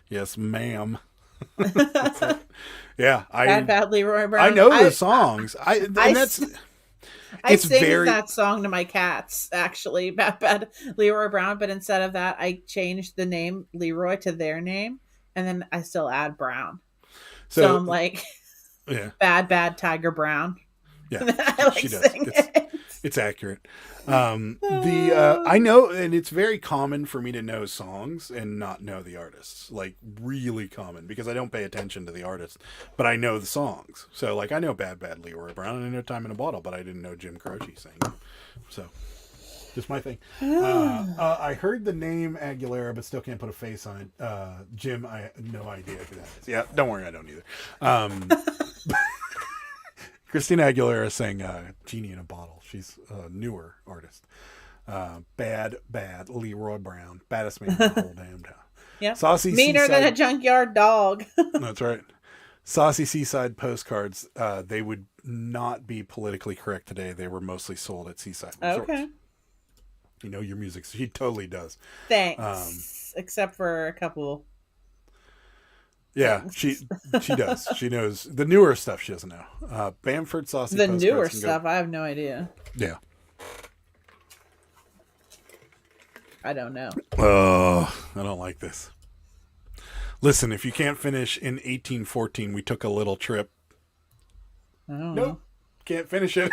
Yes, ma'am. Yeah, Bad Leroy Brown. I know the songs. I sing that song to my cats. Actually, Bad Leroy Brown. But instead of that, I changed the name Leroy to their name, and then I still add Brown. So I'm like, bad Tiger Brown. Yeah, I like she does. It's accurate. I know, and it's very common for me to know songs and not know the artists. Like really common, because I don't pay attention to the artist, but I know the songs. So like I know Bad Leroy Brown and I know Time in a Bottle, but I didn't know Jim Croce sang it. So just my thing. I heard the name Aguilera, but still can't put a face on it. Jim, I have no idea who that is. Yeah, don't worry, I don't either. Christina Aguilera sang Genie in a Bottle. She's a newer artist. Bad Leroy Brown. Baddest man in the whole damn town. Yeah. Saucy Meaner than a junkyard dog. That's right. Saucy Seaside postcards. They would not be politically correct today. They were mostly sold at seaside resorts. Okay. You know your music. She totally does. Thanks. Except for a couple. Yeah, she does. She knows the newer stuff. She doesn't know. Bamford Saucy. The newer stuff, I have no idea. Yeah. I don't know. Oh, I don't like this. Listen, if you can't finish in 1814, we took a little trip. Nope, can't finish it.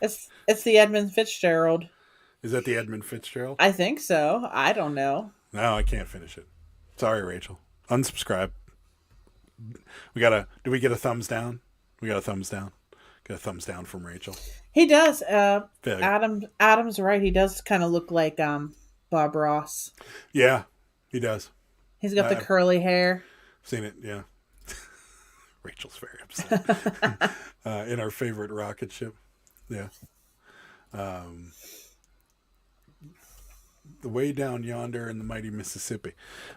It's the Edmund Fitzgerald. Is that the Edmund Fitzgerald? I think so. I don't know. No, I can't finish it. Sorry, Rachel. Unsubscribe. Do we get a thumbs down? We got a thumbs down. Got a thumbs down from Rachel. He does. Adam's right. He does kind of look like Bob Ross. Yeah, he does. He's got the curly hair. Seen it, yeah. Rachel's very upset. In our favorite rocket ship. Yeah. The way down yonder in the mighty Mississippi,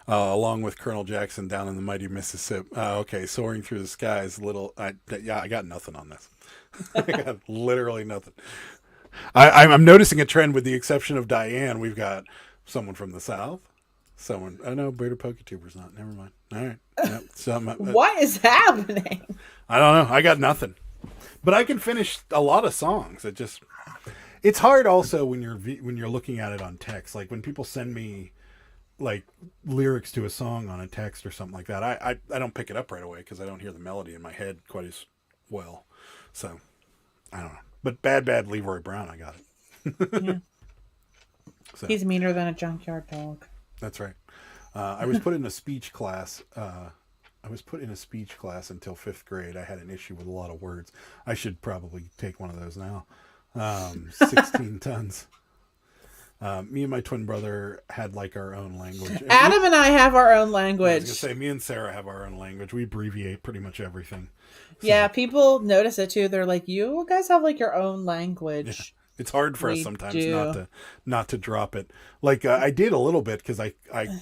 along with Colonel Jackson down in the mighty Mississippi. Okay, soaring through the skies. I got nothing on this. I got literally nothing. I'm noticing a trend with the exception of Diane. We've got someone from the South. I know Breeder PokeTuber's not. Never mind. All right. What is happening? I don't know. I got nothing. But I can finish a lot of songs. It's hard also when you're looking at it on text. Like when people send me like lyrics to a song on a text or something like that, I don't pick it up right away because I don't hear the melody in my head quite as well. So I don't know. But Bad Leroy Brown, I got it. Yeah. So, he's meaner than a junkyard dog. That's right. I was put in a speech class I was put in a speech class until 5th grade. I had an issue with a lot of words. I should probably take one of those now. 16 tons. Me and my twin brother had like our own language. Adam and I have our own I was language. gonna say, me and Sarah have our own language. We abbreviate pretty much everything. So, Yeah, people notice it too. They're like, "You guys have like your own language." it's hard for us We sometimes do. not to drop it. Like I did a little bit because I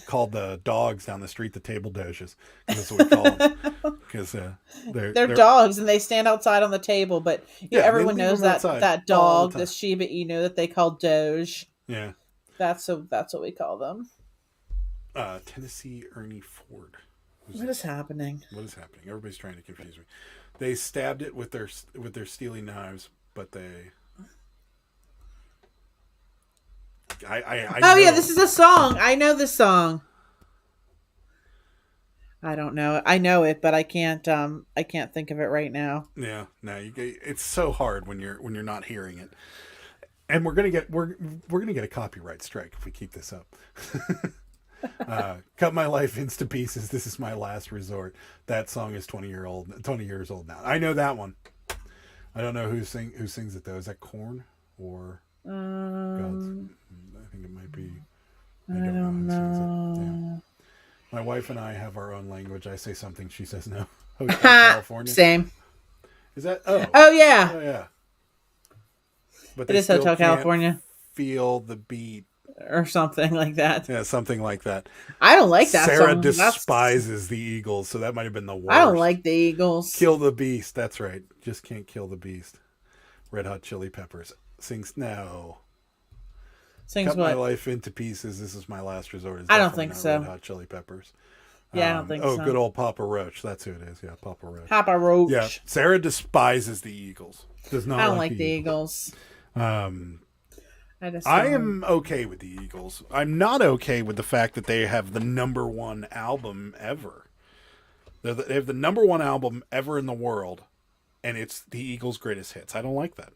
called the dogs down the street the table doges, because that's what we call them. Because They're dogs and they stand outside on the table, but Yeah, everyone they leave knows them that outside that all the dog, time. the Shiba Inu that they call Doge. Yeah. That's what we call them. Tennessee Ernie Ford. What is happening? What is happening? Everybody's trying to confuse me. They stabbed it with their steely knives, but they. I Oh yeah, know- this is a song. I know this song. I don't know it. I know it, but I can't think of it right now. Yeah, no, it's so hard when you're not hearing it. And we're gonna get a copyright strike if we keep this up. Cut my life into pieces. This is my last resort. That song is 20 years old now. I know that one. I don't know who sings it though. Is that Korn or God's? I think it might be. I don't know who sings it. Yeah. My wife and I have our own language. I say something, she says no. Hotel California. Same. Is that? Oh Yeah. yeah. But It they is still Hotel can't California feel the beat. or something like that. Yeah, something like that. I don't like that Sarah song. despises the Eagles, so that might have been the worst. I don't like the Eagles. Kill the Beast. That's right. Just can't kill the Beast. Red Hot Chili Peppers sings no. Sings Cut my what? life into pieces. This is my last resort. It's I don't definitely think not so. Red Hot Chili Peppers. Yeah, I don't think oh, so. good old Papa Roach. That's who it is. Yeah, Papa Roach. Papa Roach. Yeah, Sarah despises the Eagles. Does not. I don't like the Eagles. I am okay with the Eagles. I'm not okay with the fact that they have the #1 album ever. They have the #1 album ever in the world, and it's the Eagles' greatest hits. I don't like that.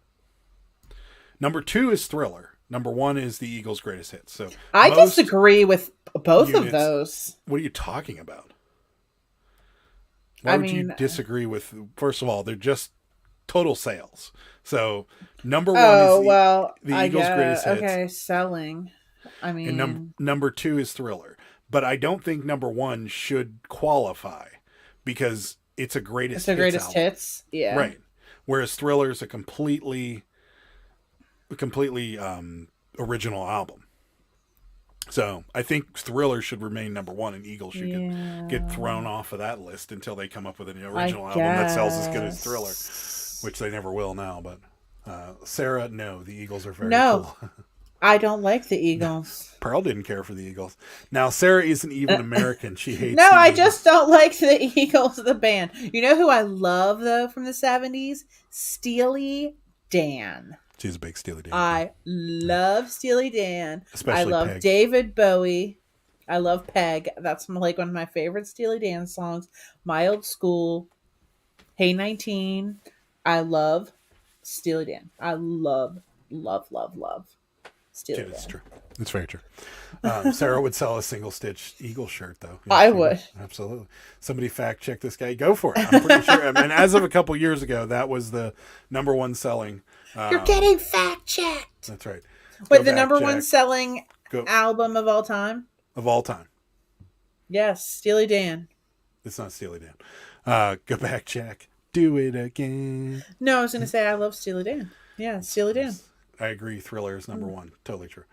#2 is Thriller. #1 is the Eagles' greatest hits. So I most disagree with both of units- those. What are you talking about? Why would you disagree with? First of all, they're just total sales. So #1 is the Eagles' greatest hits. Okay, selling. I mean, And #2 is Thriller. But I don't think #1 should qualify because it's a greatest it's the hits greatest album. hits. Yeah. Right. Whereas Thriller is a completely original album. So I think Thriller should remain #1 and Eagles should get thrown off of that list until they come up with an original album that sells as good as Thriller, which they never will now. But Sarah, no, the Eagles are very cool. I don't like the Eagles. Pearl didn't care for the Eagles. Now, Sarah isn't even American. She hates No, the I Eagles. just don't like the Eagles, the band. You know who I love, though, from the 70s? Steely Dan. She's a big Steely Dan. I love Steely Dan. Especially I love Peg. David Bowie. I love Peg. That's like one of my favorite Steely Dan songs. My Old School. Hey 19. I love Steely Dan. I love Steely Dan. It's true. It's very true. Sarah would sell a single stitch Eagle shirt, though. Yes, I she would. Absolutely. Somebody fact check this guy. Go for it. I'm pretty sure. I mean, as of a couple years ago, that was the #1 selling. You're getting fact checked. That's right. Wait, Go the back, #1 Jack. selling Go- album of all time? of all time. Yes, Steely Dan. It's not Steely Dan. Go back, Jack. Do it again. No, I was going to say I love Steely Dan. Yeah, Steely Dan. I agree. Thriller is #1. Totally true.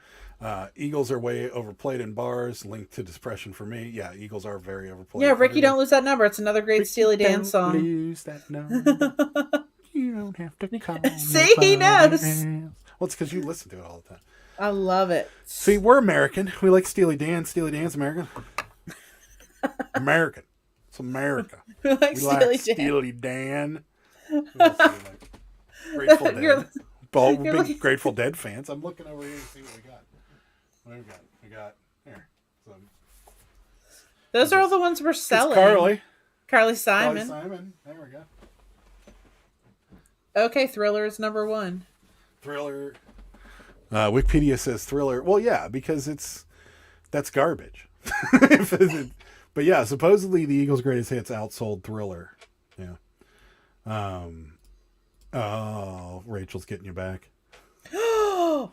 Eagles are way overplayed in bars, linked to depression for me. Yeah, Eagles are very overplayed. Yeah, Ricky, don't lose that number. It's another great Steely Dan Don't song. lose that number. You don't have to call See, he nobody knows. else. Well, it's because you listen to it all the time. I love it. See, we're American. We like Steely Dan. Steely Dan's American. American. It's America. We like We Steely like Dan. Steely Dan. Who else do we like? Grateful Dead. You're- Well, you're we're big looking- Grateful Dead fans. I'm looking over here to see what we got. What do we got? We got here. Some, Those are all the ones we're it's selling. Carly. Carly Simon. Simon. There we go. Okay, Thriller is #1. Thriller. Wikipedia says Thriller. Well, yeah, because that's garbage. But yeah, supposedly the Eagles' greatest hits outsold Thriller. Yeah. Oh, Rachel's getting you back.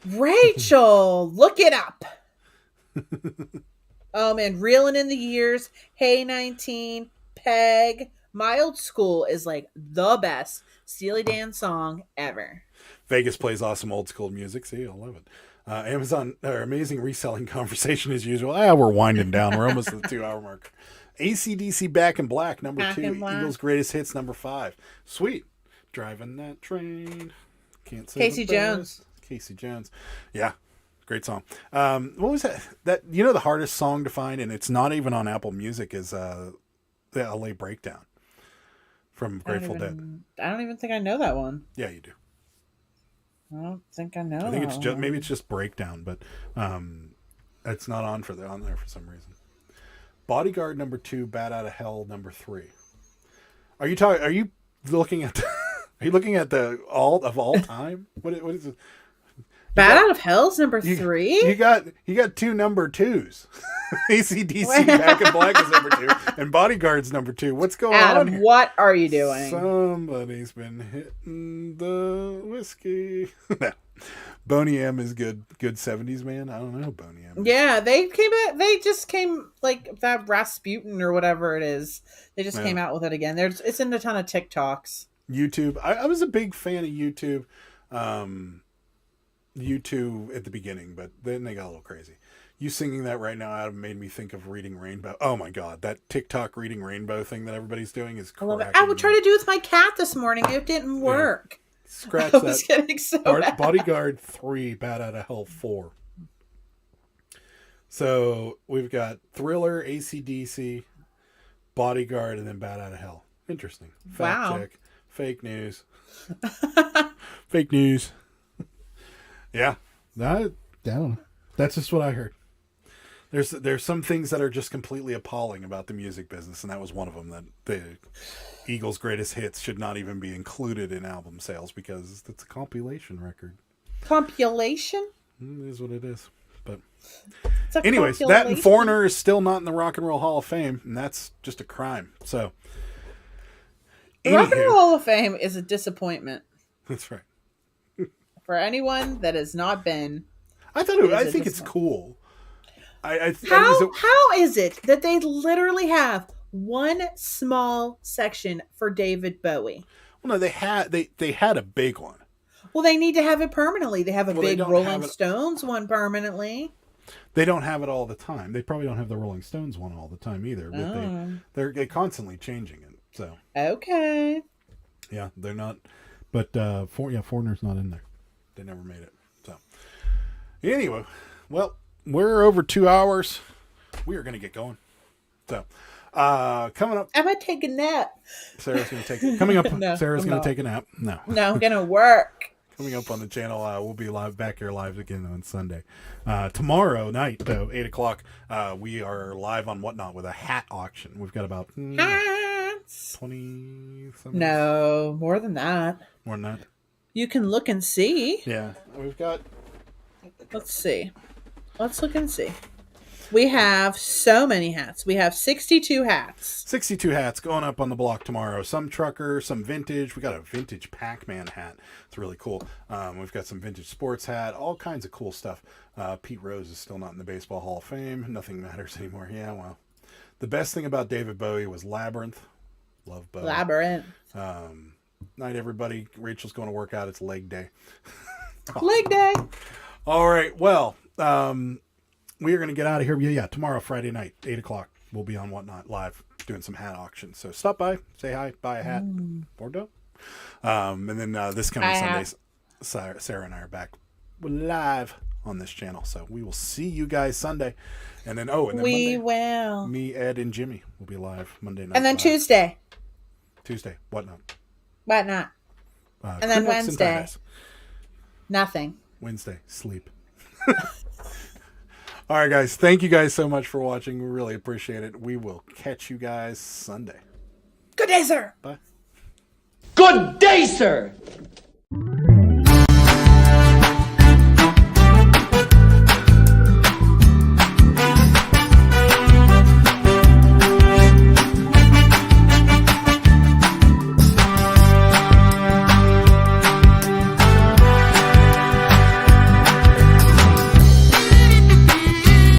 Rachel, look it up. Oh man, Reeling in the Years, Hey 19, Peg. My Old School is like the best Steely Dan song ever. Vegas plays awesome old school music. See, I love it. Amazon, amazing reselling conversation as usual. We're winding down. We're almost at the 2-hour mark. AC/DC Back in Black, number Back 2. in Black. Eagles' greatest hits, number 5. Sweet. Driving that train. Can't say Casey the best. Jones. Casey Jones. Yeah. Great song. What was that? The hardest song to find, and it's not even on Apple Music, is the LA Breakdown from Grateful Dead. I don't even think I know that one. Yeah, you do. I don't think I know. I think it's just maybe it's just Breakdown, but it's not on there for some reason. Bodyguard number 2, Bat Out of Hell number 3. Are you looking at are you looking at the all time? What is it? Bat Out of Hell's number 3. You got 2 number 2s. AC/DC Back in Black is number 2, and Bodyguard's number 2. What's going on here? What are you doing? Somebody's been hitting the whiskey. Boney M is good 70s man. I don't know Boney M. Yeah, they just came like that Rasputin or whatever it is. They just came out with it again. It's in a ton of TikToks. YouTube. I was a big fan of YouTube. YouTube at the beginning, but then they got a little crazy. You singing that right now, Adam, made me think of Reading Rainbow. Oh my God, that TikTok Reading Rainbow thing that everybody's doing is I love it. cracking I would try to do it with my cat this morning. It didn't work. Scratch I was that. getting so bad. Bodyguard 3, Bat Out of Hell 4. So we've got Thriller, AC/DC, Bodyguard, and then Bat Out of Hell. Interesting. Fact check. Fake news. Fake news. Yeah. I don't know. That's just what I heard. There's some things that are just completely appalling about the music business, and that was one of them, that the Eagles' greatest hits should not even be included in album sales because it's a compilation record. Compilation? It is what it is. But It's anyways, that and Foreigner is still not in the Rock and Roll Hall of Fame, and that's just a crime. So the Rock and Roll Hall of Fame is a disappointment. That's right. For anyone that has not been. I think it's cool. How is it that they literally have one small section for David Bowie? Well, no, they had a big one. Well, they need to have it permanently. They have a big Rolling Stones one permanently. They don't have it all the time. They probably don't have the Rolling Stones one all the time either. But they're constantly changing it. So okay. Yeah, they're not. But Foreigner's not in there. They never made it. So anyway, well, we're over 2 hours. We are going to get going. So coming up, I'm gonna take a nap. Sarah's going to take it. Coming up, No, Sarah's I'm going to not. take a nap. No, I'm gonna work. Coming up on the channel, we'll be back here live again on Sunday. Tomorrow night, though, 8 o'clock, we are live on Whatnot with a hat auction. We've got about Hats. 20 something. No, more than that. More than that. You can look and see. Yeah, we've got. Let's see. Let's look and see. We have so many hats. We have 62 hats. 62 hats going up on the block tomorrow. Some trucker, some vintage. We got a vintage Pac-Man hat. It's really cool. We've got some vintage sports hat. All kinds of cool stuff. Pete Rose is still not in the Baseball Hall of Fame. Nothing matters anymore. Yeah, well. The best thing about David Bowie was Labyrinth. Love Bowie. Labyrinth. Night, everybody. Rachel's going to work out. It's leg day. Leg day. All right. Well, we are going to get out of here. Yeah, tomorrow, Friday night, 8 o'clock. We'll be on Whatnot live doing some hat auctions. So stop by, say hi, buy a hat, or don't. And then this coming Sunday, Sarah and I are back live on this channel. So we will see you guys Sunday. And then, we Monday, will. me, Ed, and Jimmy will be live Monday night. And then live. Tuesday, Whatnot. and then Wednesday, nothing. Wednesday, sleep. All right, guys. Thank you guys so much for watching. We really appreciate it. We will catch you guys Sunday. Good day, sir. Bye. Good day, sir.